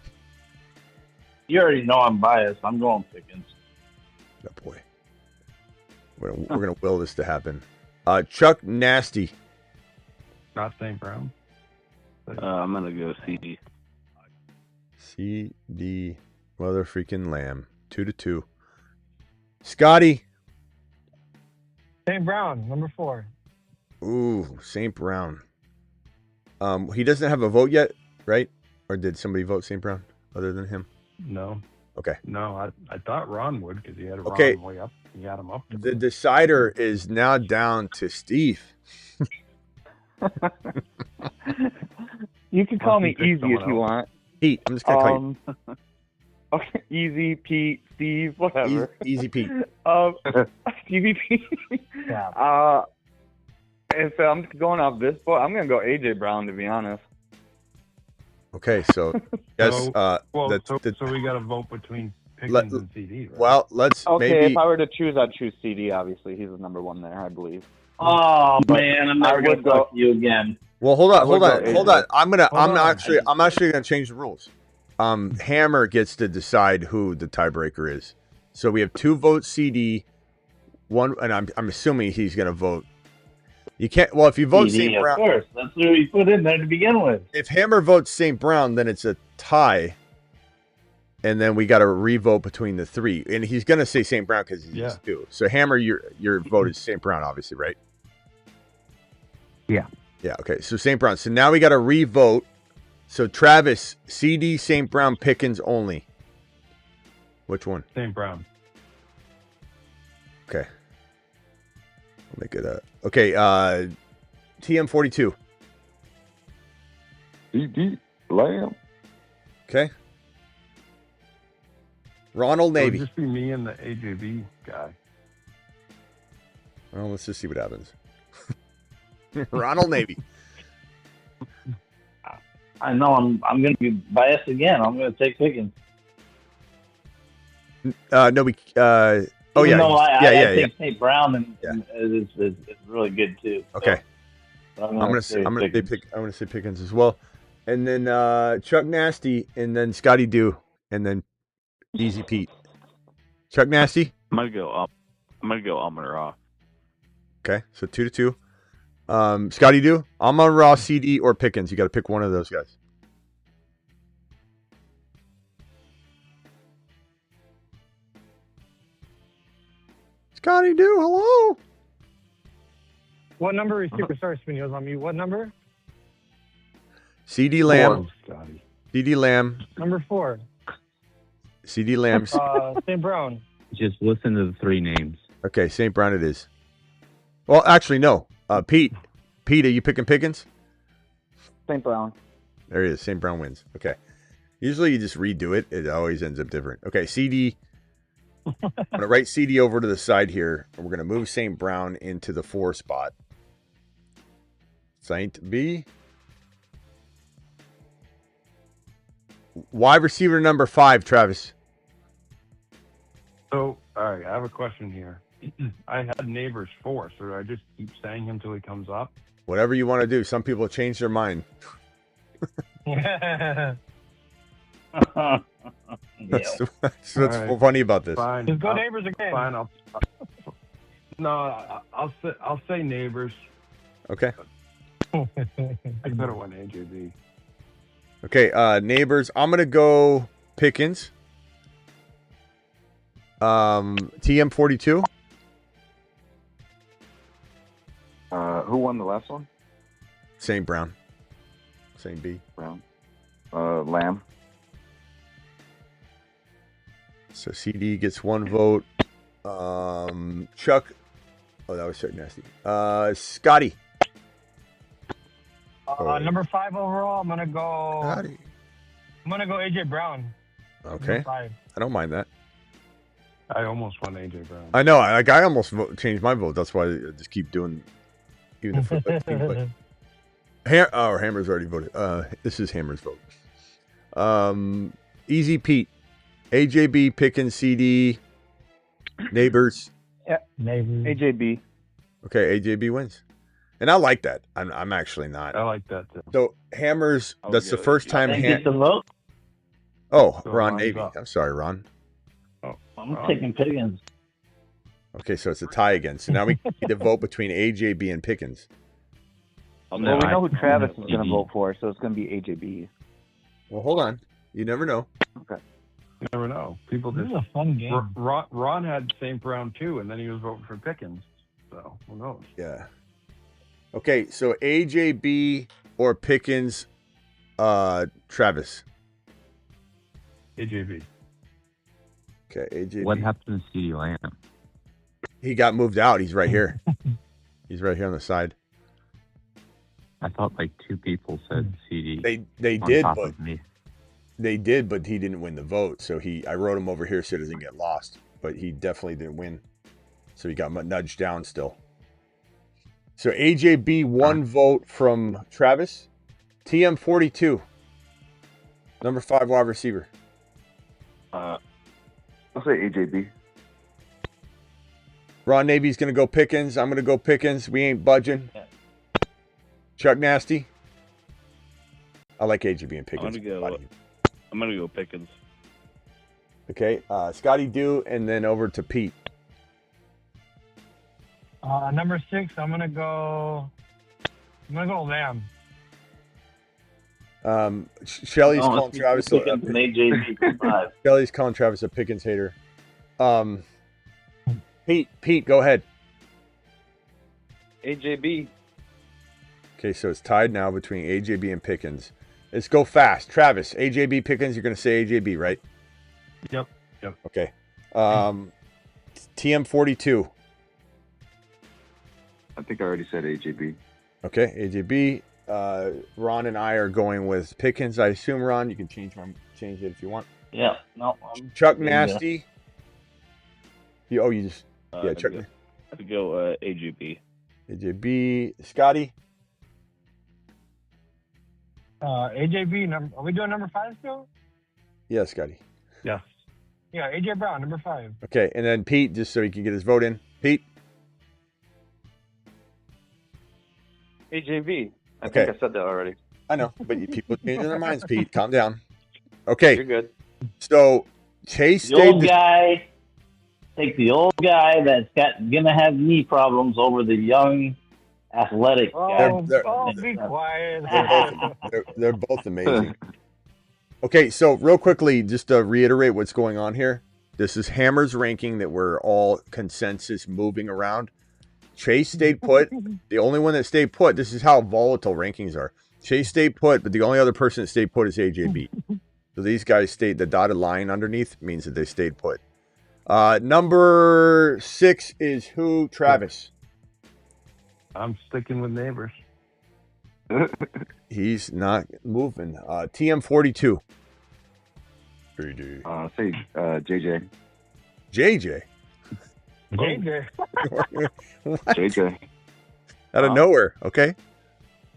You already know I'm biased. I'm going Pickens. Oh boy. We're gonna will this to happen. Chuck Nasty. Not St. Brown. I'm gonna go CD. CD mother freaking lamb. 2-2. Scotty. St. Brown, number 4. Ooh, St. Brown. He doesn't have a vote yet, right? Or did somebody vote St. Brown other than him? No. Okay. No, I thought Ron would because he had Ron Okay. way up. He had him up. The decider is now down to Steve. You can call me pick Easy if someone you else. want. Pete. I'm just gonna call you. Okay, Easy, Pete, Steve, whatever. Easy Pete. Stevie P. Yeah. If I'm going off this board, I'm gonna go AJ Brown, to be honest. Okay, so yes, So we got to vote between Pickens and CD, right? Well, let's Okay, maybe. if I were to choose, I'd choose CD. Obviously, he's the number 1 there, I believe. Oh But man, I'm I never gonna would go- talk to you again. Well, hold I on. would go AJ. I'm actually gonna change the rules. Hammer gets to decide who the tiebreaker is. So we have 2 votes CD, 1, and I'm assuming he's gonna vote. You can't. Well, if you vote CD, St. Brown, of course, that's who we put in there to begin with. if Hammer votes St. Brown, then it's a tie, and then we got to revote between the 3. And he's gonna say St. Brown because he's Yeah. 2. So Hammer, your vote is St. Brown, obviously, right? Yeah. Yeah. Okay. So St. Brown. So now we got to revote. So Travis, CD, St. Brown, Pickens only. Which one? St. Brown. Okay. I'll make it okay. TM42. CD Lamb. Okay. Ronald So Navy. it'd just be me and the AJB guy. Well, let's just see what happens. Ronald Navy. I know I'm going to be biased again. I'm going to take Pickens. No, we. Oh Even yeah. though I yeah. think St. Brown and is really good too. Okay. So I'm gonna say Pickens as well, and then Chuck Nasty, and then Scotty Do, and then Easy Pete. Chuck Nasty. I'm gonna go Amon Ra. Okay, so 2-2. Scotty Do, Amon Ra, CD, or Pickens. You got to pick one of those guys. Scotty Do, hello. What number is Superstar Smitty was on mute? What number? CD Lamb. Scotty. CD Lamb. Number 4. CD Lamb. St. Brown. Just listen to the three names. Okay, St. Brown it is. Well, actually, no. Pete, are you picking Pickens? St. Brown. There he is. St. Brown wins. Okay. Usually you just redo it. It always ends up different. Okay, CD. I'm going to write CD over to the side here. And we're going to move St. Brown into the 4 spot. Saint B. Wide receiver number 5, Travis. So, all right, I have a question here. I had Neighbors 4, so do I just keep saying him till he comes up? Whatever you want to do. Some people change their mind. That's what's right. funny about this. Fine. Just go Neighbors again. Fine. I'll say Neighbors. Okay. I better win AJB. Okay, Neighbors. I'm going to go Pickens. TM42. Who won the last one? St. Brown. St. B. Brown. Lamb. So CD gets 1 vote. Chuck. Oh, that was Chuck Nasty. Scotty. Number 5 overall. I'm gonna go. Scotty. I'm gonna go AJ Brown. Okay. Number 5. I don't mind that. I almost won AJ Brown. I know. I almost changed my vote. That's why I just keep doing even if but Hammer's already voted. This is Hammer's vote. Easy Pete. AJB, Pickens, CD, Neighbors. Yeah, Neighbors. AJB. Okay, AJB wins. And I like that. I'm actually not. I like that too. So Hammers, that's the first time. Get the vote. Oh, So Ron Ron's Navy. up. I'm sorry, Ron. I'm taking Pickens. Okay, so it's a tie again. So now we need to vote between AJB and Pickens. Well, we know who Travis is going to vote for, so it's going to be AJB. Well, hold on. You never know. Okay. You never know. People This just. is a fun game. Ron had St. Brown too, and then he was voting for Pickens. So who knows? Yeah. Okay, so AJB or Pickens, Travis. AJB. Okay, AJB. What happened to CD Lamb? He got moved out. He's right here. He's right here on the side. I thought like 2 people said CD. They on did, top but of me. they did, but he didn't win the vote. So I wrote him over here so it doesn't get lost. But he definitely didn't win. So he got nudged down still. So AJB 1 vote from Travis. TM42. Number 5 wide receiver. I'll say AJB. Ron Navy's going to go Pickens. I'm going to go Pickens. We ain't budging. Yeah. Chuck Nasty. I like AJB and Pickens. I'm gonna go Pickens. Okay, Scotty Do, and then over to Pete. Number 6. I'm gonna go Lamb. Shelly's calling Travis. Shelly's calling Travis a Pickens hater. Pete, go ahead. AJB. Okay, so it's tied now between AJB and Pickens. Let's go fast. Travis, AJB, Pickens, you're going to say AJB, right? Yep. Okay. TM42. I think I already said AJB. Okay, AJB. Ron and I are going with Pickens. I assume, Ron, you can change it if you want. Yeah. No. Chuck Nasty. You just... yeah, Chuck. I'd go AJB. AJB. Scotty. AJB. Are we doing number 5 still? Yeah, Scotty. Yes. Yeah, AJ Brown, number 5. Okay, and then Pete, just so he can get his vote in. Pete. AJB. I Okay. think I said that already. I know, but people changing their minds, Pete. Calm down. Okay. You're good. So Chase The stayed. old guy. Take the old guy that's gonna have knee problems over the young, athletic guy. Be quiet. They're both amazing. Okay, so real quickly, just to reiterate what's going on here. This is Hammer's ranking that we're all consensus moving around. Chase stayed put. The only one that stayed put, this is how volatile rankings are. Chase stayed put, but the only other person that stayed put is AJB. So these guys stayed. The dotted line underneath means that they stayed put. Number 6 is who? Travis. I'm sticking with neighbors. He's not moving. TM42. Say JJ. JJ. JJ. What? JJ. Out of nowhere. Okay.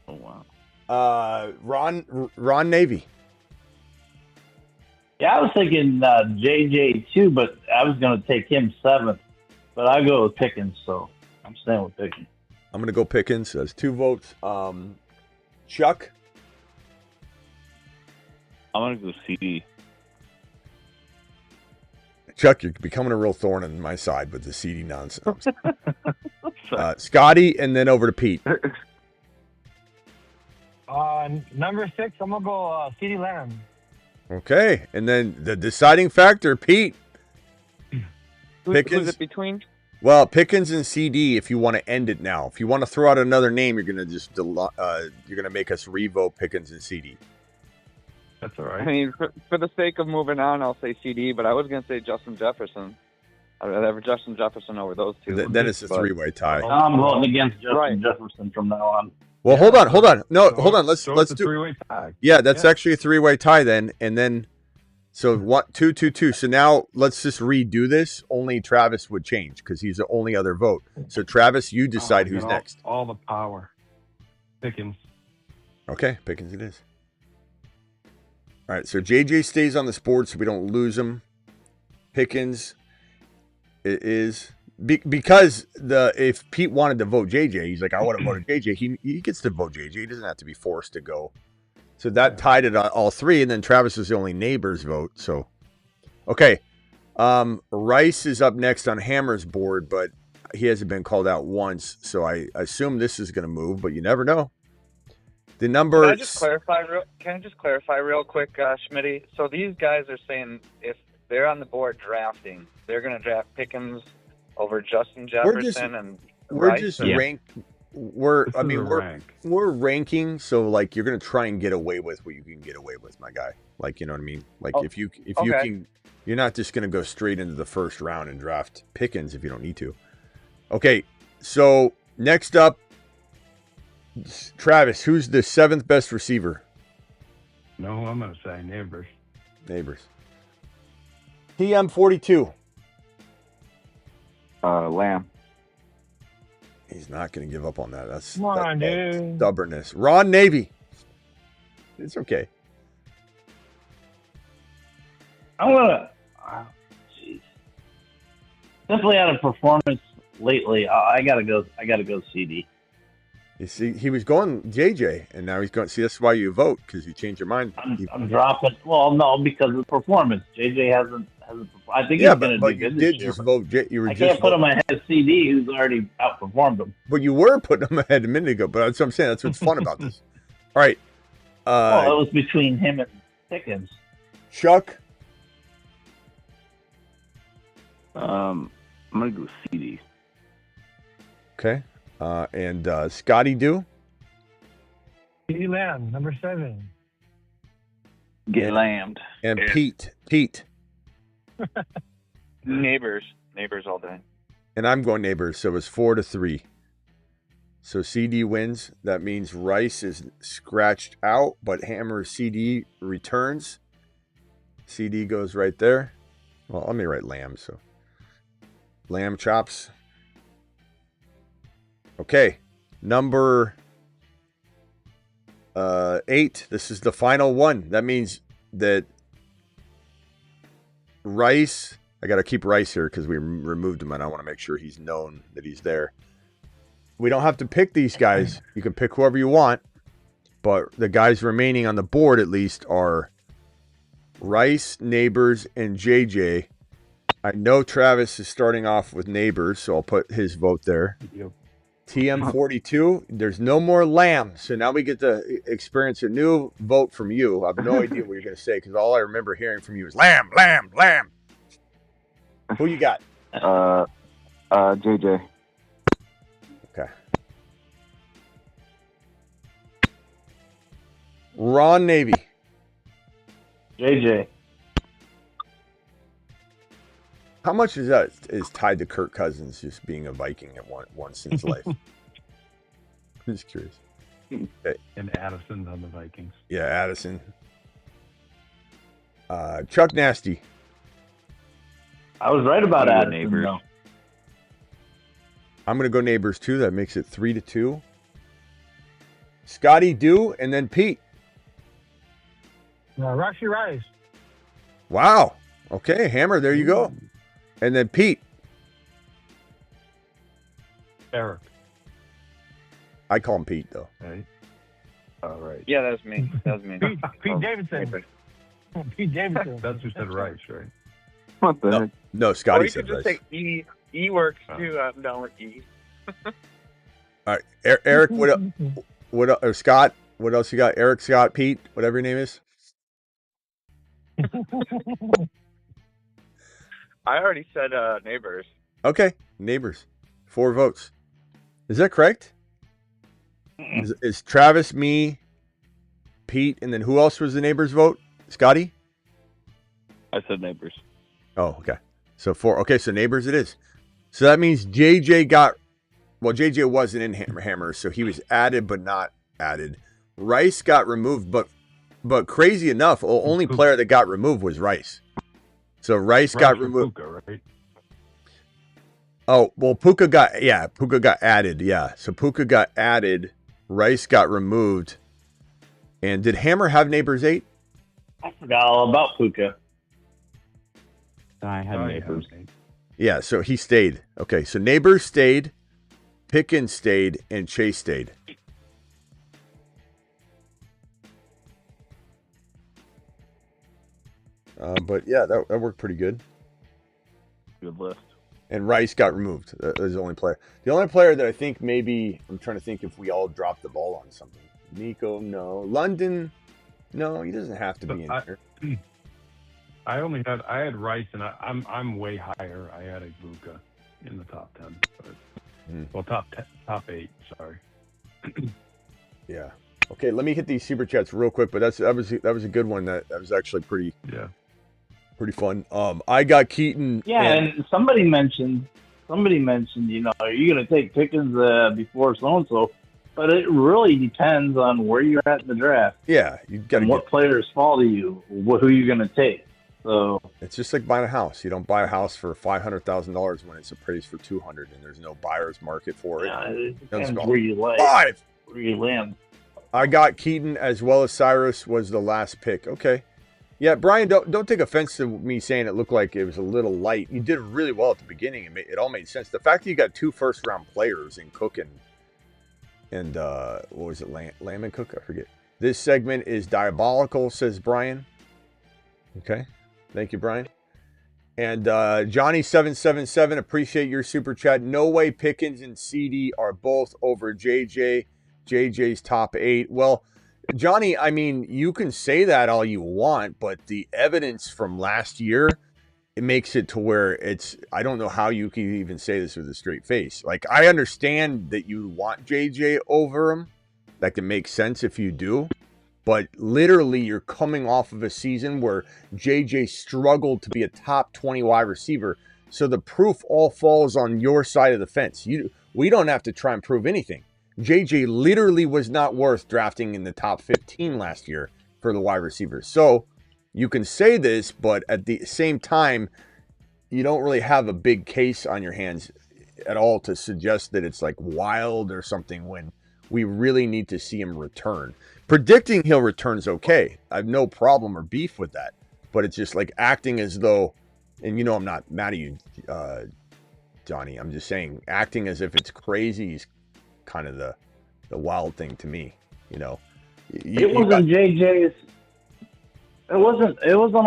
Oh wow. Ron Navy. Yeah, I was thinking JJ too, but I was going to take him 7th. But I go with Pickens, so I'm staying with Pickens. I'm going to go Pickens. That's 2 votes. Chuck. I'm gonna go CD. Chuck, you're becoming a real thorn in my side with the CD nonsense. Scotty, and then over to Pete. Number 6, I'm gonna go CeeDee Lamb. Okay, and then the deciding factor, Pete. Pickens. Who's it between? Well, Pickens and CD. If you want to end it now, if you want to throw out another name, you're gonna just you're gonna make us revote Pickens and CD. That's all right. I mean, for the sake of moving on, I'll say CD, but I was going to say Justin Jefferson. I'd rather have Justin Jefferson over those two. Then it's a 3-way tie. I'm voting against Justin Jefferson from now on. Well, hold on. No, hold on. Let's do 3-way tie. Yeah, that's actually a 3-way tie then, and then so 2-2-2. So now let's just redo this. Only Travis would change because he's the only other vote. So Travis, you decide who's next. All the power. Pickens. Okay, Pickens it is. All right, so JJ stays on this board so we don't lose him. Pickens it is because if Pete wanted to vote JJ, he's like, I want to vote JJ. He gets to vote JJ. He doesn't have to be forced to go. So that tied it all 3, and then Travis is the only neighbor's vote. So, okay, Rice is up next on Hammer's board, but he hasn't been called out once. So I assume this is going to move, but you never know. The number. Can I just clarify real quick, Smitty? So these guys are saying if they're on the board drafting, they're going to draft Pickens over Justin Jefferson we're Rice? just rank. We're ranking. So like you're going to try and get away with what you can get away with, my guy. Like you know what I mean? Like if you can, you're not just going to go straight into the first round and draft Pickens if you don't need to. Okay, so next up. Travis, who's the 7th best receiver? No, I'm going to say neighbors. TM42. Lamb. He's not going to give up on that. That's dude. Stubbornness. Ron Navy. It's okay. I'm gonna. Simply out of performance lately, I gotta go CD. You see, he was going JJ, and now he's going. See, that's why you vote because you change your mind. I'm dropping. Well, no, because of performance. JJ hasn't. I think he's going to do good this year. Just vote. I can't put him ahead of CD, who's already outperformed him. But you were putting him ahead a minute ago. But that's what I'm saying. That's what's fun about this. All right. Well, it was between him and Pickens. Chuck. I'm gonna go CD. Okay. And Scotty do? CeeDee Lamb, number 7. Get lambed. And Pete. Neighbors all day. And I'm going neighbors, so it's 4-3. So CD wins. That means Rice is scratched out, but Hammer CD returns. CD goes right there. Well, let me write lamb, so lamb chops. Okay, number 8. This is the final one. That means that Rice, I got to keep Rice here because we removed him and I want to make sure he's known that he's there. We don't have to pick these guys. You can pick whoever you want, but the guys remaining on the board at least are Rice, Neighbors, and JJ. I know Travis is starting off with Neighbors, so I'll put his vote there. TM42, there's no more Lamb, so now we get to experience a new vote from you. I have no idea what you're going to say because all I remember hearing from you is Lamb, Lamb, Lamb. Who you got? JJ. Okay. Ron Navy. JJ. JJ. How much is that is tied to Kirk Cousins just being a Viking at once in his life? I'm just curious. Okay. And Addison's on the Vikings. Yeah, Addison. Chuck Nasty. I was right about Addison. Neighbors. I'm going to go Neighbors too. That makes it 3-2. Scotty, Do, and then Pete. Rashi Rice. Wow. Okay, Hammer. There you go. And then Pete. Eric. I call him Pete though. Right. All right. Yeah, that was me. That was me. Pete Davidson. Pete Davidson. That's who said Rice, right? What the heck? No, Scotty Or you said could just Rice. say E. E works too. I'm down with E. All right, Eric. What? Or Scott? What else you got? Eric, Scott, Pete, whatever your name is. I already said Neighbors. Okay, Neighbors. 4 votes. Is that correct? Is Travis, me, Pete, and then who else was the Neighbors vote? Scotty? I said Neighbors. Oh, okay. So 4. Okay, so Neighbors it is. So that means JJ got... Well, JJ wasn't in Hammer, so he was added but not added. Rice got removed, but crazy enough, the only player that got removed was Rice. So Rice got removed. Puka, right? Oh, well, Puka got added. Yeah. So Puka got added. Rice got removed. And did Hammer have Neighbors 8? I forgot all about Puka. I had Neighbors. Yeah, so he stayed. Okay, so Neighbors stayed, Pickens stayed, and Chase stayed. But yeah, that worked pretty good. Good list. And Rice got removed. That was the only player. The only player that I think maybe, I'm trying to think if we all dropped the ball on something. Nico, no. London, no, he doesn't have to be in there. I had Rice, and I'm way higher. I had Ibuka in the top 10. But, well, top 8. Sorry. Yeah. Okay, let me hit these super chats real quick. But that was a good one. That was actually pretty fun. I got Keaton. Yeah, and somebody mentioned, you know, are you going to take Pickens before so and so? But it really depends on where you're at in the draft. Yeah, you got to. What players fall to you? Who you're going to take? So it's just like buying a house. You don't buy a house for $500,000 when it's appraised for $200,000 and there's no buyer's market for it. Yeah, it depends where you land. Where you land. I got Keaton as well as Cyrus was the last pick. Okay. Yeah, Brian, don't take offense to me saying it looked like it was a little light. You did really well at the beginning. It all made sense. The fact that you got 2 first-round players in Cook and what was it, Lamb and Cook? I forget. This segment is diabolical, says Brian. Okay. Thank you, Brian. And Johnny777, appreciate your super chat. No way Pickens and CD are both over JJ. JJ's top 8. Well, Johnny, I mean, you can say that all you want, but the evidence from last year, it makes it to where it's, I don't know how you can even say this with a straight face. Like, I understand that you want JJ over him. That can make sense if you do. But literally, you're coming off of a season where JJ struggled to be a top 20 wide receiver. So the proof all falls on your side of the fence. We don't have to try and prove anything. JJ literally was not worth drafting in the top 15 last year for the wide receivers. So you can say this, but at the same time, you don't really have a big case on your hands at all to suggest that it's like wild or something when we really need to see him return. Predicting he'll return is okay. I have no problem or beef with that. But it's just like acting as though, and you know I'm not mad at you, Johnny. I'm just saying acting as if it's crazy is kind of the wild thing to me. You know, it wasn't JJ's. It wasn't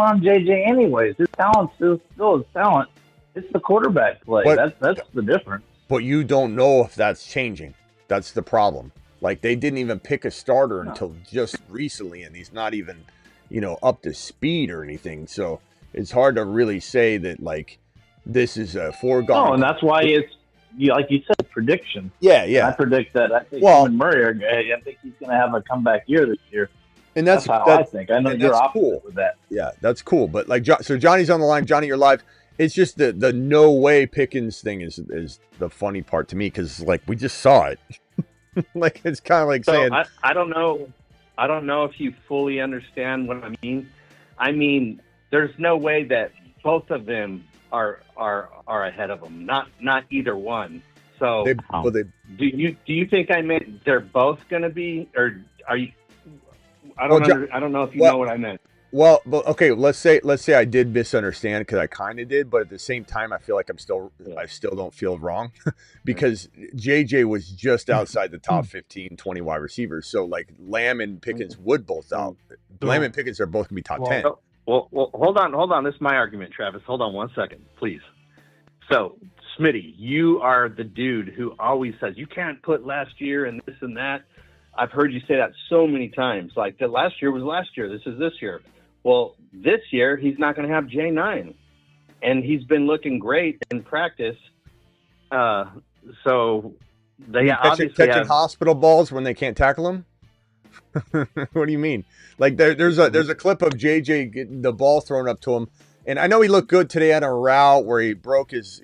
on JJ anyways. His talent still his talent. It's the quarterback play. That's the difference. But you don't know if that's changing. That's the problem. Like, they didn't even pick a starter until just recently, and he's not even, up to speed or anything. So it's hard to really say that, like, this is a foregone. No, and that's why it's, like you said, prediction. Yeah. I predict that. I think Murray, I think he's going to have a comeback year this year. And That's how I think. I know and you're that's opposite cool. with that. Yeah, that's cool. But like, so Johnny's on the line. Johnny, you're live. It's just the no way Pickens thing is the funny part to me because like we just saw it. Like it's kind of like So saying I don't know. I don't know if you fully understand what I mean. I mean, there's no way that both of them are ahead of them. Not either one. So do you think I meant they're both going to be, or are you? I don't know if you know what I meant. Well, okay. Let's say I did misunderstand because I kind of did, but at the same time, I feel like I still don't feel wrong because JJ was just outside the top 15, 20 wide receivers. So like Lamb and Pickens would both out. Lamb and Pickens are both gonna be top 10. Well, hold on. This is my argument, Travis. Hold on 1 second, please. So, Smitty, you are the dude who always says you can't put last year and this and that. I've heard you say that so many times. Like that last year was last year. This is this year. Well, this year he's not going to have J9, and he's been looking great in practice. So they obviously catching hospital balls when they can't tackle him. What do you mean? Like there's a clip of JJ getting the ball thrown up to him, and I know he looked good today on a route where he broke his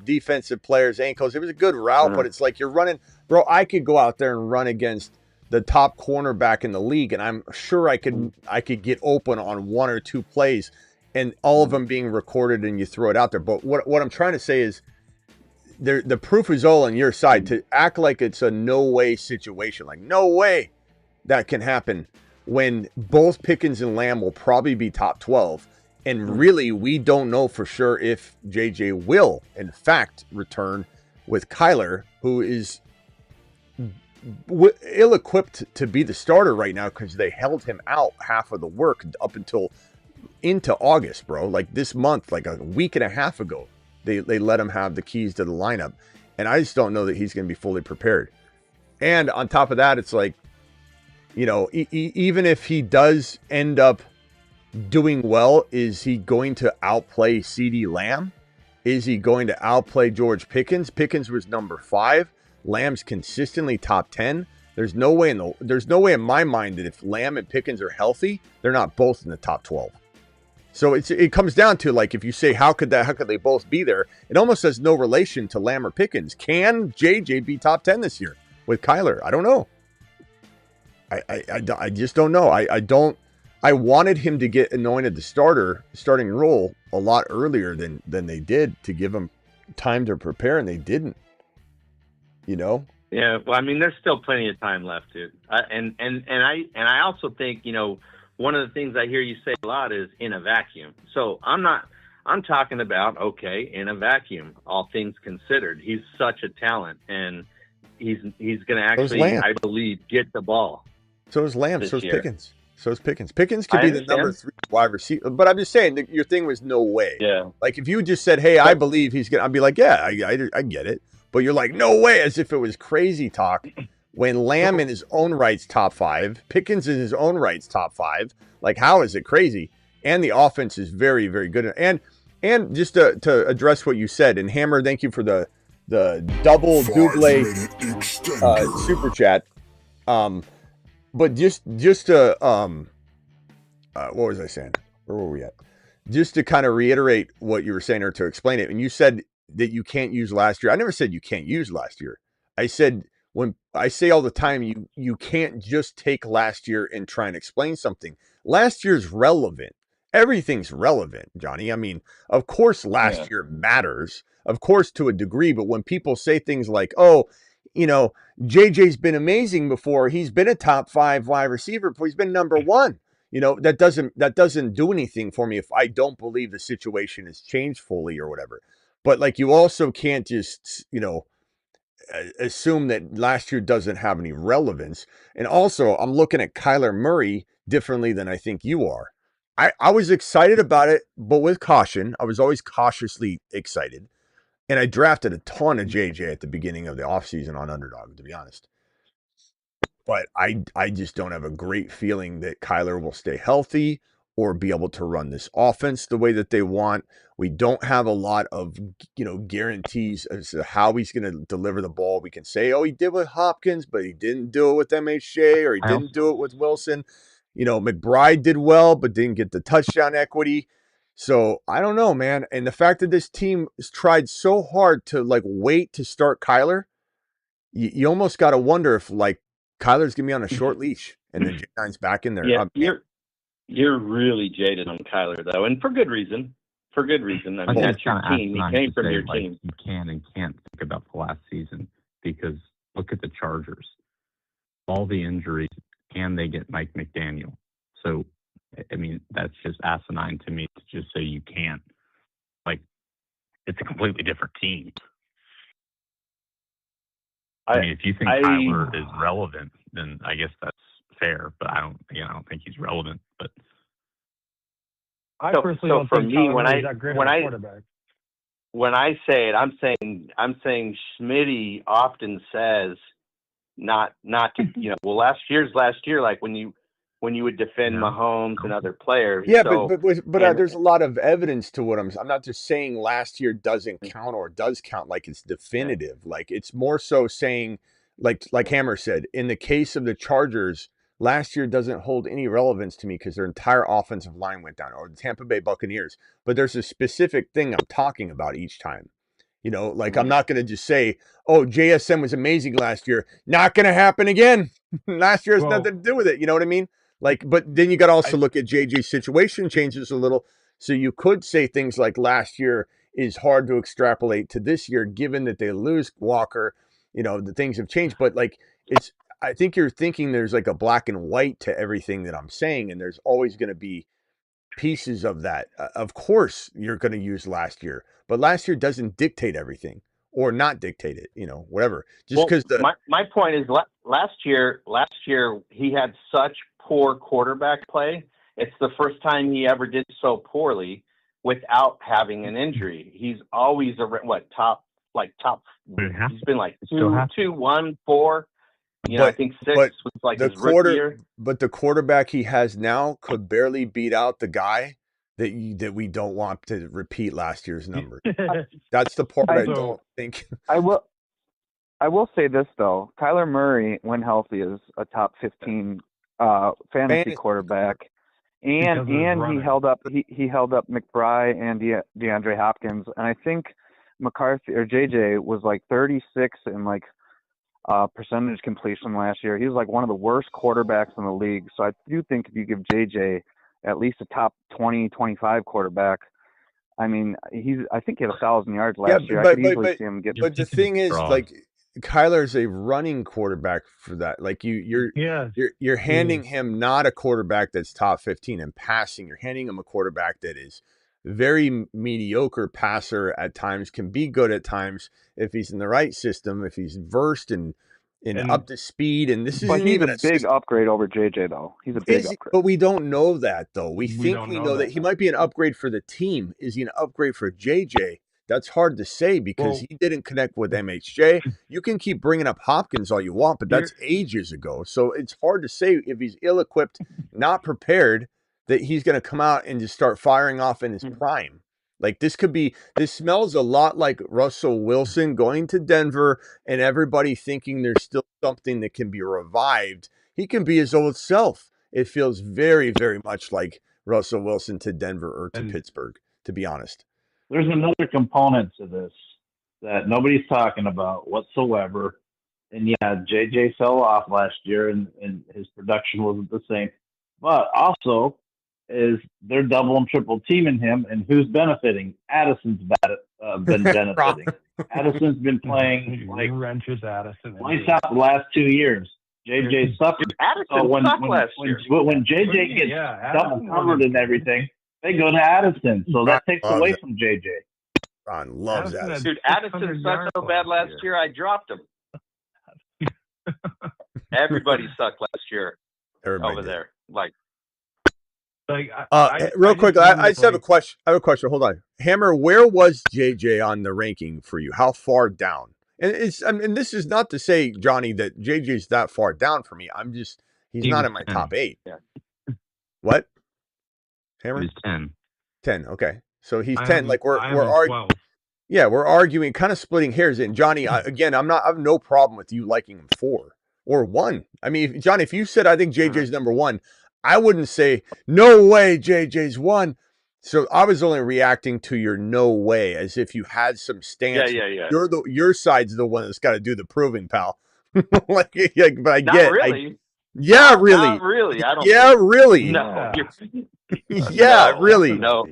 defensive player's ankles. It was a good route, but it's like you're running, bro. I could go out there and run against the top cornerback in the league, and I'm sure I could get open on one or two plays, and all of them being recorded, and you throw it out there. But what I'm trying to say is, the proof is all on your side. To act like it's a no way situation, like no way that can happen when both Pickens and Lamb will probably be top 12, and really we don't know for sure if JJ will in fact return with Kyler, who is ill-equipped to be the starter right now because they held him out half of the work up until into August, bro. Like this month, like a week and a half ago, they let him have the keys to the lineup, and I just don't know that he's going to be fully prepared. And on top of that, it's like, even if he does end up doing well, is he going to outplay CeeDee Lamb? Is he going to outplay George Pickens? Pickens was number 5. Lamb's consistently top 10. There's no way in my mind that if Lamb and Pickens are healthy, they're not both in the top 12. So it comes down to, like, if you say how could they both be there, it almost has no relation to Lamb or Pickens. Can JJ be top 10 this year with Kyler? I don't know. I just don't know. I wanted him to get anointed the starting role a lot earlier than they did, to give him time to prepare, and they didn't. Yeah, well, I mean, there's still plenty of time left, dude. And I also think, one of the things I hear you say a lot is in a vacuum. So I'm talking about, okay, in a vacuum, all things considered. He's such a talent, and he's going to actually, I believe, get the ball. So is Lamb, so is Pickens. Pickens could be the number 3 wide receiver. But I'm just saying that your thing was no way. Yeah. Like if you just said, hey, I believe he's going to, I'd be like, yeah, I get it. But you're like, no way, as if it was crazy talk. When Lamb in his own right's top 5, Pickens in his own right's top 5. Like, how is it crazy? And the offense is very, very good. And just to address what you said, and Hammer, thank you for the double super chat. But just to what was I saying? Where were we at? Just to kind of reiterate what you were saying, or to explain it. And you said that you can't use last year. I never said you can't use last year. I said, when I say all the time, you can't just take last year and try and explain something. Last year's relevant. Everything's relevant, Johnny. I mean, of course last year matters, of course, to a degree. But when people say things like, oh, JJ's been amazing before, he's been a top 5 wide receiver before, he's been number 1. That doesn't do anything for me if I don't believe the situation has changed fully or whatever. But like, you also can't just, assume that last year doesn't have any relevance. And also, I'm looking at Kyler Murray differently than I think you are. I was excited about it, but with caution. I was always cautiously excited. And I drafted a ton of JJ at the beginning of the offseason on Underdog, to be honest. But I just don't have a great feeling that Kyler will stay healthy or be able to run this offense the way that they want. We don't have a lot of, guarantees as to how he's going to deliver the ball. We can say, oh, he did with Hopkins, but he didn't do it with MHJ, or he didn't do it with Wilson. McBride did well, but didn't get the touchdown equity. So I don't know, man. And the fact that this team has tried so hard to wait to start Kyler, you almost got to wonder if Kyler's gonna be on a short leash, and then J9's back in there. Yeah, you're really jaded on Kyler though, and for good reason. For good reason. I mean, that's your team. He came from your team. You can and can't think about the last season because look at the Chargers. All the injuries, and they get Mike McDaniel. So, I mean, that's just asinine to me to just say you can't. It's a completely different team. I mean, if you think Kyler is relevant, then I guess that's fair. But I don't think he's relevant. But I personally don't think Kyler is that great of a quarterback. When I say it, I'm saying Smitty often says not to well last year, like when you would defend Mahomes and other players. Yeah, so, but there's a lot of evidence to what I'm not just saying last year doesn't count or does count like it's definitive. Yeah. Like it's more so saying like Hammer said, in the case of the Chargers, last year doesn't hold any relevance to me because their entire offensive line went down, or the Tampa Bay Buccaneers. But there's a specific thing I'm talking about each time. I'm not going to just say, oh, JSN was amazing last year. Not going to happen again. Last year has nothing to do with it. You know what I mean? But then you got to also look at JJ's situation changes a little. So you could say things like last year is hard to extrapolate to this year, given that they lose Walker. The things have changed. But I think you're thinking there's a black and white to everything that I'm saying, and there's always going to be pieces of that. Of course, you're going to use last year, but last year doesn't dictate everything or not dictate it. Whatever. Just because my point is last year he had such poor quarterback play. It's the first time he ever did so poorly without having an injury. He's always top. He's been like 2, 1, 4. I think 6 was his rookie year. But the quarterback he has now could barely beat out the guy that we don't want to repeat last year's number. That's the part I don't think. I will say this though: Kyler Murray, when healthy, is a top 15 fantasy quarterback, and he held up McBride and DeAndre Hopkins, and I think McCarthy or JJ was 36 in percentage completion last year. He was one of the worst quarterbacks in the league. So I do think if you give JJ at least a top 20, 25 quarterback, I mean, I think he had 1,000 yards last year. I could easily see him get. But the thing is, Kyler's a running quarterback for that. You're handing him not a quarterback that's top 15 in passing. You're handing him a quarterback that is very mediocre passer at times, can be good at times if he's in the right system, if he's versed and up to speed. And this isn't even a big upgrade over JJ though. He's a big upgrade. But we don't know that though. We know that he might be an upgrade for the team. Is he an upgrade for JJ? That's hard to say because he didn't connect with MHJ. You can keep bringing up Hopkins all you want, but that's ages ago. So it's hard to say if he's ill-equipped, not prepared, that he's going to come out and just start firing off in his prime. This smells a lot like Russell Wilson going to Denver and everybody thinking there's still something that can be revived. He can be his old self. It feels very, very much like Russell Wilson to Denver or to Pittsburgh, to be honest. There's another component to this that nobody's talking about whatsoever. And yeah, JJ fell off last year and his production wasn't the same. But also, is they're double and triple teaming him, and who's benefiting? Addison's been benefiting. Addison's been playing wrenches Addison. Lights out the last 2 years. JJ suffered. Addison sucked last year. When JJ gets double covered and everything, they go to Addison, so that takes away from JJ. Ron loves Addison. Dude, Addison sucked so bad last year, I dropped him. Everybody sucked last year over there. Real quick, I just have a question. Hold on, Hammer. Where was JJ on the ranking for you? How far down? And this is not to say, Johnny, that JJ's that far down for me. He's not in my top 8. Yeah. What? Hammer? He's 10. 10. Okay, so he's 10. We're arguing. Yeah, we're arguing, kind of splitting hairs. And Johnny, I have no problem with you liking him 4 or 1. I mean, Johnny, if you said I think JJ's number 1. I wouldn't say no way JJ's won. So I was only reacting to your no way as if you had some stance. Yeah. Your side's the one that's got to do the proving, pal. But I Not really. Yeah, really. Not really. I don't. Yeah, really. No. Yeah, really. No.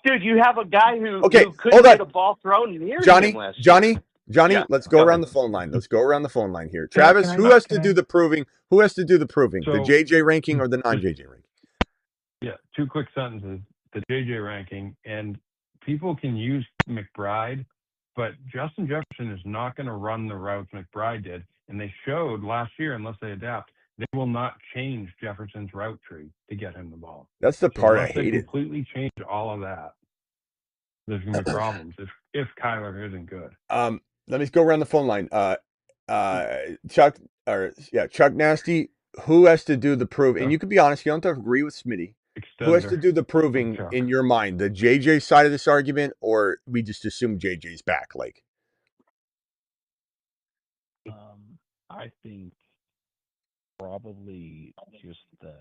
Dude, you have a guy who Okay, couldn't hold on. get a ball thrown near him last year. Johnny, Yeah, let's go go around ahead. the phone line. Let's go around the phone line here. Can I- Travis, can I- who has to can do I- the proving? Who has to do the proving? The So- JJ ranking or the non-JJ ranking? Yeah, two quick sentences. The JJ ranking, and people can use McBride, but Justin Jefferson is not going to run the routes McBride did. And they showed last year, unless they adapt, they will not change Jefferson's route tree to get him the ball. That's the So part I unless they hated. completely change all of that, there's going to be problems if Kyler isn't good. Let me go around the phone line. Chuck Nasty, who has to do the prove? And you can be honest, you don't have to agree with Smitty. Who has to do the proving in your mind? The JJ side of this argument, or we just assume JJ's back? Like, I think probably just the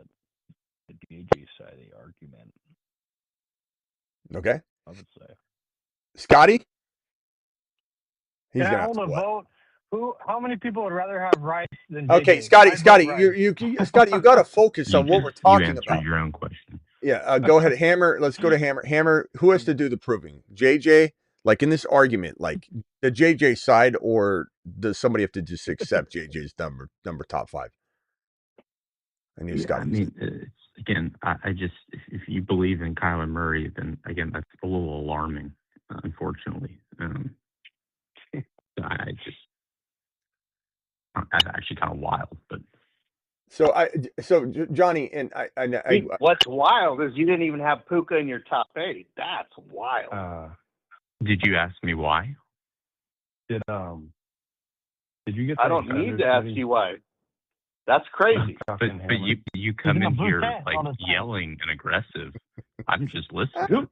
JJ side of the argument. okay, I would say. Scotty, he's Can I gonna have hold to a what? vote? How many people would rather have Rice than JJ? Okay, I'd Scotty, vote Scotty, Rice. Scotty, you got to focus You on what we're you talking answered about. your own question. Yeah, go ahead, Hammer. Let's go to Hammer. Hammer, who has to do the proving? JJ, like in this argument, like the JJ side, or does somebody have to just accept JJ's number top five? I knew Yeah, Scotty. I mean, again, I just if you believe in Kyler Murray, then again, that's a little alarming, unfortunately. That's actually kind of wild, but So Johnny and I What's wild is you didn't even have Puka in your top 8. That's wild. did you ask me why? Did you get? I don't need to ask you why. That's crazy. But you come in here like yelling and aggressive. I'm just listening.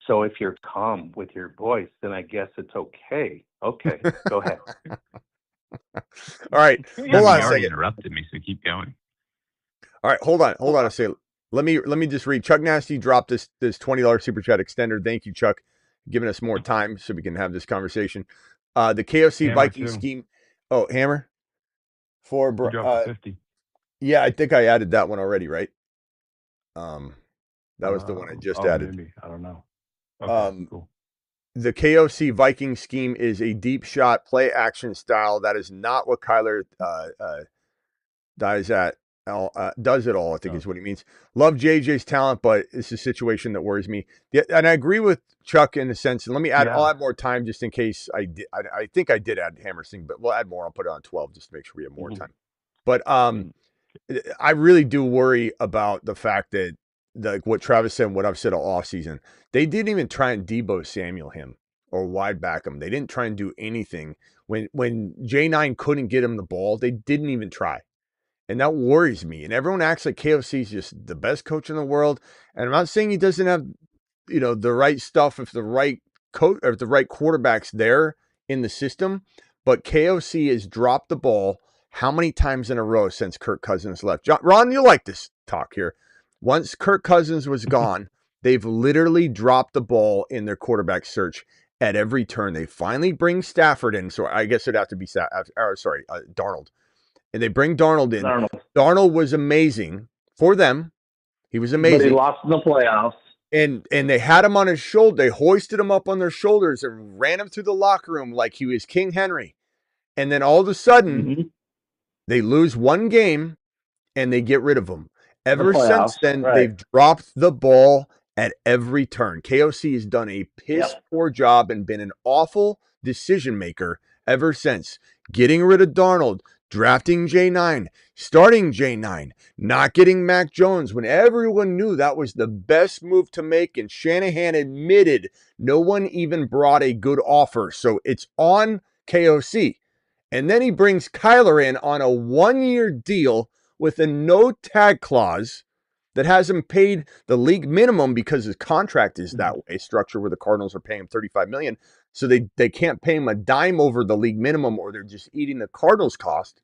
So if you're calm with your voice, then I guess it's okay. Okay, go ahead. All right, hold on a already second. interrupted me, so keep going. All right, hold on a second. Let me just read. Chuck Nasty dropped this $20 super chat extender. Thank you, Chuck, giving us more time so we can have this conversation. The KFC Hammer Viking too. scheme. Oh, Hammer for He dropped 50. Yeah, I think I added that one already, right? That was the one I just added. Maybe. I don't know. Okay, cool. The KOC Viking scheme is a deep shot play action style. That is not what Kyler does at does it all. I think is what he means. Love JJ's talent, but it's a situation that worries me. Yeah, and I agree with Chuck in the sense. And let me add. I'll add more time just in case I did. I think I did add Hammer Singh, but we'll add more. I'll put it on 12 just to make sure we have more time. But I really do worry about the fact that what Travis said and what I've said all offseason, they didn't even try and Debo Samuel him or wide back him. They didn't try and do anything. When J9 couldn't get him the ball, they didn't even try. And that worries me. And everyone acts like KOC is just the best coach in the world. And I'm not saying he doesn't have, the right stuff if the right coach or if the right quarterback's there in the system. But KOC has dropped the ball how many times in a row since Kirk Cousins left? Ron, you like this talk here. Once Kirk Cousins was gone, they've literally dropped the ball in their quarterback search at every turn. They finally bring Stafford in. So I guess it'd have to be Darnold. And they bring Darnold in. Darnold was amazing for them. He was amazing. But he lost in the playoffs. And they had him on his shoulder. They hoisted him up on their shoulders and ran him through the locker room like he was King Henry. And then all of a sudden, they lose one game and they get rid of him. Ever since then, they've dropped the ball at every turn. KOC has done a piss poor job and been an awful decision maker ever since. Getting rid of Darnold, drafting J9, starting J9, not getting Mac Jones when everyone knew that was the best move to make. And Shanahan admitted no one even brought a good offer. So it's on KOC. And then he brings Kyler in on a 1-year deal with a no tag clause that has him paid the league minimum because his contract is that way structured where the Cardinals are paying him $35 million. So they can't pay him a dime over the league minimum or they're just eating the Cardinals cost.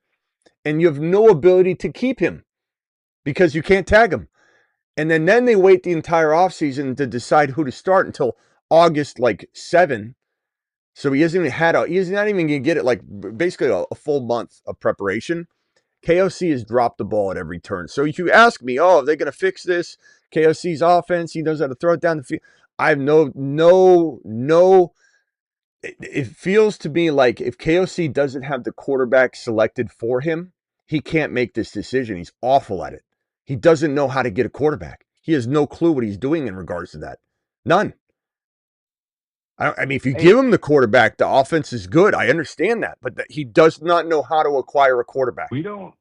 and you have no ability to keep him because you can't tag him. And then they wait the entire offseason to decide who to start until August 7. So he's not even going to get it basically a full month of preparation. KOC has dropped the ball at every turn. So if you ask me, are they going to fix this? KOC's offense, he knows how to throw it down the field. I have no. It feels to me like if KOC doesn't have the quarterback selected for him, he can't make this decision. He's awful at it. He doesn't know how to get a quarterback. He has no clue what he's doing in regards to that. None. I mean, if you give him the quarterback, the offense is good. I understand that, but he does not know how to acquire a quarterback. We don't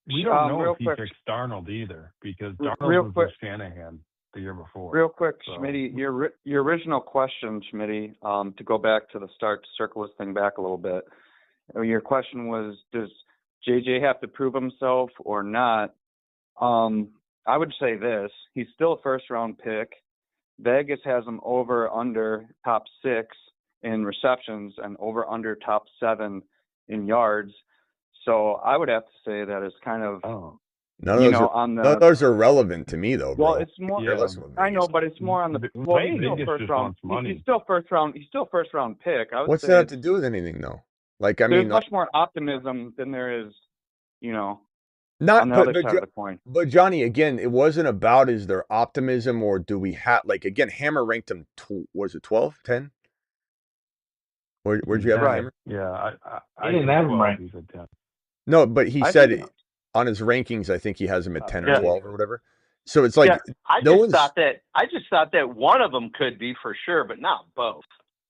know if he fixed Darnold either, because Darnold was with Shanahan the year before. Real quick, so. Smitty, your original question, Smitty, to go back to the start, to circle this thing back a little bit. Your question was, does JJ have to prove himself or not? I would say this. He's still a first-round pick. Vegas has him over under top 6 in receptions and over under top 7 in yards. So I would have to say that it's kind of none of those are relevant to me though, bro. Well, it's more. Yeah, I know, but it's more on the. Well, he's still first round. He's still first round. He's still first round pick. I would What's say that have to do with anything though? There's much more optimism than there is, not on the other side of the coin. But Johnny, again, it wasn't about is there optimism or do we have again? Hammer ranked him. Was it 12, 10? Where'd you have Hammer? Yeah, I didn't have him ranked. No, but he said on his rankings, I think he has him at 10 or 12 or whatever. So it's like I just thought that one of them could be for sure, but not both.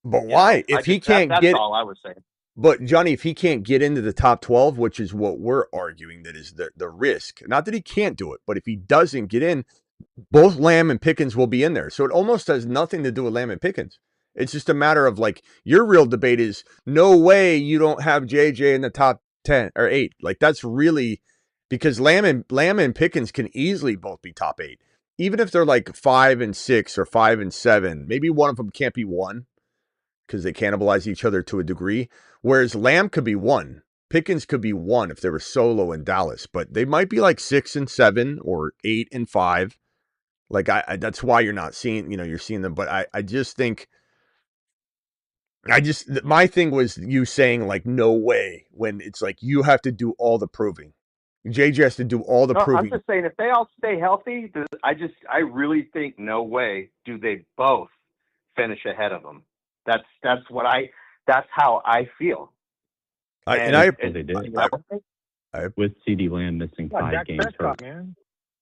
But why? If he can't that's get, all I was saying. But Johnny, if he can't get into the top 12, which is what we're arguing, that is the risk. Not that he can't do it, but if he doesn't get in, both Lamb and Pickens will be in there. So it almost has nothing to do with Lamb and Pickens. It's just a matter of your real debate is no way you don't have JJ in the top 10 or 8. That's really because Lamb and Pickens can easily both be top 8. Even if they're 5 and 6 or 5 and 7, maybe one of them can't be 1 because they cannibalize each other to a degree. Whereas Lamb could be 1. Pickens could be 1 if they were solo in Dallas, but they might be 6 and 7 or 8 and 5. That's why you're not seeing, you're seeing them. But I just think, my thing was you saying no way when it's you have to do all the proving. JJ has to do all the proving. I'm just saying if they all stay healthy, I really think no way do they both finish ahead of them. That's how I feel. They did. With CeeDee Lamb missing 5 games. Man.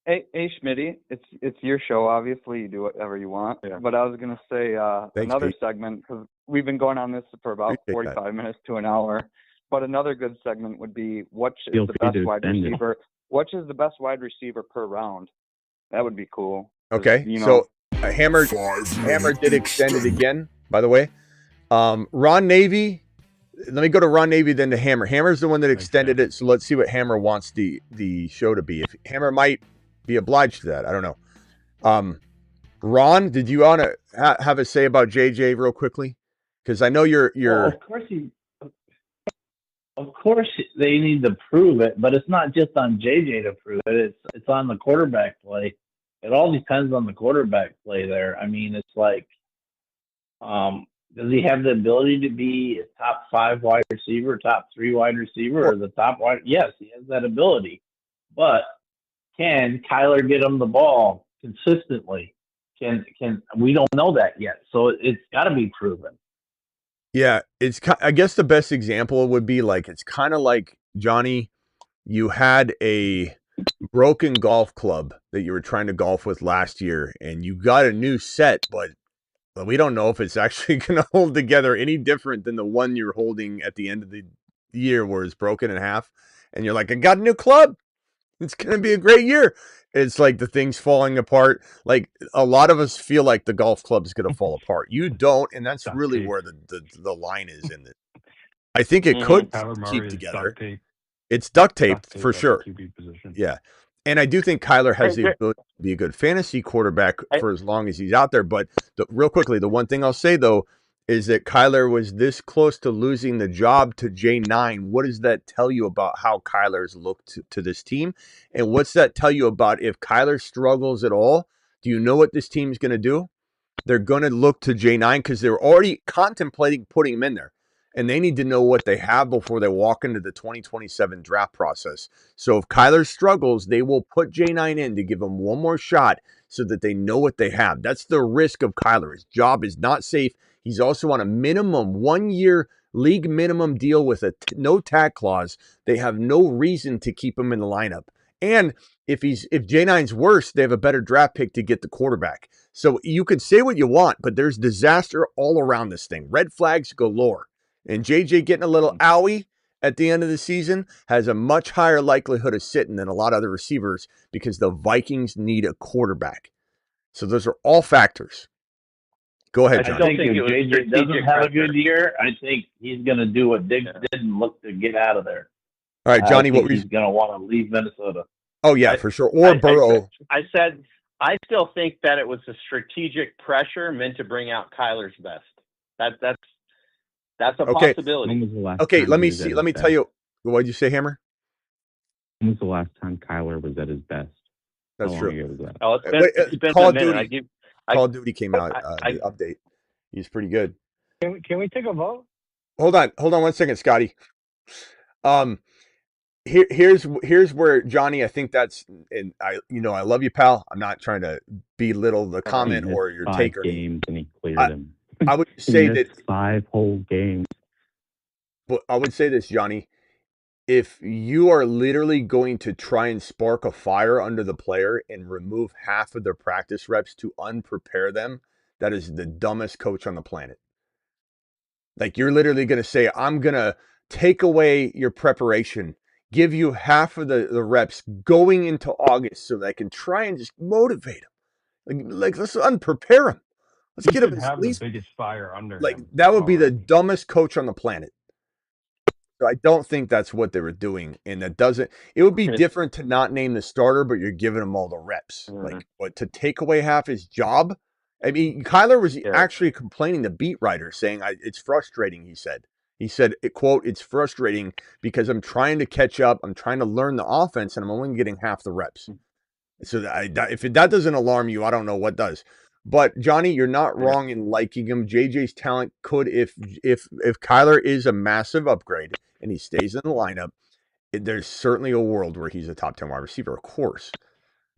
Hey, Schmitty, it's your show. Obviously, you do whatever you want. Yeah. But I was gonna say another segment because we've been going on this for about 45 minutes to an hour. But another good segment would be which is the best wide receiver? Which is the best wide receiver per round? That would be cool. Okay, so Hammer did extend it again. By the way, Ron Navy. Let me go to Ron Navy, then to Hammer. Hammer's the one that extended it. So let's see what Hammer wants the show to be. If Hammer might be obliged to that, I don't know. Ron, did you want to have a say about JJ real quickly? Because I know you're. Well, of course, they need to prove it, but it's not just on JJ to prove it. It's on the quarterback play. It all depends on the quarterback play there. I mean, it's does he have the ability to be a top 5 wide receiver, top 3 wide receiver, or the top wide? Yes, he has that ability. But can Kyler get him the ball consistently? Can we don't know that yet. So it's got to be proven. Yeah, I guess the best example would be it's kind of like, Johnny, you had a broken golf club that you were trying to golf with last year, and you got a new set, but we don't know if it's actually going to hold together any different than the one you're holding at the end of the year where it's broken in half. And you're like, I got a new club. It's going to be a great year. It's the thing's falling apart. A lot of us feel like the golf club is going to fall apart. You don't, and that's really where the line is in it. I think it could keep together. It's duct taped for sure. Yeah. And I do think Kyler has the ability to be a good fantasy quarterback for as long as he's out there. But real quickly, the one thing I'll say, though, is that Kyler was this close to losing the job to J9. What does that tell you about how Kyler's looked to this team? And what's that tell you about if Kyler struggles at all? Do you know what this team's going to do? They're going to look to J9 because they're already contemplating putting him in there. And they need to know what they have before they walk into the 2027 draft process. So if Kyler struggles, they will put J9 in to give him one more shot so that they know what they have. That's the risk of Kyler. His job is not safe. He's also on a minimum 1-year league minimum deal with a no tag clause. They have no reason to keep him in the lineup. And if J9's worse, they have a better draft pick to get the quarterback. So you can say what you want, but there's disaster all around this thing. Red flags galore. And JJ getting a little owie at the end of the season has a much higher likelihood of sitting than a lot of other receivers because the Vikings need a quarterback. So those are all factors. Go ahead, John. I think if JJ doesn't have a good year, I think he's going to do what Diggs did and look to get out of there. All right, Johnny, what were you? He's going to want to leave Minnesota. Oh, yeah, for sure. Or Burrow. I said I still think that it was a strategic pressure meant to bring out Kyler's best. That's a possibility. When was the last Okay, time let he me was at see. his Let me best? tell you. What did you say, Hammer? When was the last time Kyler was at his best? That's How true. long ago was that? Oh, it's been Call a of minute. Duty. Call of Duty came out. The update. He's pretty good. Can we take a vote? Hold on 1 second, Scotty. Here's where Johnny, I think that's, and I love you, pal. I'm not trying to belittle the comment He missed or your 5 take or games and he cleared him. I would He say missed that 5 whole games. But I would say this, Johnny. If you are literally going to try and spark a fire under the player and remove half of their practice reps to unprepare them, that is the dumbest coach on the planet. Like, you're literally going to say, I'm going to take away your preparation, give you half of the reps going into August so that I can try and just motivate them. Like let's unprepare them. Let's He get them should at have the least. biggest fire under Like, him. that would be the dumbest coach on the planet. So I don't think that's what they were doing. And it would be different to not name the starter, but you're giving him all the reps. Like, but to take away half his job? I mean, Kyler was actually complaining to beat writers, saying, it's frustrating, he said, quote, it's frustrating because I'm trying to catch up. I'm trying to learn the offense and I'm only getting half the reps. So if that doesn't alarm you, I don't know what does. But Johnny, you're not wrong in liking him. JJ's talent could, if Kyler is a massive upgrade and he stays in the lineup, there's certainly a world where he's a top 10 wide receiver, of course.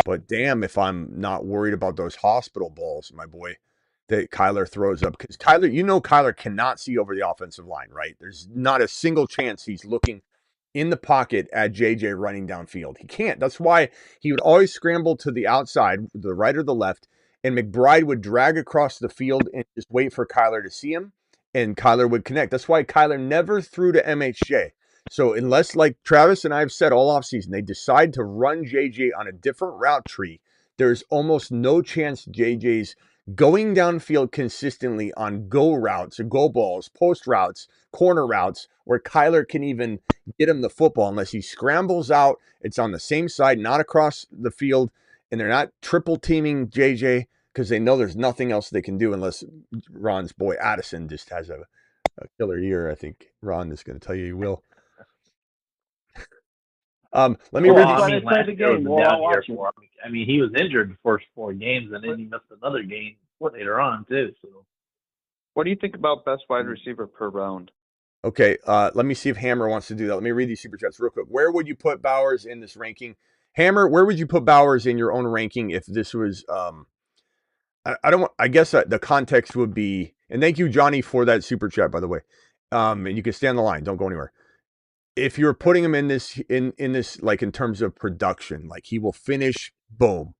But damn, if I'm not worried about those hospital balls, my boy, that Kyler throws up. Because Kyler cannot see over the offensive line, right? There's not a single chance he's looking in the pocket at JJ running downfield. He can't. That's why he would always scramble to the outside, the right or the left, and McBride would drag across the field and just wait for Kyler to see him, and Kyler would connect. That's why Kyler never threw to MHJ. So unless, like Travis and I have said all offseason, they decide to run JJ on a different route tree, there's almost no chance JJ's going downfield consistently on go routes or go balls, post routes, corner routes, where Kyler can even get him the football unless he scrambles out. It's on the same side, not across the field, and they're not triple teaming JJ because they know there's nothing else they can do unless Ron's boy Addison just has a killer year. I think Ron is going to tell you he will. Let me read these. Last year was a down year for him. I mean, he was injured the first 4 games, and then he missed another game later on too. So, what do you think about best wide receiver per round? Okay, let me see if Hammer wants to do that. Let me read these super chats real quick. Where would you put Bowers in this ranking? Hammer, where would you put Bowers in your own ranking if this was I guess the context would be, and thank you, Johnny, for that super chat, by the way. And you can stay on the line, don't go anywhere. If you're putting him in this like in terms of production, like he will finish, boom.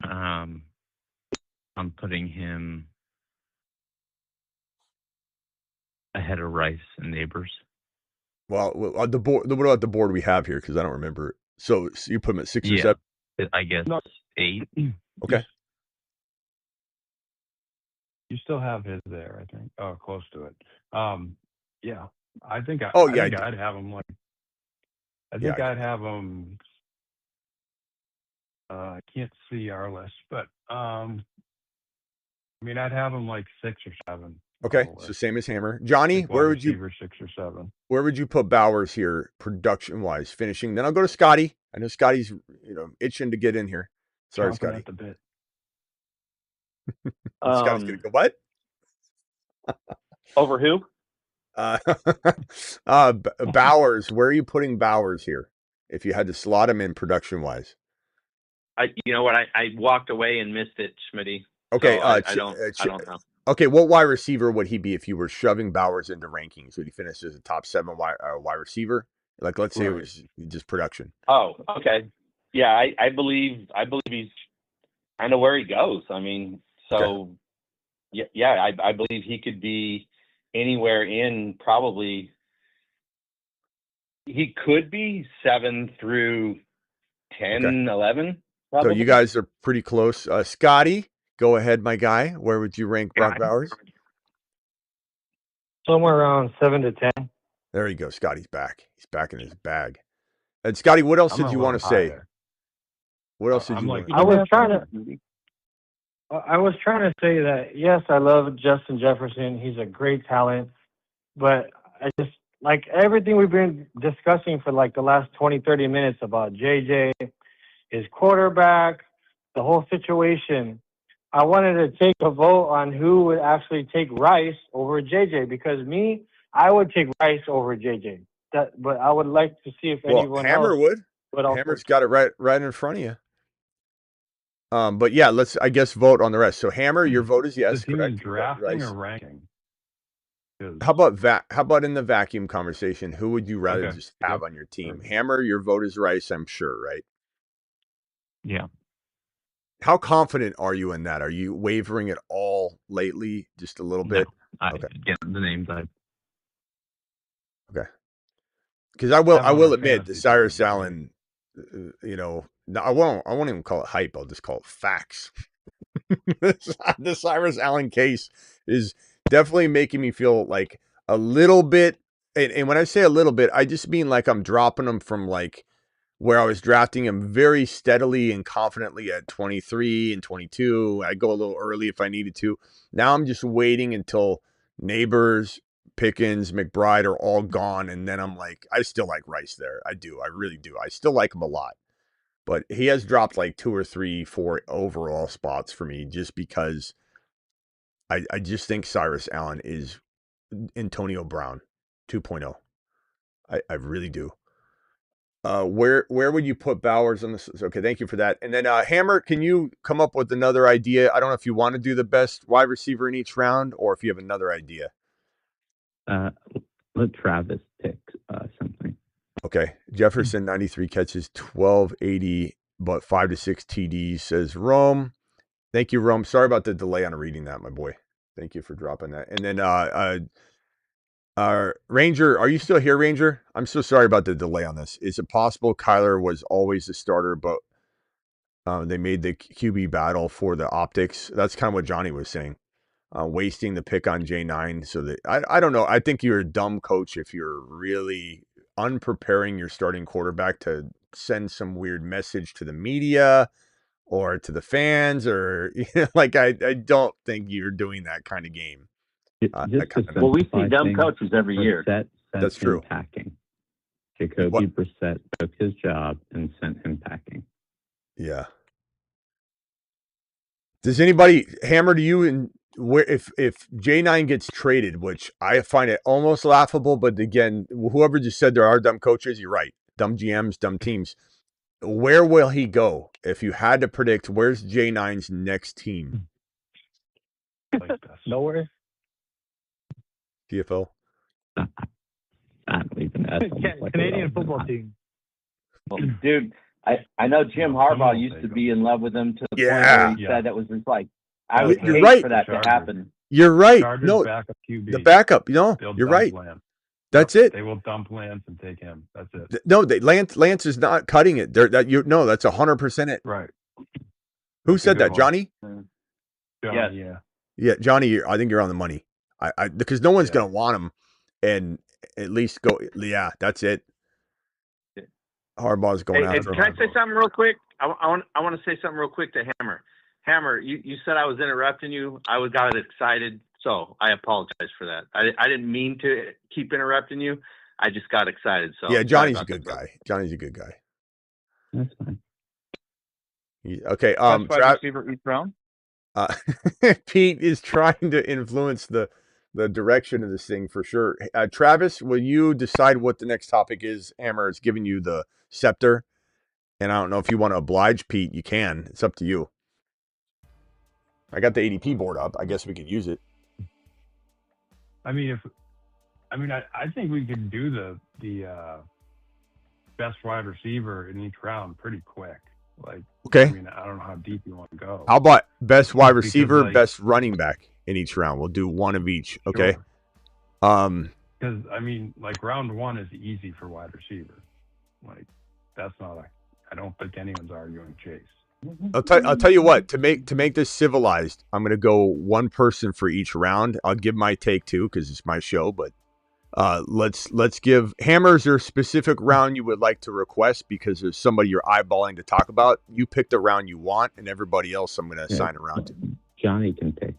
I'm putting him ahead of Rice and Neighbors. Well, the board. What about the board we have here? Because I don't remember it. So you put him at 6 or 7? I guess 8. Okay. You still have his there, I think. Oh, close to it. Yeah, I think. I'd have him like. I'd have him. I can't see our list, but I mean, I'd have him like 6 or 7. Okay, so same as Hammer. Johnny, Like wide receiver 6 or 7. where would you put Bowers here, production wise, finishing? Then I'll go to Scotty. I know Scotty's itching to get in here. Sorry, Chomping Scotty. at the bit. Scotty's gonna go what? Over who? Bowers. Where are you putting Bowers here? If you had to slot him in production wise. You know what? I walked away and missed it, Smitty. Okay, So I don't know. Okay, what wide receiver would he be if you were shoving Bowers into rankings? Would he finish as a top 7 wide receiver? Like, let's say it was just production. Oh, okay. Yeah, I believe he's kind of where he goes. I mean, so yeah, I believe he could be anywhere in probably. He could be 7 through 10, 11. Probably. So you guys are pretty close. Scotty, go ahead, my guy. Where would you rank Brock Bowers? Somewhere around 7 to 10. There you go. Scotty's back. He's back in his bag. And Scotty, what else did you want to say? What else did you want to say? I was trying to say that, yes, I love Justin Jefferson. He's a great talent. But I just, like everything we've been discussing for like the last 20, 30 minutes about JJ, his quarterback, the whole situation, I wanted to take a vote on who would actually take Rice over JJ, because I would take Rice over JJ. But I would like to see if anyone Hammer else would. Also, Hammer's got it right in front of you. But yeah, let's vote on the rest. So Hammer, your vote is yes. The team correct. is drafting or ranking? How about in the vacuum conversation? Who would you rather just have on your team? Hammer, your vote is Rice, I'm sure, right? Yeah. How confident are you in that? Are you wavering at all lately? Just a little bit? Okay. Again, the names Okay. Because I will admit, the Cyrus Allen, I won't even call it hype. I'll just call it facts. The Cyrus Allen case is definitely making me feel like a little bit. And when I say a little bit, I just mean like I'm dropping him from like where I was drafting him very steadily and confidently at 23 and 22. I'd go a little early if I needed to. Now I'm just waiting until Neighbors, Pickens, McBride are all gone. And then I'm like, I still like Rice there. I do. I really do. I still like him a lot. But he has dropped like 2 or 3, 4 overall spots for me just because I just think Cyrus Allen is Antonio Brown 2.0. I really do. Where would you put Bowers on this? Okay, thank you for that. And then Hammer, can you come up with another idea? I don't know if you want to do the best wide receiver in each round or if you have another idea. Let Travis pick something. Okay, Jefferson 93 catches, 1280, but 5 to 6 TDs, says Rome. Thank you, Rome. Sorry about the delay on reading that, my boy. Thank you for dropping that. And then Ranger, are you still here, Ranger? I'm so sorry about the delay on this. Is it possible Kyler was always the starter, but they made the QB battle for the optics? That's kind of what Johnny was saying. Wasting the pick on J9. So that I don't know. I think you're a dumb coach if you're really unpreparing your starting quarterback to send some weird message to the media or to the fans, or like I don't think you're doing that kind of game. Well, we see dumb coaches every year. That's true. Packing. Jacoby Brissett took his job and sent him packing. Yeah. Does anybody Hammer to you and where if J9 gets traded, which I find it almost laughable, but again, whoever just said there are dumb coaches, you're right. Dumb GMs, dumb teams. Where will he go? If you had to predict, where's J9's next team? Nowhere. TFL. I don't even know. Canadian football team. Well, dude, I know Jim Harbaugh used to be in love with him to the point where he said that was just like, I would hate for that to happen. You're right. Chargers No, backup QB. the backup. They'll You're dump right. Lance. That's it. They will dump Lance and take him. That's it. No, Lance is not cutting it. That's 100% it. Right. Who said that? Johnny? Johnny, yeah. Yeah, Johnny. I think you're on the money. I because no one's gonna want him, and at least go. Yeah, that's it. Harbaugh's going after him. Can I say something real quick? I want to say something real quick to Hammer. Hammer, you said I was interrupting you. Got excited, so I apologize for that. I didn't mean to keep interrupting you. I just got excited. So Yeah, Johnny's a good guy. Johnny's a good guy. That's fine. Okay. Best wide receiver each round. Pete is trying to influence the direction of this thing for sure. Travis, will you decide what the next topic is? Hammer is giving you the scepter, and I don't know if you want to oblige Pete. You can. It's up to you. I got the ADP board up. I guess we could use it. I think we could do the best wide receiver in each round pretty quick. Like, okay. I don't know how deep you want to go. How about best wide Because, receiver, like, best running back in each round? We'll do one of each. Okay. Sure. Because like round one is easy for wide receiver. Like, that's not I don't think anyone's arguing Chase. I'll tell you what, to make this civilized, I'm gonna go one person for each round. I'll give my take too because it's my show, but let's give Hammers your specific round you would like to request because there's somebody you're eyeballing to talk about. You pick the round you want, and everybody else I'm gonna assign a round to. Johnny can pick.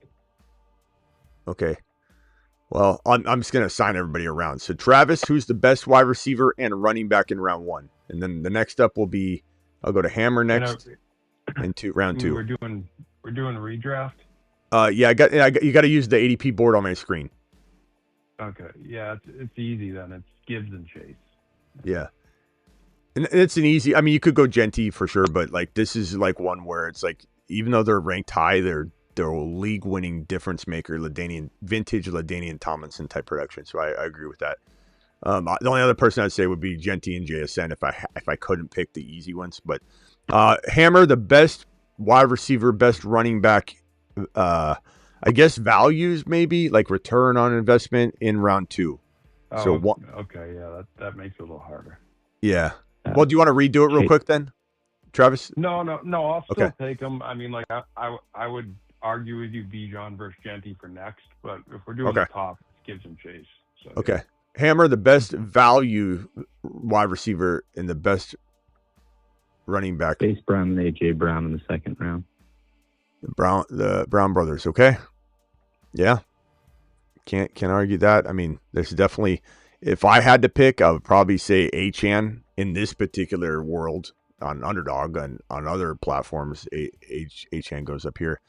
Okay. Well, I'm just gonna assign everybody a round. So Travis, who's the best wide receiver and running back in round one, and then the next up will be I'll go to Hammer next. Into round two. We're doing redraft. Yeah, you got to use the ADP board on my screen. Okay, yeah, it's easy then. It's Gibbs and Chase. Yeah, and it's an easy. You could go Genty for sure, but like this is like one where it's like even though they're ranked high, they're a league-winning difference maker, vintage LaDainian Tomlinson type production. So I agree with that. The only other person I'd say would be Genty and JSN if I couldn't pick the easy ones, but. Hammer, the best wide receiver, best running back, I guess values maybe like return on investment in round two. Oh, so okay, yeah, that makes it a little harder. Yeah. Well, do you want to redo it real quick then, Travis? No. I'll still take them. I would argue with you, Bijan versus Genty for next, but if we're doing the top, it's Gibbs and Chase. So, okay. Hammer, the best value wide receiver and the best running back. Chase Brown and AJ Brown in the second round. The Brown brothers, okay? Yeah. Can't argue that. There's definitely if I had to pick, I would probably say Etienne in this particular world on Underdog and on other platforms. Etienne goes up here.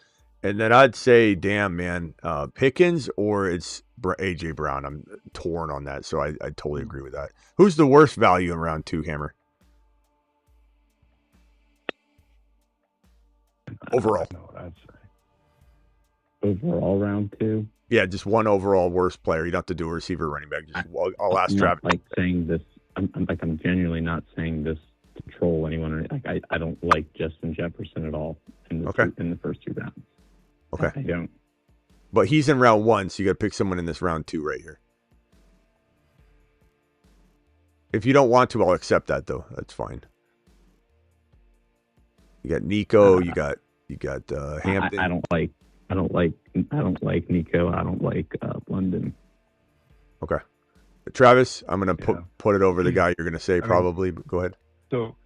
And then I'd say, damn man, Pickens or it's AJ Brown. I'm torn on that, so I totally agree with that. Who's the worst value in round two, Hammer? Overall. Overall round two? Yeah, just one overall worst player. You don't have to do a receiver or running back. I'll ask Travis. Like saying this, I'm genuinely not saying this to troll anyone. I don't like Justin Jefferson at all in the first two rounds. Okay. I don't. But he's in round one, so you got to pick someone in this round two right here. If you don't want to, I'll accept that though. That's fine. You got Nico. You got Hampton. I don't like Nico. I don't like London. Okay, Travis, I'm gonna put it over the guy you're gonna say probably. But go ahead. So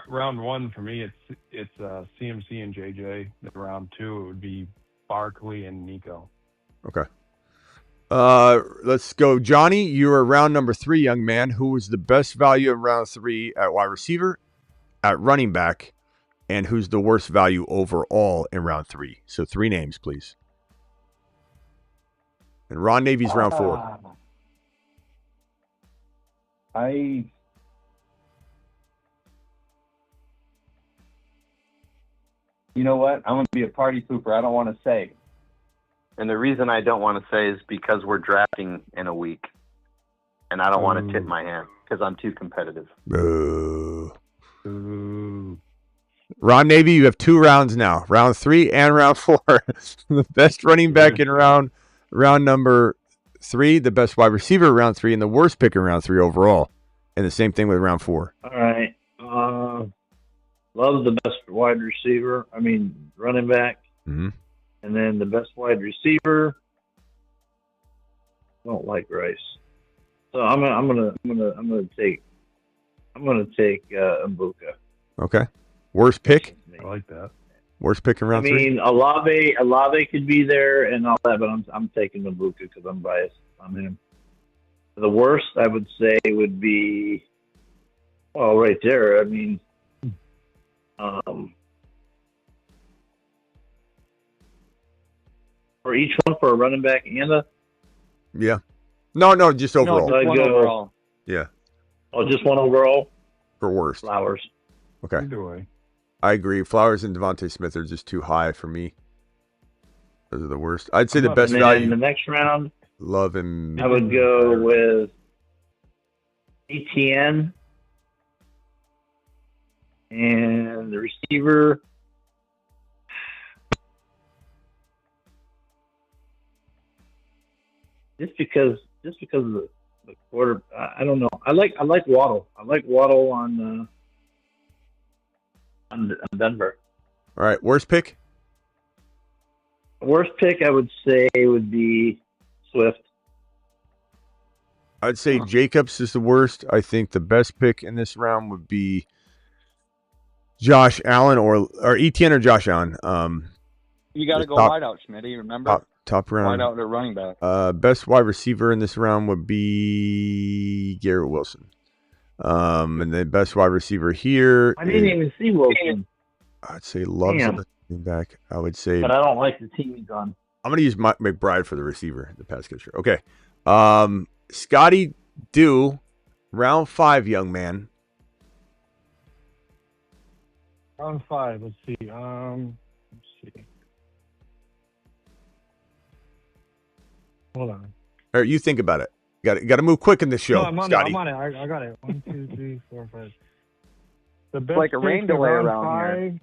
round one for me, it's CMC and JJ. Then round two, it would be Barkley and Nico. Okay. Let's go, Johnny. You are round number 3, young man. Who was the best value in round 3 at wide receiver, at running back, and who's the worst value overall in round 3? So 3 names, please. And Ron Navy's round 4. You know what? I'm going to be a party pooper. I don't want to say. And the reason I don't want to say is because we're drafting in a week. And I don't want to tip my hand because I'm too competitive. Boo. Ron Navy, you have 2 rounds now. Round 3 and round 4. The best running back in round number 3, the best wide receiver in round 3, and the worst pick in round 3 overall. And the same thing with round 4. All right. Love the best wide receiver. Running back. Mm-hmm. And then the best wide receiver. I don't like Rice. So I'm gonna take Mbuka. Okay. Worst pick? I like that. Worst pick in I round three? mean, Olave could be there and all that, but I'm taking Mabuka because I'm biased on him. The worst, I would say, would be, well, right there. I mean, for each one, for a running back and a. Yeah. No, just overall. No, one overall. Yeah. Oh, just one overall? For worst. Flowers. Okay. Either way. I agree. Flowers and Devontae Smith are just too high for me. Those are the worst. I'd say the best and then value. in the next round, Love and I would go with Etienne and the receiver. Just because of the quarter, I don't know. I like Waddle. I like Waddle on Denver. All right, worst pick? Worst pick, I would say, would be Swift. I'd say Jacobs is the worst. I think the best pick in this round would be Josh Allen or Etienne or Josh Allen. You got to go wide out, Smitty. Remember? Top round. Wide out to running back. Best wide receiver in this round would be Garrett Wilson. And the best wide receiver here. I didn't even see Wilson. I'd say Love's the running back. I would say. But I don't like the team he's on. I'm going to use McBride for the receiver, the pass catcher. Okay. Scotty Dew, round 5, young man. Round 5. Let's see. Hold on. All right, you think about it. Got to move quick in this show, No, I'm on Scotty. it. I'm on it. I got it. 1, 2, 3, 4, 5. The best like a rain pick delay round around here. 5.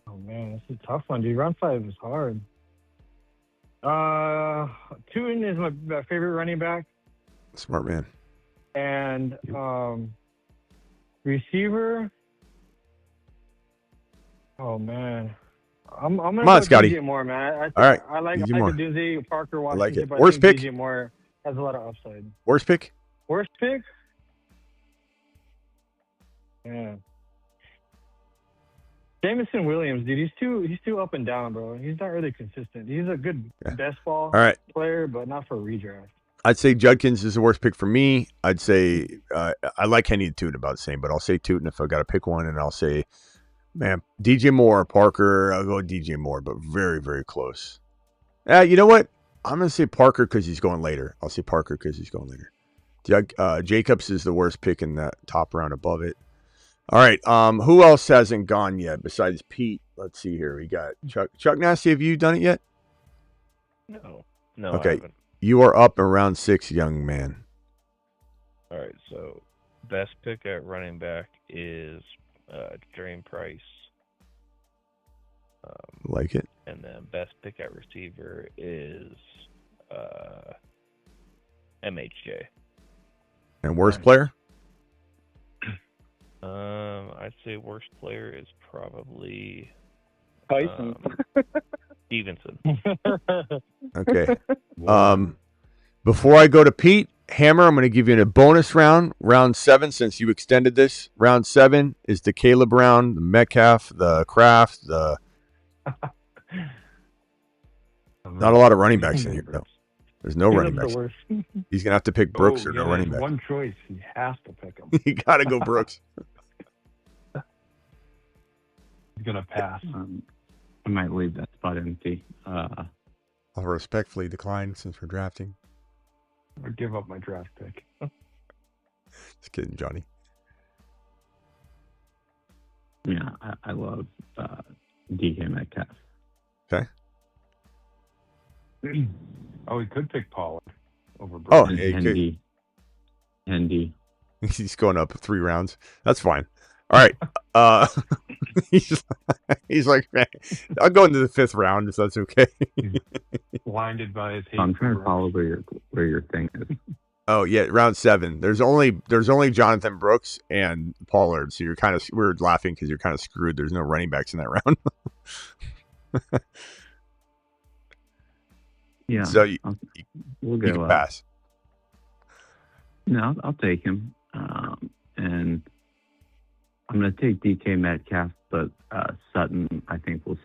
Oh man, this is a tough one, dude. Round 5 is hard. Tootin is my favorite running back, Smart man. and receiver. Oh man, I'm gonna Come on, go Scotty. DJ Moore, man. All right, I like DJ Moore. Dunze, Parker, Washington, like it. but Worst I think pick? DJ Moore has a lot of upside. Worst pick? Worst pick? Yeah. Jameson Williams, dude, he's too up and down, bro. He's not really consistent. He's a good best ball All right. player, but not for redraft. I'd say Judkins is the worst pick for me. I'd say I like Henny and Tootin about the same, but I'll say Tootin if I got to pick one, and I'll say, man, DJ Moore, Parker. I'll go with DJ Moore, but very, very close. You know what? I'm going to say Parker because he's going later. I'll say Parker because he's going later. Jacobs is the worst pick in that top round above it. All right. Who else hasn't gone yet besides Pete? Let's see here. We got Chuck Nasty. Have you done it yet? No. Okay. I haven't. You are up in round 6, young man. All right, so best pick at running back is Dream Price. Like it. And then best pick at receiver is MHJ. And worst player? I'd say worst player is probably Tyson. Stevenson. Okay. Before I go to Pete, Hammer, I'm going to give you a bonus round 7, since you extended this. Round 7 is the Caleb round, the Metcalf, the Kraft, the. Not a lot of running backs in here, though. There's no running backs. He's going to have to pick Brooks or no running back. One choice. He has to pick him. You got to go Brooks. He's going to pass. I might leave that spot empty. I'll respectfully decline since we're drafting. Or give up my draft pick. Just kidding, Johnny. Yeah, I love DK Metcalf. Okay. Oh, he could pick Pollard over Oh, Brooks. yeah, he could. Andy. He's going up 3 rounds. That's fine. All right. He's like, man, I'll go into the 5th round if that's okay. Blinded by his hate. I'm trying to follow where your thing is. Oh yeah, round 7. There's only Jonathan Brooks and Pollard, so we're laughing because you're kind of screwed. There's no running backs in that round. Yeah. So you we'll can go pass. No, I'll take him. And I'm going to take DK Metcalf but Sutton, I think, will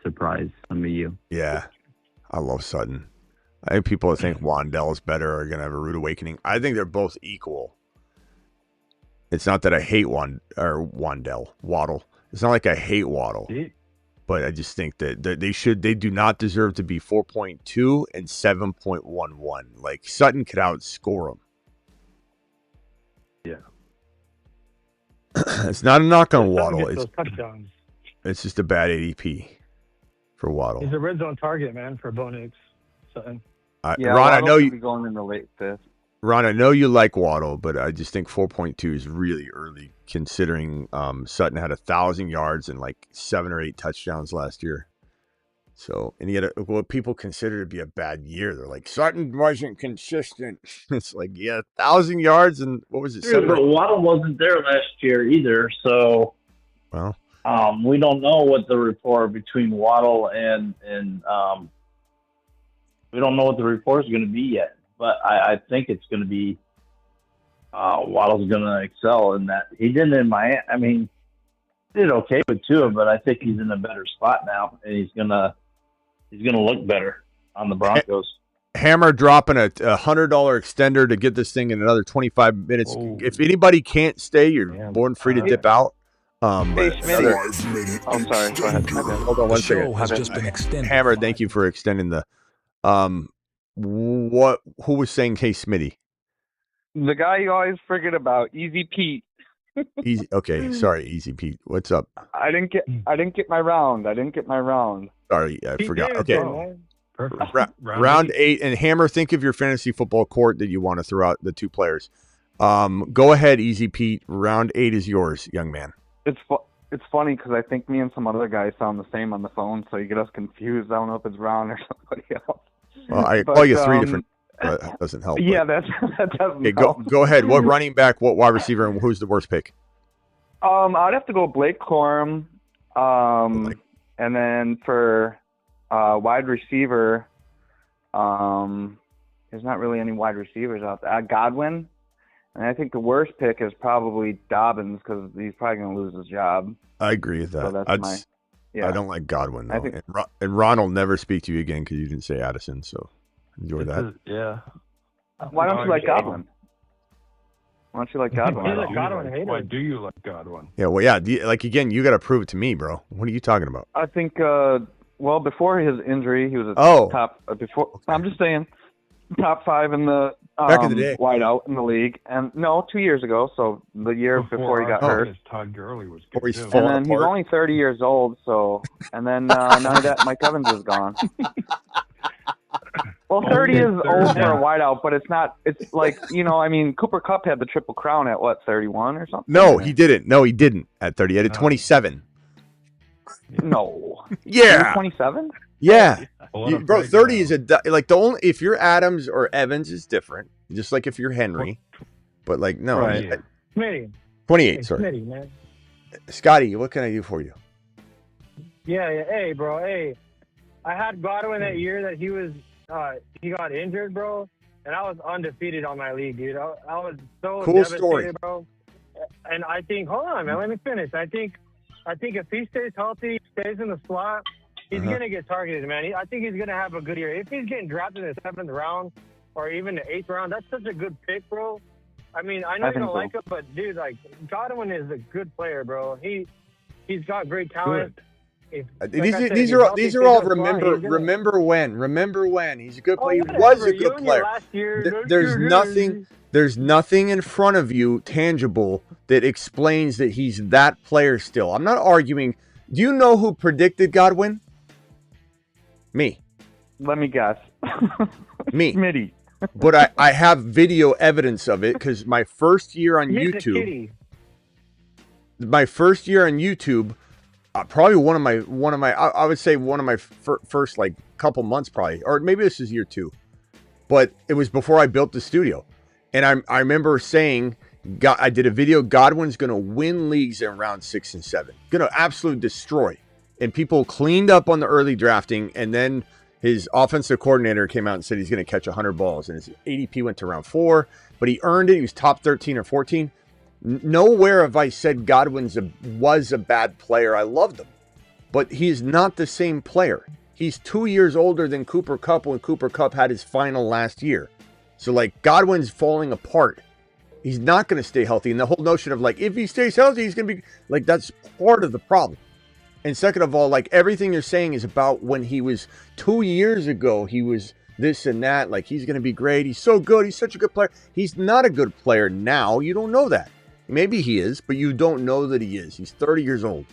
surprise some of you. Yeah, I love Sutton. I think people that think Wandell is better are going to have a rude awakening. I think they're both equal. It's not that I hate Waddle. It's not like I hate Waddle, but I just think that they do not deserve to be 4.2 and 7.11. Like Sutton could outscore them. Yeah. It's not a knock on Waddle. Those touchdowns. It's just a bad ADP for Waddle. He's a red zone target, man, for Bo Nix. Sutton. Ron, I know you going in the late fifth. Ron, I know you like Waddle, but I just think 4.2 is really early, considering Sutton had 1,000 yards and like 7 or 8 touchdowns last year. So, and he had what people consider to be a bad year. They're like, Sutton wasn't consistent. It's like, yeah, 1,000 yards and what was it? True, but Waddle wasn't there last year either, so well, we don't know what the rapport between Waddle and we don't know what the rapport is going to be yet. But I think it's going to be Waddle's going to excel in that. He didn't in Miami. I mean, he did okay with Tua, but I think he's in a better spot now, and he's gonna look better on the Broncos. Hammer dropping a $100 extender to get this thing in another 25 minutes. Oh. If anybody can't stay, you're born free to dip out. Hey, Smitty. I'm sorry. Go ahead. Hold on one second. The show has just been extended. Hammer, thank you for extending the. Who was saying, hey, Smitty? The guy you always forget about, Easy Pete. Easy. Okay, sorry, Easy Pete. What's up? I didn't get my round. Sorry, I forgot. Okay. Round 8, and Hammer, think of your fantasy football court that you want to throw out the 2 players. Go ahead, Easy Pete. Round 8 is yours, young man. It's funny because I think me and some other guys sound the same on the phone, so you get us confused. I don't know if it's Ron or somebody else. Well, I call you 3 different. That doesn't help. Yeah, that doesn't help. Go ahead. What running back, what wide receiver, and who's the worst pick? I'd have to go Blake Corum. And then for wide receiver, there's not really any wide receivers out there. Godwin. And I think the worst pick is probably Dobbins because he's probably going to lose his job. I agree with that. So that's I don't like Godwin, though. And Ron will never speak to you again because you didn't say Addison, so enjoy that. Yeah. Why don't you like Godwin? Why don't you like Godwin? Why do you like Godwin? Yeah, well, yeah. Again, you got to prove it to me, bro. What are you talking about? I think, before his injury, he was top. I'm just saying, top 5 in the back in the day, wideout in the league, and 2 years ago, so the year before he got hurt. Todd Gurley was good. He's and then he's only 30 years old, so and then none of that. Mike Evans is gone. Well, 30 is old for a wideout, but it's not. It's like Cooper Kupp had the Triple Crown at 31 or something. No, he didn't. No, he didn't at 30. He had a 27. No. Yeah. 27. Yeah. Bro, 30 is if you're Adams or Evans is different. Just like if you're Henry. But no. Right. Smitty. 28, sorry. Smitty, man. Scotty, what can I do for you? Yeah. Hey, bro. Hey, I had Godwin that year that he was he got injured, bro, and I was undefeated on my league, dude. I was so cool devastated, story, bro. And I think, hold on, man, let me finish. I think if he stays healthy, stays in the slot, he's gonna get targeted, man. I think he's gonna have a good year. If he's getting drafted in the 7th round or even the 8th round, that's such a good pick, bro. I mean, I know you don't like him, but dude, Godwin is a good player, bro. He's got great talent. Good. These are all remember when he's a good player. He was a good player. There's nothing in front of you tangible that explains that he's that player still. I'm not arguing. Do you know who predicted Godwin? Me. Let me guess. Me. Smitty. But I have video evidence of it because my first year on YouTube. Probably one of my I would say one of my first couple months probably, or maybe this is year 2, but it was before I built the studio, and I remember saying, I did a video. Godwin's going to win leagues in round 6 and 7, going to absolutely destroy, and people cleaned up on the early drafting, and then his offensive coordinator came out and said he's going to catch 100 balls, and his ADP went to round 4, but he earned it. He was top 13 or 14. Nowhere have I said was a bad player. I loved him. But he's not the same player. He's 2 years older than Cooper Kupp when Cooper Kupp had his final last year. So, like, Godwin's falling apart. He's not going to stay healthy. And the whole notion of, like, if he stays healthy, he's going to be, like, that's part of the problem. And second of all, like, everything you're saying is about when he was 2 years ago, he was this and that. Like, he's going to be great. He's so good. He's such a good player. He's not a good player now. You don't know that. Maybe he is, but you don't know that he is. He's 30 years old.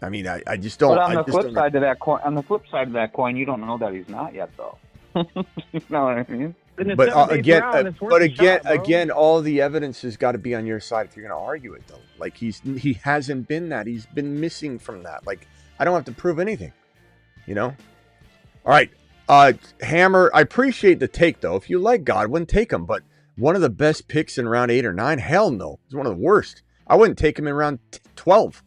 I mean, I just don't. But on the flip side of that coin, you don't know that he's not yet, though. You know what I mean? But again, all the evidence has got to be on your side if you're going to argue it, though. Like, he hasn't been that. He's been missing from that. Like, I don't have to prove anything, you know? All right, Hammer, I appreciate the take, though. If you like Godwin, take him. But one of the best picks in round 8 or 9, hell no. He's one of the worst. I wouldn't take him in round 12.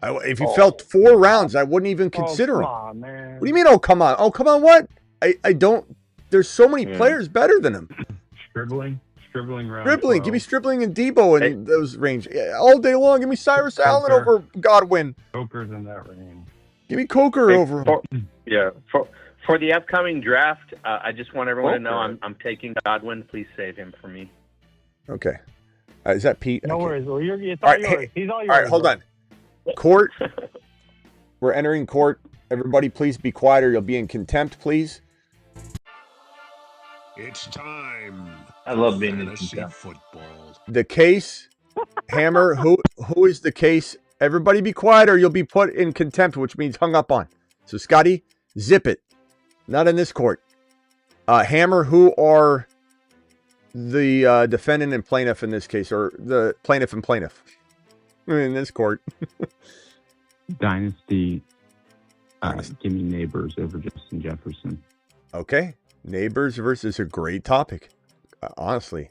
If he fell 4 rounds, I wouldn't even consider him. On, man. What do you mean, oh, come on? Oh, come on, what? I don't. There's so many players better than him. Stribling round. Stribling. 12. Give me Stribling and Debo in those range. All day long. Give me Cyrus Allen over Godwin. Coker's in that range. Give me Coker over him. For the upcoming draft, I just want everyone to know I'm taking Godwin. Please save him for me. Okay. Is that Pete? No Okay. worries. Well, it's all yours. He's all yours. All right, hold on. Court. We're entering court. Everybody, please be quiet or you'll be in contempt, please. It's time. I love being in Fantasy contempt. football. The case, Hammer, who is the case? Everybody be quiet or you'll be put in contempt, which means hung up on. So, Scotty, zip it. Not in this court. Hammer, who are the defendant and plaintiff in this case, or the plaintiff and plaintiff in this court? Dynasty. Give me Neighbors over Justin Jefferson. Okay. Neighbors versus a great topic. Honestly.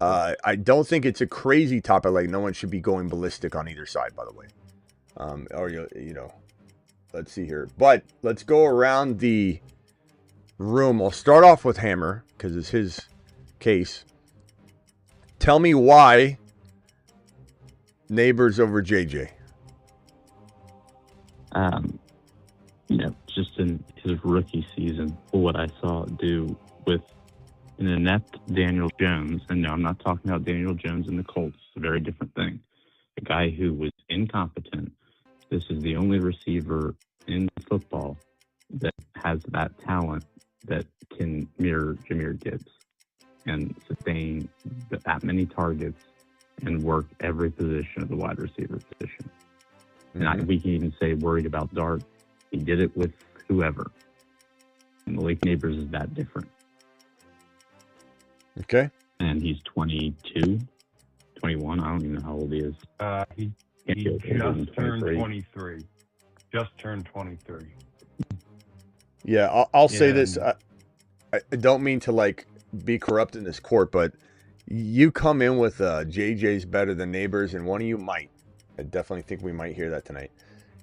I don't think it's a crazy topic. Like, no one should be going ballistic on either side, by the way. Or, you know, let's see here. But let's go around the room. I'll start off with Hammer because it's his case. Tell me why Neighbors over JJ. You know, just in his rookie season, what I saw it do with an inept Daniel Jones, and no, I'm not talking about Daniel Jones and the Colts. It's a very different thing. A guy who was incompetent. This is the only receiver in football that has that talent that can mirror Jahmyr Gibbs and sustain that many targets and work every position of the wide receiver position. And we can even say worried about Dart. He did it with whoever. And Malik Neighbors is that different. Okay. And he's 22, 21. I don't even know how old he is. He just turned 23. Just turned 23. Yeah, I'll say this. I don't mean to, like, be corrupt in this court, but you come in with JJ's better than Neighbors, and one of you might. I definitely think we might hear that tonight.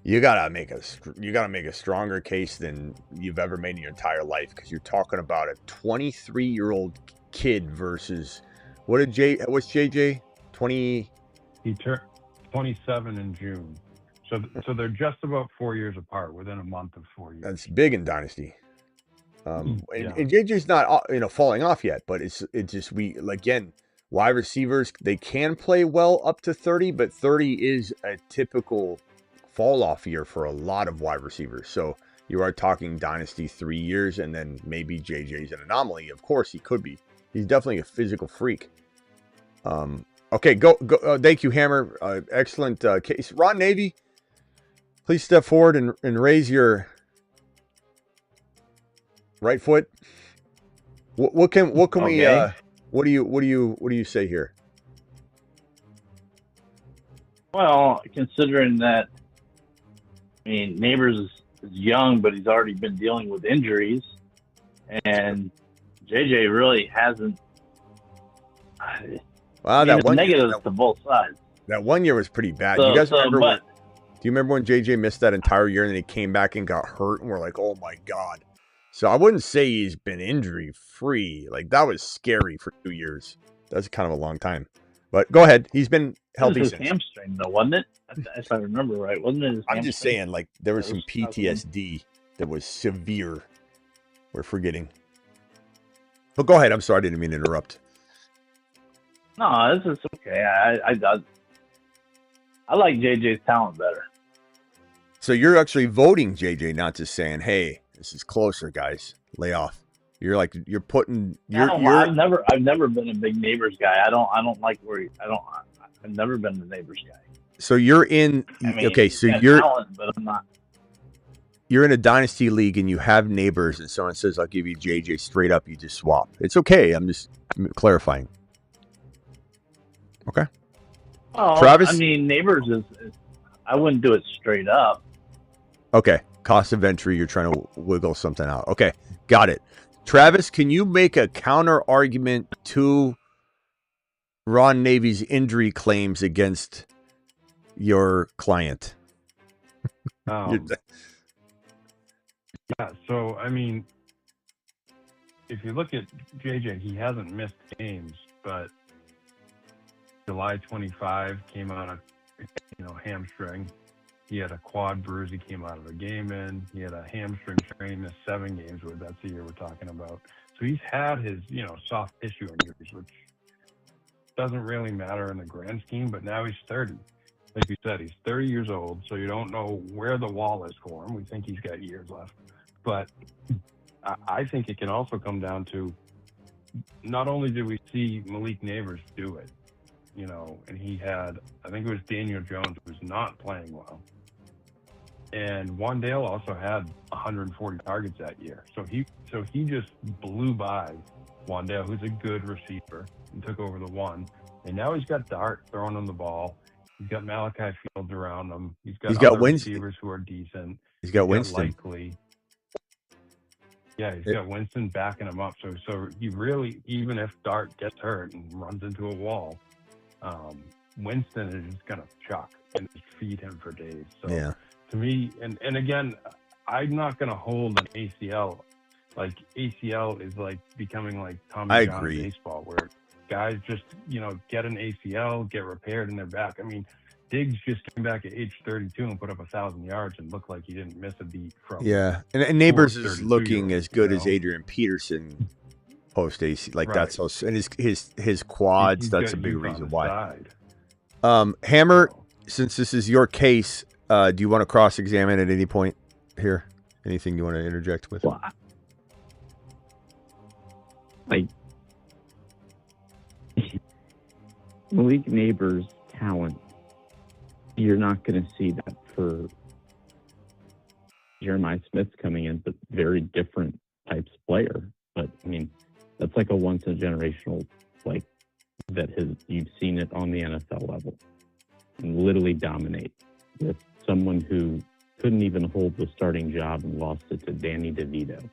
You gotta make a stronger case than you've ever made in your entire life, because you're talking about a 23-year-old kid versus what's JJ? 20. He turned 27 in June, so they're just about 4 years apart, within a month of 4 years. That's big in Dynasty. And JJ's not falling off yet, but it's just again. Wide receivers, they can play well up to 30, but 30 is a typical fall-off year for a lot of wide receivers. So you are talking Dynasty 3 years, and then maybe JJ's an anomaly. Of course, he could be. He's definitely a physical freak. Okay, go. Thank you, Hammer. Excellent case. Ron Navy, please step forward and raise your right foot. What can we... What do you say here? Well, considering that, I mean, Neighbors is young, but he's already been dealing with injuries, and JJ really hasn't. Wow, that one negatives to both sides. That 1 year was pretty bad. So, you guys remember? but, Do you remember when JJ missed that entire year and then he came back and got hurt and we're like, oh my God. So I wouldn't say he's been injury free. Like, that was scary for 2 years. That's kind of a long time. But go ahead. He's been It healthy was his since. hamstring, though, wasn't it? If I remember right, wasn't it his I'm just hamstring? saying, like, there was some That was- PTSD that was severe. We're forgetting. But go ahead. I'm sorry. I didn't mean to interrupt. No, this is okay. I like JJ's talent better. So you're actually voting JJ, not just saying, "Hey, this is closer, guys. Lay off." You're like you're putting. I've never been a big Neighbors guy. I don't like where I've never been the Neighbors guy. So you're in. I mean, Okay, he's so got you're talent, but I'm not. you're in a dynasty league and you have Neighbors, and someone says, "I'll give you JJ straight up." You just swap. It's okay. I'm just clarifying. Okay. Oh, Travis? I mean, Neighbors is. I wouldn't do it straight up. Okay. Cost of entry. You're trying to wiggle something out. Okay. Got it. Travis, can you make a counter argument to Ron Navy's injury claims against your client? Yeah, so I mean, if you look at JJ, he hasn't missed games, but July 25 came out of hamstring. He had a quad bruise. He came out of a game in. He had a hamstring strain. Missed 7 games. That's the year we're talking about. So he's had his soft tissue injuries, which doesn't really matter in the grand scheme. But now he's 30. Like you said, he's 30 years old. So you don't know where the wall is for him. We think he's got years left. But I think it can also come down to not only did we see Malik Neighbors do it, and he had, I think it was Daniel Jones who was not playing well. And Wandale also had 140 targets that year. So he just blew by Wandale, who's a good receiver, and took over the one. And now he's got Dart throwing him the ball. He's got Malachi Fields around him. He's got other Winston. receivers who are decent. He's got Winston. Likely. Yeah, he's got Winston backing him up. So he really, even if Dart gets hurt and runs into a wall, Winston is just gonna chuck and just feed him for days. So Yeah. to me, and again, I'm not gonna hold an ACL. Like ACL is like becoming like Tommy I John agree. baseball, where guys just get an ACL, get repaired, and they're back. I mean, Diggs just came back at age 32 and put up 1,000 yards and looked like he didn't miss a beat from. Yeah. And Neighbors is 32 looking years, as good as Adrian Peterson post AC. Like Right. that's how, and his quads, He's that's got a big youth on reason his why. side. Hammer, since this is your case, do you want to cross-examine at any point here? Anything you want to interject with? Well, Malik Neighbors' talent, you're not going to see that for Jeremiah Smith's coming in, but very different types of player. But I mean, that's like a once in a generational, like you've seen it on the NFL level and literally dominate with someone who couldn't even hold the starting job and lost it to Danny DeVito.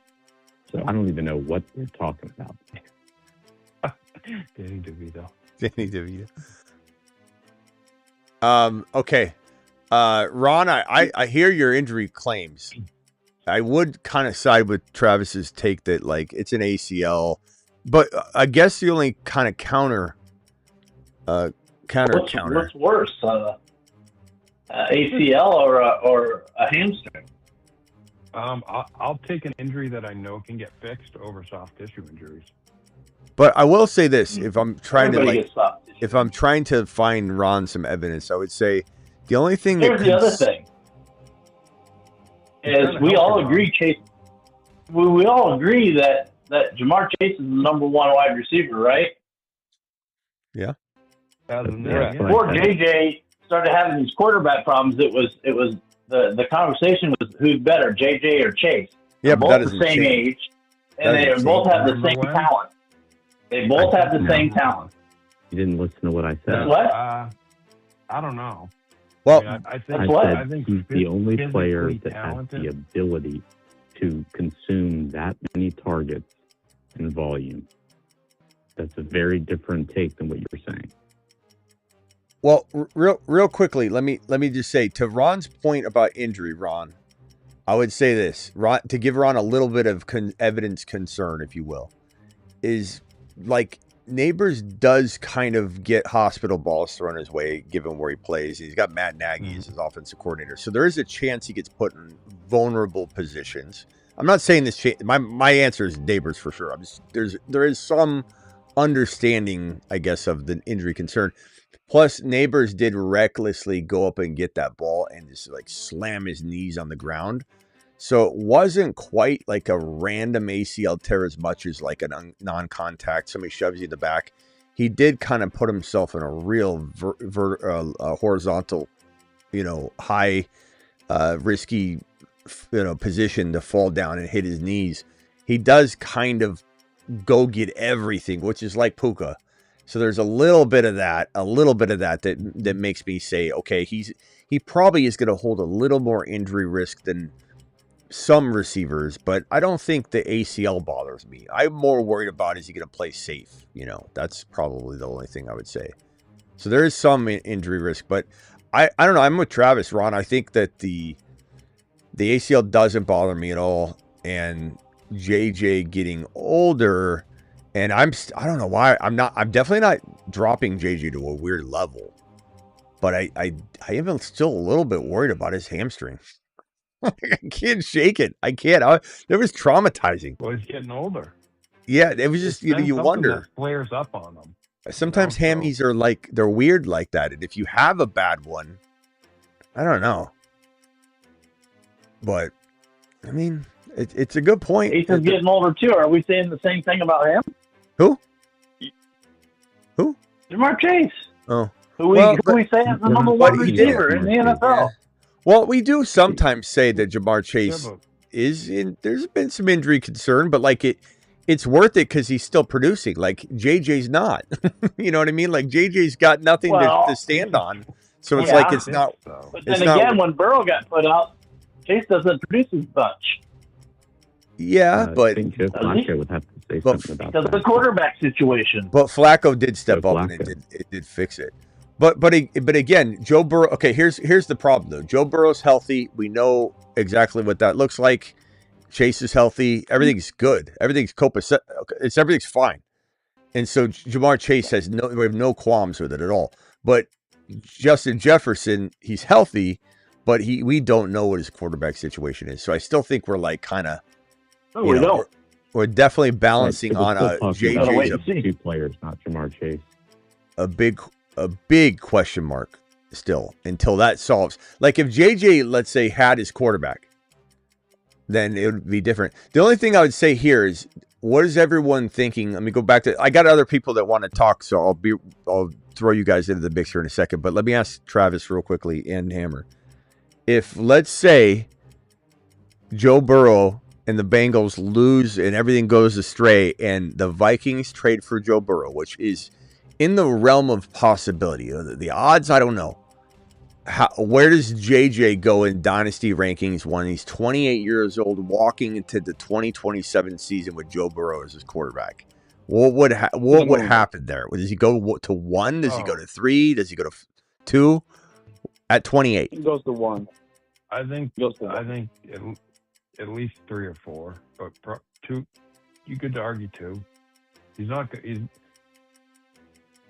So I don't even know what they're talking about. Danny DeVito. Danny DeVito. Okay. Ron, I hear your injury claims. I would kind of side with Travis's take that like it's an ACL, but I guess the only kind of counter. What's worse, ACL or a hamstring? I'll take an injury that I know can get fixed over soft tissue injuries. But I will say this: if I'm trying Everybody to gets soft tissue. if I'm trying to find Ron some evidence, I would say the only thing Here's the other thing: is we all agree, Chase. We all agree that Jamar Chase is the number 1 wide receiver, right? Yeah. Before JJ started having these quarterback problems, it was the conversation was who's better, JJ or Chase. Yeah, They're but that both the doesn't same change. age, and That they doesn't both change. have the same talent. They both have the same talent. You didn't listen to what I said. What? I don't know. Well, I said he's the only physically player that talented. has the ability to consume that many targets in volume. That's a very different take than what you're saying. Well, real quickly, let me just say to Ron's point about injury, Ron, I would say this, Ron, to give Ron a little bit of evidence concern, if you will, is like Neighbors does kind of get hospital balls thrown his way, given where he plays. He's got Matt Nagy as his offensive coordinator, so there is a chance he gets put in vulnerable positions. I'm not saying this. My answer is Neighbors for sure. There is some understanding, I guess, of the injury concern. Plus, Neighbors did recklessly go up and get that ball and just like slam his knees on the ground. So it wasn't quite like a random ACL tear as much as like a non-contact. Somebody shoves you in the back. He did kind of put himself in a real horizontal, high, risky, position to fall down and hit his knees. He does kind of go get everything, which is like Puka. So there's a little bit of that that makes me say, okay, he probably is going to hold a little more injury risk than some receivers, but I don't think the ACL bothers me. I'm more worried about, is he going to play safe? That's probably the only thing I would say. So there is some injury risk, but I don't know. I'm with Travis, Ron. I think that the ACL doesn't bother me at all, and JJ getting older, and I don't know why I'm definitely not dropping JJ to a weird level, but I am still a little bit worried about his hamstring. I can't shake it. I can't. It was traumatizing. Well, he's getting older. Yeah, it was just, you wonder. That flares up on him. Sometimes hammies are like, they're weird like that. And if you have a bad one, I don't know. But, I mean, it's a good point. Ethan's getting older too. Are we saying the same thing about him? Who? Jamar Chase. Oh. Who we say is the number one receiver in the NFL. Yeah. Well, we do sometimes say that Jamar Chase is in. There's been some injury concern, but like it's worth it because he's still producing. Like JJ's not. You know what I mean? Like JJ's got nothing to stand on. So it's like it's not. But then again, when Burrow got put out, Chase doesn't produce as much. Yeah, but I think Joe Flacco would have to say something about because that. of the quarterback situation. But Flacco did step up and it did fix it. But again, Joe Burrow. Okay, here's the problem though. Joe Burrow's healthy. We know exactly what that looks like. Chase is healthy. Everything's good. Everything's copacetic. Everything's fine. And so Jamar Chase we have no qualms with it at all. But Justin Jefferson, he's healthy, but we don't know what his quarterback situation is. So I still think we're like kind of. No, we don't. We're definitely balancing on a JJ. Two players, not Jamar Chase. A big question mark still until that solves. Like if JJ, let's say, had his quarterback, then it would be different. The only thing I would say here is, what is everyone thinking? Let me go back to, I got other people that want to talk, so I'll throw you guys into the mixer in a second, but let me ask Travis real quickly and Hammer. If, let's say, Joe Burrow and the Bengals lose and everything goes astray and the Vikings trade for Joe Burrow, which is in the realm of possibility, the odds, I don't know. Where does JJ go in dynasty rankings when he's 28 years old, walking into the 2027 season with Joe Burrow as his quarterback? What would happen there? Does he go to 1? Does he go to 3? Does he go to 2 at 28? He goes to 1. I think at least 3 or 4, but 2. You could argue 2. He's not.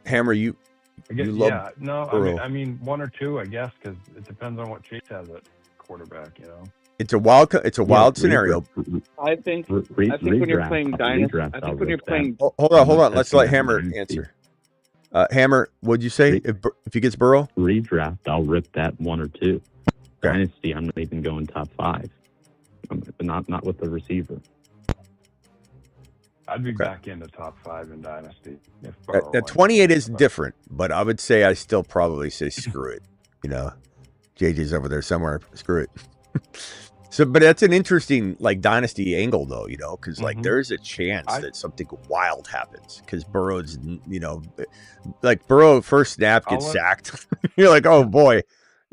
Hammer, you love. Yeah, no, Burrow. I mean 1 or 2, I guess, because it depends on what Chase has at quarterback. It's a wild scenario. I think when you're playing dynasty, Hold on. Let's let Hammer answer. Hammer, what'd you say if he gets Burrow? Redraft, I'll rip that 1 or 2. Dynasty, I'm not even going top 5. Not with the receiver. I'd be back into top 5 in dynasty. At 28 is different, but I would say I still probably say screw it. JJ's over there somewhere. Screw it. So, but that's an interesting dynasty angle though, because there's a chance that something wild happens because Burrow's, Burrow first snap gets sacked. You're like, oh boy,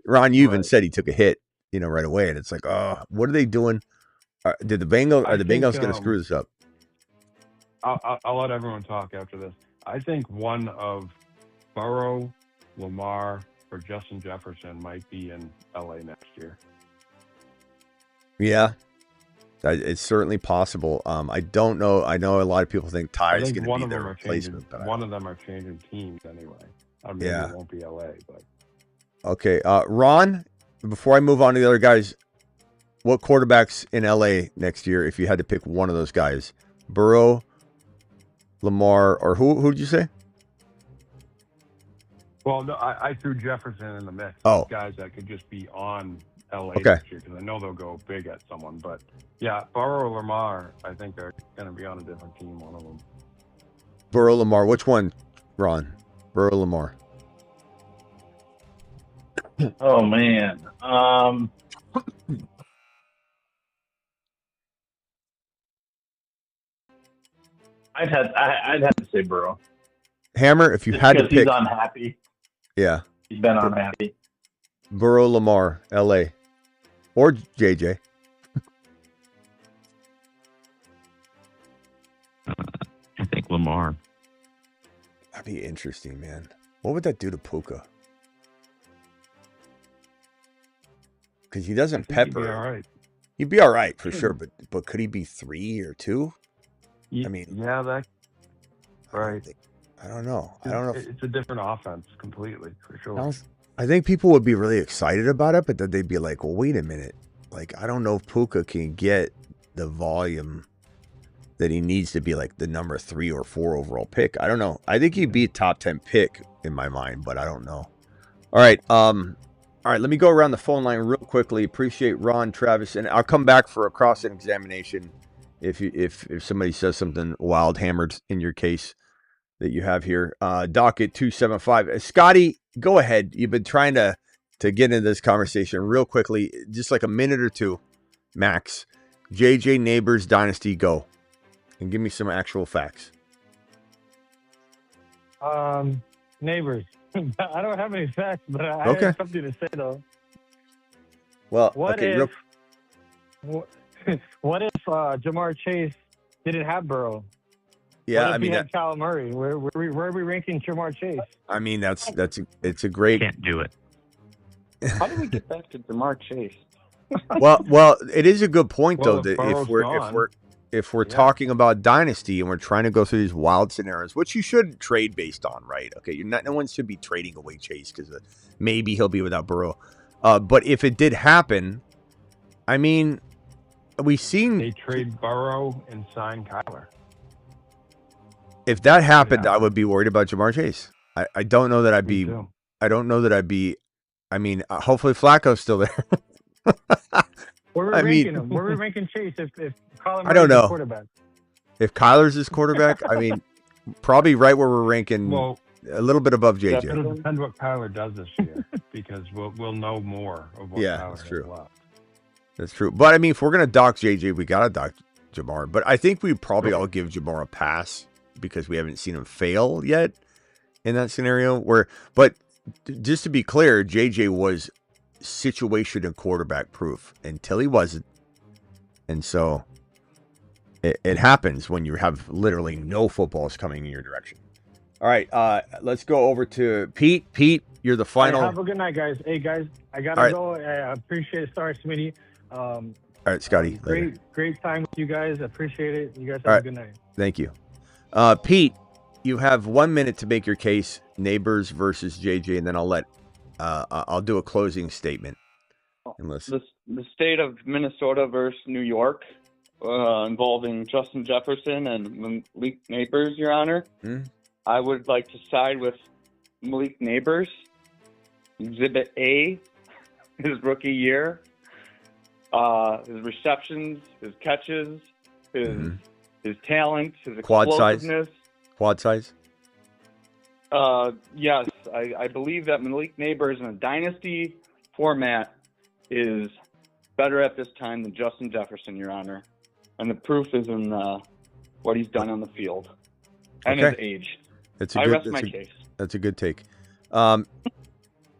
Ron, you even said he took a hit, right away, and it's like, oh, what are they doing? Are the Bengals going to screw this up? I'll let everyone talk after this. I think one of Burrow, Lamar, or Justin Jefferson might be in LA next year. Yeah. It's certainly possible. I don't know. I know a lot of people think Ty is going to be their replacement. But one of them are changing teams anyway. Maybe Yeah. it won't be LA, but Okay, Ron. Before I move on to the other guys, what quarterbacks in LA next year? If you had to pick one of those guys, Burrow, Lamar, or who did you say? well, no, I threw Jefferson in the mix. Oh. Guys that could just be on LA Okay. next year because I know they'll go big at someone. But yeah, Burrow or Lamar, I think they're going to be on a different team. One of them. Burrow, Lamar. Which one, Ron? Burrow, Lamar. Oh man. I'd have to say Burrow. Hammer, if you Just had to because he's pick. unhappy. Yeah. He's been unhappy. Burrow, Lamar, LA, or JJ. I think Lamar. That'd be interesting, man. What would that do to Puka? Because he doesn't pepper. He'd be all right. He'd be all right for sure, but could he be 3 or 2? I mean, yeah, that right. I don't know. I don't know. It's a different offense completely for sure. I think people would be really excited about it, but then they'd be like, well, wait a minute. Like, I don't know if Puka can get the volume that he needs to be like the number 3 or 4 overall pick. I don't know. I think he'd be a top 10 pick in my mind, but I don't know. All right. All right, let me go around the phone line real quickly. Appreciate Ron, Travis, and I'll come back for a cross-examination if somebody says something wild hammered in your case that you have here. Docket 275. Scotty, go ahead. You've been trying to get into this conversation real quickly, just like a minute or two, max. JJ Neighbors Dynasty, go. And give me some actual facts. Neighbors. I don't have any facts, but I have something to say though. Well, What okay. if Jamar Chase didn't have Burrow? Yeah, What if I mean, he had Kyle Murray. Where are we ranking Jamar Chase? I mean, it's a great. Can't do it. How do we get back to Jamar Chase? well, it is a good point Well, though if that Burrow's if we're talking about dynasty and we're trying to go through these wild scenarios, which you should trade based on, right? Okay, no one should be trading away Chase because maybe he'll be without Burrow. But if it did happen, I mean, we've seen They trade Burrow and sign Kyler. if that happened, I would be worried about Jamar Chase. I don't know that I'd be. too. I don't know that I'd be. I mean, hopefully Flacco's still there. Where are we ranking him? Where are we ranking Chase if Colin I don't Murray's know. quarterback? If Kyler's his quarterback, I mean, probably right where we're ranking, Well, a little bit above JJ. It'll depend what Kyler does this year because we'll know more of what Yeah, Kyler that's has true. left. That's true. But I mean, if we're gonna dock JJ, we gotta dock Jamar. But I think we probably all give Jamar a pass because we haven't seen him fail yet in that scenario. But just to be clear, JJ was situation and quarterback proof until he wasn't, and so it happens when you have literally no footballs coming in your direction. All right, let's go over to Pete. Pete, you're the final. Hey, have a good night, guys. Hey, guys, I gotta All right. go. I appreciate it. Sorry, Smitty. All right, Scotty. later. Great time with you guys. I appreciate it. You guys have All a right. good night. Thank you. Pete, you have 1 minute to make your case, Neighbors versus JJ, and then I'll do a closing statement. Unless The state of Minnesota versus New York, involving Justin Jefferson and Malik Neighbors, Your Honor. I would like to side with Malik Neighbors. Exhibit A, his rookie year, his receptions, his catches, his talent, his Quad size? explosiveness. Quad size? Yes, I believe that Malik Neighbors in a dynasty format is better at this time than Justin Jefferson, Your Honor. And the proof is in what he's done on the field and his age. I rest my case. That's a good take.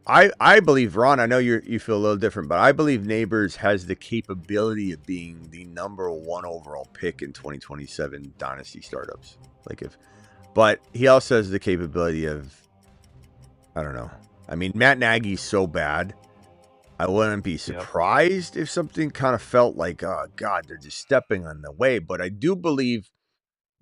I believe, Ron, I know you feel a little different, but I believe Neighbors has the capability of being the number 1 overall pick in 2027 dynasty startups. But he also has the capability of, I don't know. I mean, Matt Nagy's so bad I wouldn't be surprised if something kind of felt like, oh, God, they're just stepping on the way. But I do believe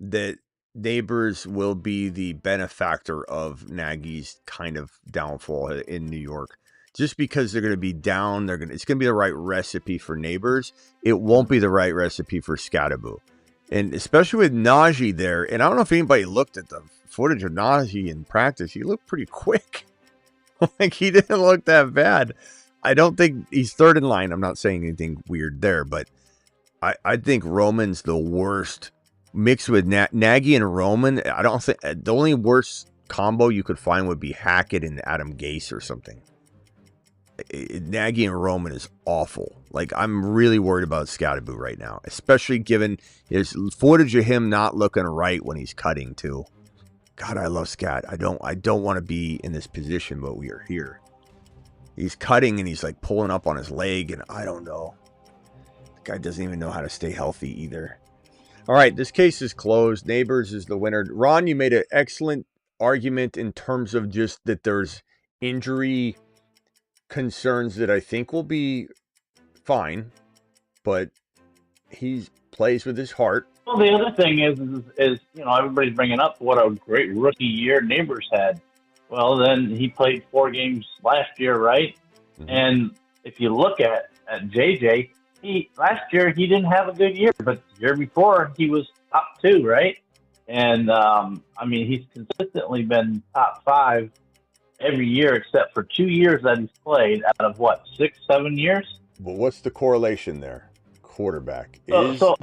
that Neighbors will be the benefactor of Nagy's kind of downfall in New York. Just because they're going to be down, it's going to be the right recipe for Neighbors. It won't be the right recipe for Scatterboo. And especially with Najee there, and I don't know if anybody looked at the footage of Najee in practice. He looked pretty quick. Like, he didn't look that bad. I don't think he's third in line. I'm not saying anything weird there, but I think Roman's the worst. Mixed with Nagy and Roman, I don't think the only worst combo you could find would be Hackett and Adam Gase or something. Nagy and Roman is awful. Like, I'm really worried about Scatterboo right now, especially given his footage of him not looking right when he's cutting too. God, I love Scat. I don't want to be in this position, but we are here. He's cutting and he's like pulling up on his leg, and I don't know. The guy doesn't even know how to stay healthy either. All right, this case is closed. Neighbors is the winner. Ron, you made an excellent argument in terms of just that there's injury concerns that I think will be fine, but he plays with his heart. Well, the other thing is everybody's bringing up what a great rookie year Neighbors had. Well, then he played 4 games last year, right? Mm-hmm. And if you look at JJ, last year he didn't have a good year, but the year before he was top 2, right? And he's consistently been top 5 every year except for 2 years that he's played out of 6, 7 years. Well, what's the correlation there? Quarterback So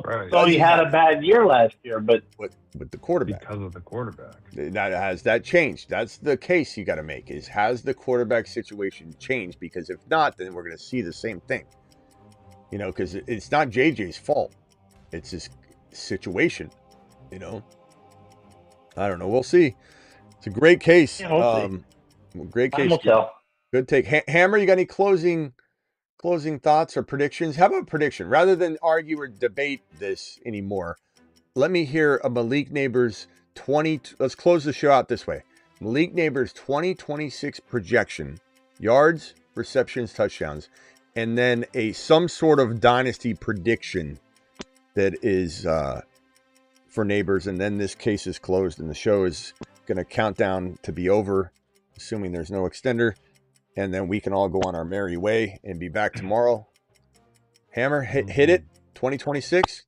he had a bad year last year, but with the quarterback, because of the quarterback, has that changed? That's the case you got to make: is has the quarterback situation changed? Because if not, then we're going to see the same thing. Because it's not JJ's fault; it's his situation. I don't know. We'll see. It's a great case. Great case. Good take. Hammer, you got any closing thoughts or predictions? How about prediction? Rather than argue or debate this anymore, let me hear a Malik Neighbors 20. Let's close the show out this way. Malik Neighbors 2026 projection: yards, receptions, touchdowns, and then some sort of dynasty prediction that is for Neighbors. And then this case is closed, and the show is going to count down to be over, assuming there's no extender. And then we can all go on our merry way and be back tomorrow. Hammer, hit it. 2026.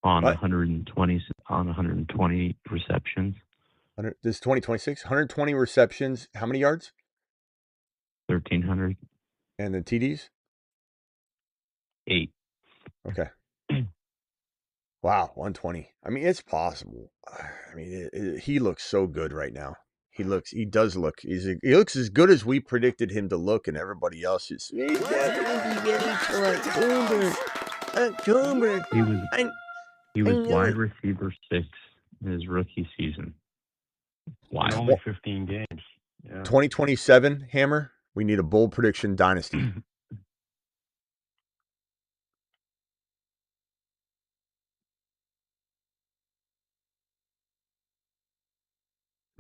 On 120 receptions. This is 2026. 120 receptions. How many yards? 1,300. And the TDs? 8. Okay. Wow, 120. I mean, it's possible. I mean, he looks so good right now. He looks as good as we predicted him to look, and everybody else is. October. He was wide receiver 6 in his rookie season. Wow. Only 15 games. Yeah. 2027, Hammer. We need a bold prediction dynasty.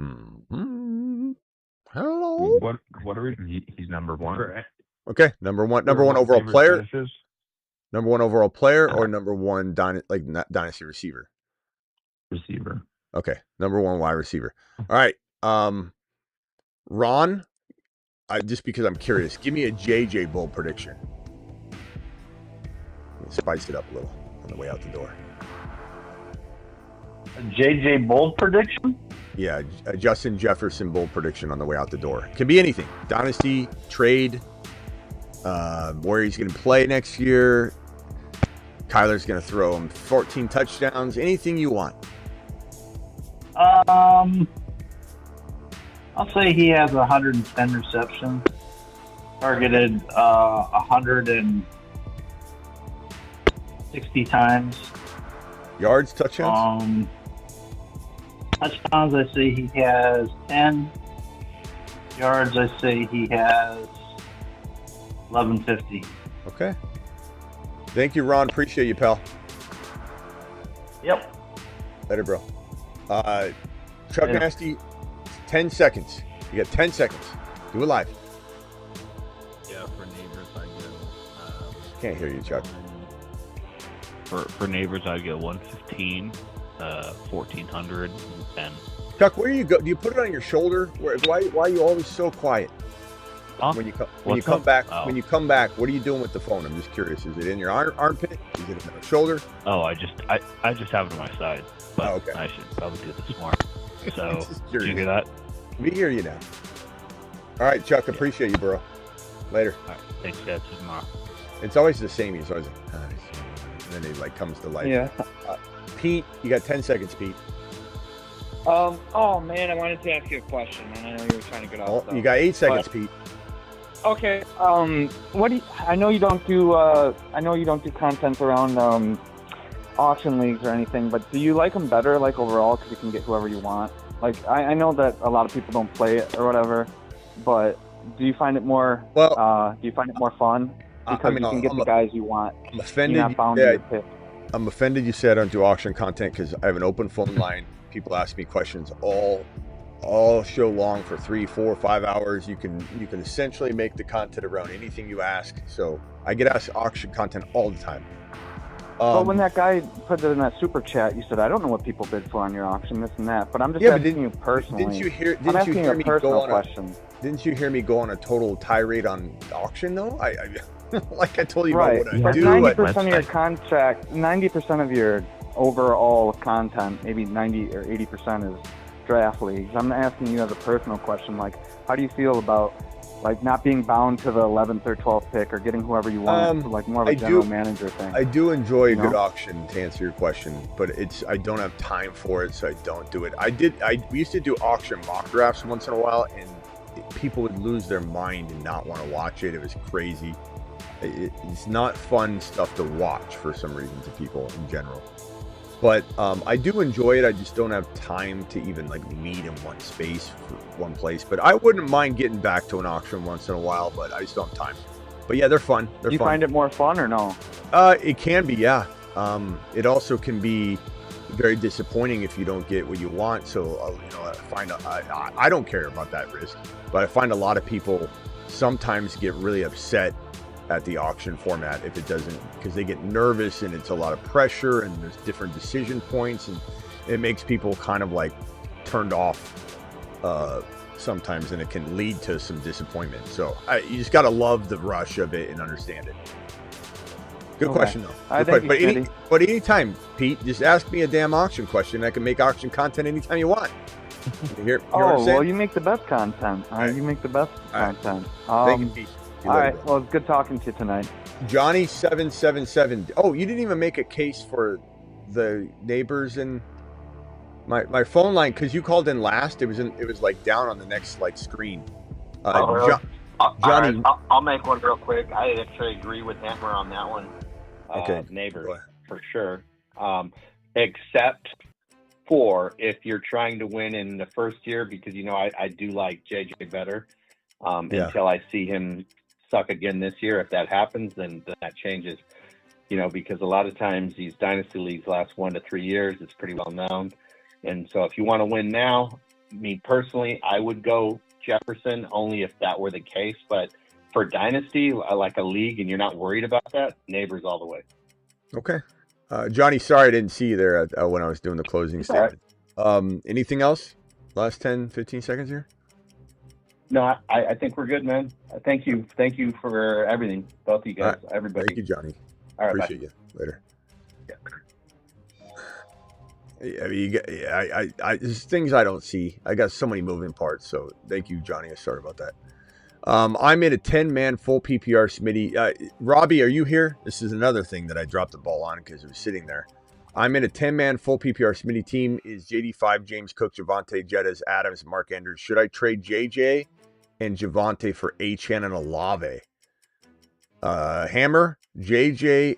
Mm-hmm. Hello. What are we? He's number 1. Okay, number one overall player. Number 1 overall player or number 1 dynasty receiver. Receiver. Okay, number 1 wide receiver. All right, Ron. Just because I'm curious, give me a JJ bold prediction. Spice it up a little on the way out the door. A JJ bold prediction? Yeah, a Justin Jefferson bold prediction on the way out the door. Can be anything. Dynasty, trade, where he's going to play next year. Kyler's going to throw him 14 touchdowns. Anything you want. I'll say he has 110 receptions, targeted 160 times. Yards, touchdowns? Touchdowns, I say he has 10. Yards, I say he has 1150. Okay. Thank you, Ron. Appreciate you, pal. Yep. Later, bro. Chuck Nasty, 10 seconds. You got 10 seconds. Do it live. Yeah, for neighbors, I go. Can't hear you, Chuck. For neighbors, I go 115, 1400, and Chuck, where do you go? Do you put it on your shoulder? Why are you always so quiet? Huh? When you What's come up? back, Oh. when you come back, what are you doing with the phone? I'm just curious. Is it in your armpit? Is it in your shoulder? Oh, I just have it on my side, but okay. I should probably do this more. So, Just did you hear that? We hear you now. All right, Chuck, appreciate you, bro. Later. All right, thanks, guys. See you tomorrow. It's always the same. He's always like, and then he like comes to life. Yeah. Pete, you got 10 seconds, Pete. Oh man, I wanted to ask you a question, and I know you were trying to get off. Oh, you got 8 seconds, Pete. Okay. What do you, I know you don't do content around auction leagues or anything, but do you like them better, like overall, because you can get whoever you want? Like I know that a lot of people don't play it or whatever, but do you find it more? Do you find it more fun because you can get the guys you want? I'm offended. You're not bound to your pick. I'm offended you said I don't do auction content because I have an open phone line. People ask me questions all show long for 3, 4, 5 hours. You can essentially make the content around anything you ask. So I get asked auction content all the time. But when that guy put it in that super chat, you said, "I don't know what people bid for on your auction, this and that." But I'm just asking you personally. Didn't you hear? I'm Didn't you asking hear a me personal go on question. Didn't you hear me go on a total tirade on auction though? I like I told you Right. about what I But do. 90% of your contract, 90% of your overall content, maybe 90 or 80% is draft leagues. I'm asking you as a personal question, like, how do you feel about like not being bound to the 11th or 12th pick or getting whoever you want, like more of a general manager thing? I do enjoy a You good know? auction, to answer your question, but I don't have time for it, so I don't do it. We used to do auction mock drafts once in a while, and people would lose their mind and not want to watch it. It was crazy. It's not fun stuff to watch for some reason to people in general. But I do enjoy it. I just don't have time to even like meet in one space for one place. But I wouldn't mind getting back to an auction once in a while, but I just don't have time. But yeah, they're fun. They're You fun. find it more fun or no? It can be, yeah. It also can be very disappointing if you don't get what you want. So I don't care about that risk, but I find a lot of people sometimes get really upset at the auction format if it doesn't, because they get nervous and it's a lot of pressure and there's different decision points and it makes people kind of like turned off sometimes, and it can lead to some disappointment. So you just got to love the rush of it and understand it. Good question though. Good question. But anytime, Pete, just ask me a damn auction question. I can make auction content anytime you want. You hear what I'm saying? Well, you make the best content. You make the best content. Thank you, Pete. All right. Well, it's good talking to you tonight. Johnny 777. Oh, you didn't even make a case for the neighbors and my phone line, because you called in last. It was like down on the next like screen. Really? Johnny, I'll make one real quick. I actually agree with Hammer on that one. Okay. Neighbors for sure. Except for if you're trying to win in the first year, because I do like JJ better. Until I see him suck again this year. If that happens, then that changes. Because a lot of times these dynasty leagues last 1 to 3 years. It's pretty well known. And so if you want to win now, me personally, I would go Jefferson only if that were the case. But for dynasty, like a league, and you're not worried about that, neighbors all the way. okay. Johnny, sorry I didn't see you there when I was doing the closing statement. Anything else? Last 10, 15 seconds here? No, I think we're good, man. Thank you for everything, both of you guys, everybody. Thank you, Johnny. All right, appreciate you. Later. I mean, there's things I don't see. I got so many moving parts. So thank you, Johnny. Sorry about that. I'm in a 10-man full PPR Smitty. Robbie, are you here? This is another thing that I dropped the ball on because it was sitting there. I'm in a 10-man full PPR Smitty team. Is JD5, James Cook, Javonte, Jettas, Adams, Mark Andrews. Should I trade JJ and Javonte for Etienne and Olave? Hammer, JJ,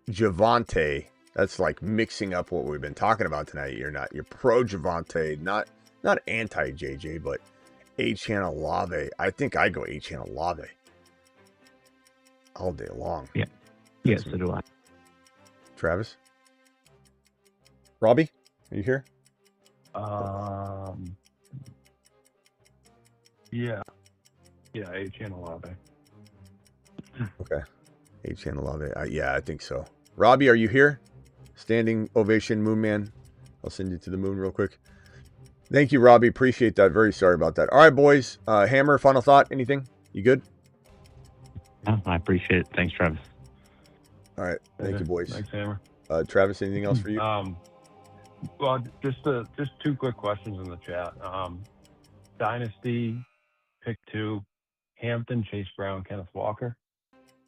Javonte. That's like mixing up what we've been talking about tonight. You're pro Javonte, not anti JJ, but Etienne Olave. I think I go Etienne Olave all day long. Yeah. Yes, so do I. Travis? Robbie, are you here? Yeah. Yeah, Etienne Olave. Okay. Etienne Olave. Yeah, I think so. Robbie, are you here? Standing ovation, Moon Man. I'll send you to the moon real quick. Thank you, Robbie. Appreciate that. Very sorry about that. All right, boys. Hammer, final thought? Anything? You good? Yeah, I appreciate it. Thanks, Travis. All right. Thank you, boys. Thanks, Hammer. Travis, anything else for you? Well, just two quick questions in the chat. Dynasty, pick 2, Hampton, Chase Brown, Kenneth Walker.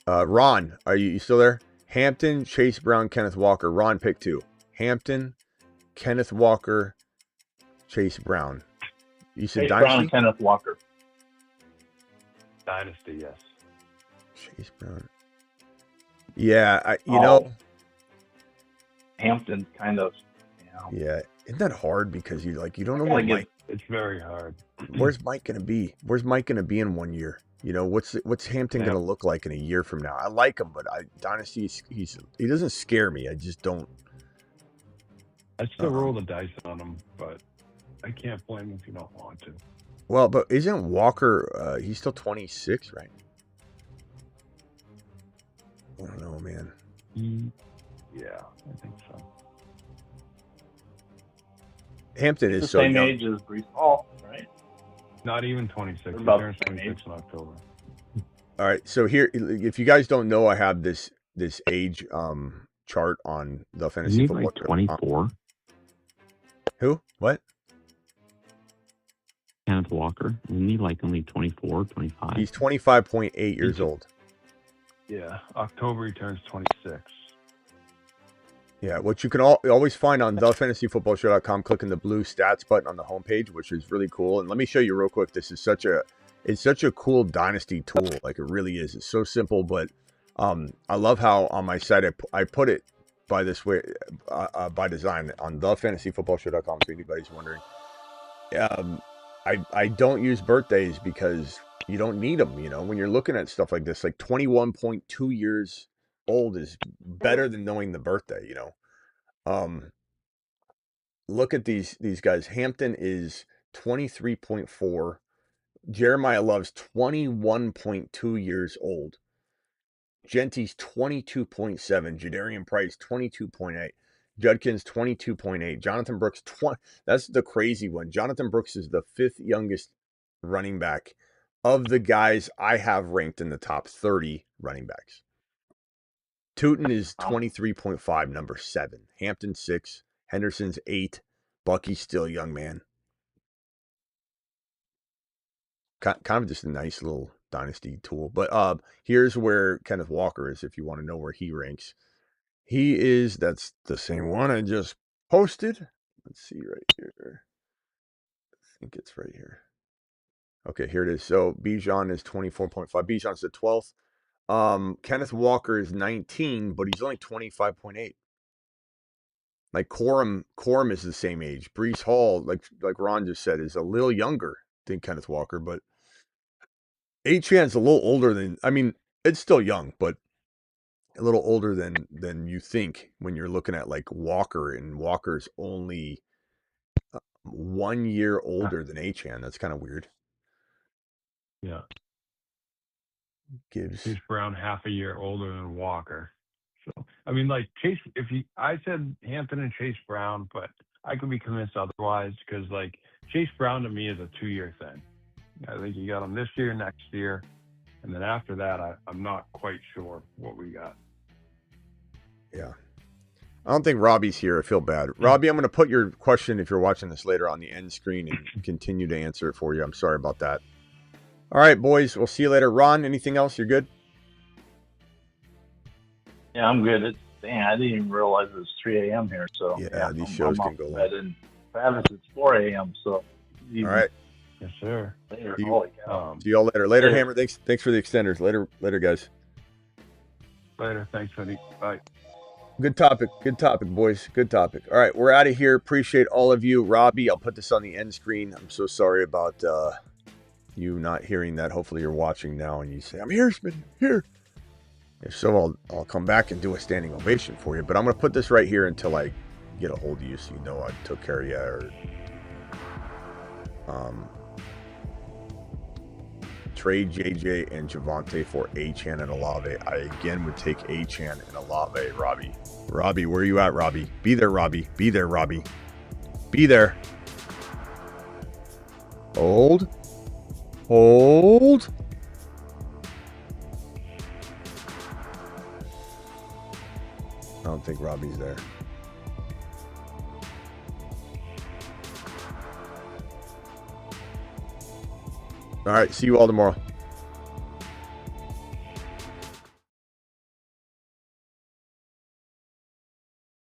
Ron, are you still there? Hampton, Chase Brown, Kenneth Walker. Ron, pick 2. Hampton, Kenneth Walker, Chase Brown. You said Chase Dynasty? Brown and Kenneth Walker. Dynasty, yes. Chase Brown. Yeah, you know. Hampton, kind of. Yeah, isn't that hard because you don't know what Mike. It's very hard. Where's Mike gonna be? Where's Mike gonna be in 1 year? You know, what's Hampton gonna look like in a year from now? I like him, but Dynasty, he doesn't scare me. I just don't. I still roll the dice on him, but I can't blame him if you don't want to. Well, but isn't Walker? He's still 26, right? I don't know, man. Yeah, I think so. Hampton He's is the so same young. age as Breece Hall, right? Not even 26. He About turns the same 26 in October. All right, so here, if you guys don't know, I have this age chart on the fantasy Isn't he football. like 24? Who? What? Kenneth Walker. Isn't he like only 24, 25? He's 25.8 years old. Yeah, October he turns 26. Yeah, what you can always find on thefantasyfootballshow.com, clicking the blue stats button on the homepage, which is really cool. And let me show you real quick. This is such a cool dynasty tool. Like, it really is. It's so simple, but I love how on my site I put it by this way, by design on thefantasyfootballshow.com. If anybody's wondering, I don't use birthdays because you don't need them. You know, when you're looking at stuff like this, like 21.2 years old is better than knowing the birthday, you know. Look at these guys. Hampton is 23.4. Jeremiah Love's 21.2 years old. Genty's 22.7. Jadarian Price 22.8. Judkins 22.8. Jonathan Brooks 20. That's the crazy one. Jonathan Brooks is the 5th youngest running back of the guys I have ranked in the top 30 running backs. Tootin is 23.5, number 7. Hampton 6. Henderson's 8. Bucky's still a young man. Kind of just a nice little dynasty tool. But here's where Kenneth Walker is if you want to know where he ranks. That's the same one I just posted. Let's see right here. I think it's right here. Okay, here it is. So Bijan is 24.5. Bijan's the 12th. Kenneth Walker is 19, but he's only 25.8. Like Corum is the same age. Breece Hall, like Ron just said, is a little younger than Kenneth Walker, but Etienne's a little older than, I mean, it's still young, but a little older than you think when you're looking at like Walker, and Walker's only 1 year older than Etienne. That's kind of weird. Yeah. Gibbs. Chase Brown half a year older than Walker. So, I mean, like Chase, I said Hampton and Chase Brown, but I could be convinced otherwise because like Chase Brown to me is a 2-year thing. I think you got him this year, next year, and then after that, I'm not quite sure what we got. Yeah. I don't think Robbie's here. I feel bad. Robbie, I'm going to put your question, if you're watching this later, on the end screen and continue to answer it for you. I'm sorry about that. All right, boys. We'll see you later. Ron, anything else? You're good? Yeah, I'm good. I didn't even realize it was 3 a.m. here. So yeah, these shows can go long. And Travis, it's 4 a.m. So all right. Yes, sir. Later. Holy cow. See y'all later. Later, Hammer. Thanks for the extenders. Later, guys. Later. Thanks, Smitty. Bye. Good topic, boys. Good topic. All right, we're out of here. Appreciate all of you. Robbie, I'll put this on the end screen. I'm so sorry about you not hearing that. Hopefully you're watching now and you say, I'm here, Smitty, I'm here. If so, I'll come back and do a standing ovation for you. But I'm going to put this right here until I get a hold of you so you know I took care of you or Trade JJ and Javonte for Etienne and Olave. I again would take Etienne and Olave, Robbie. Robbie, where you at, Robbie? Be there, Robbie. Be there, Robbie. Be there. Hold. Hold. I don't think Robbie's there. All right, see you all tomorrow.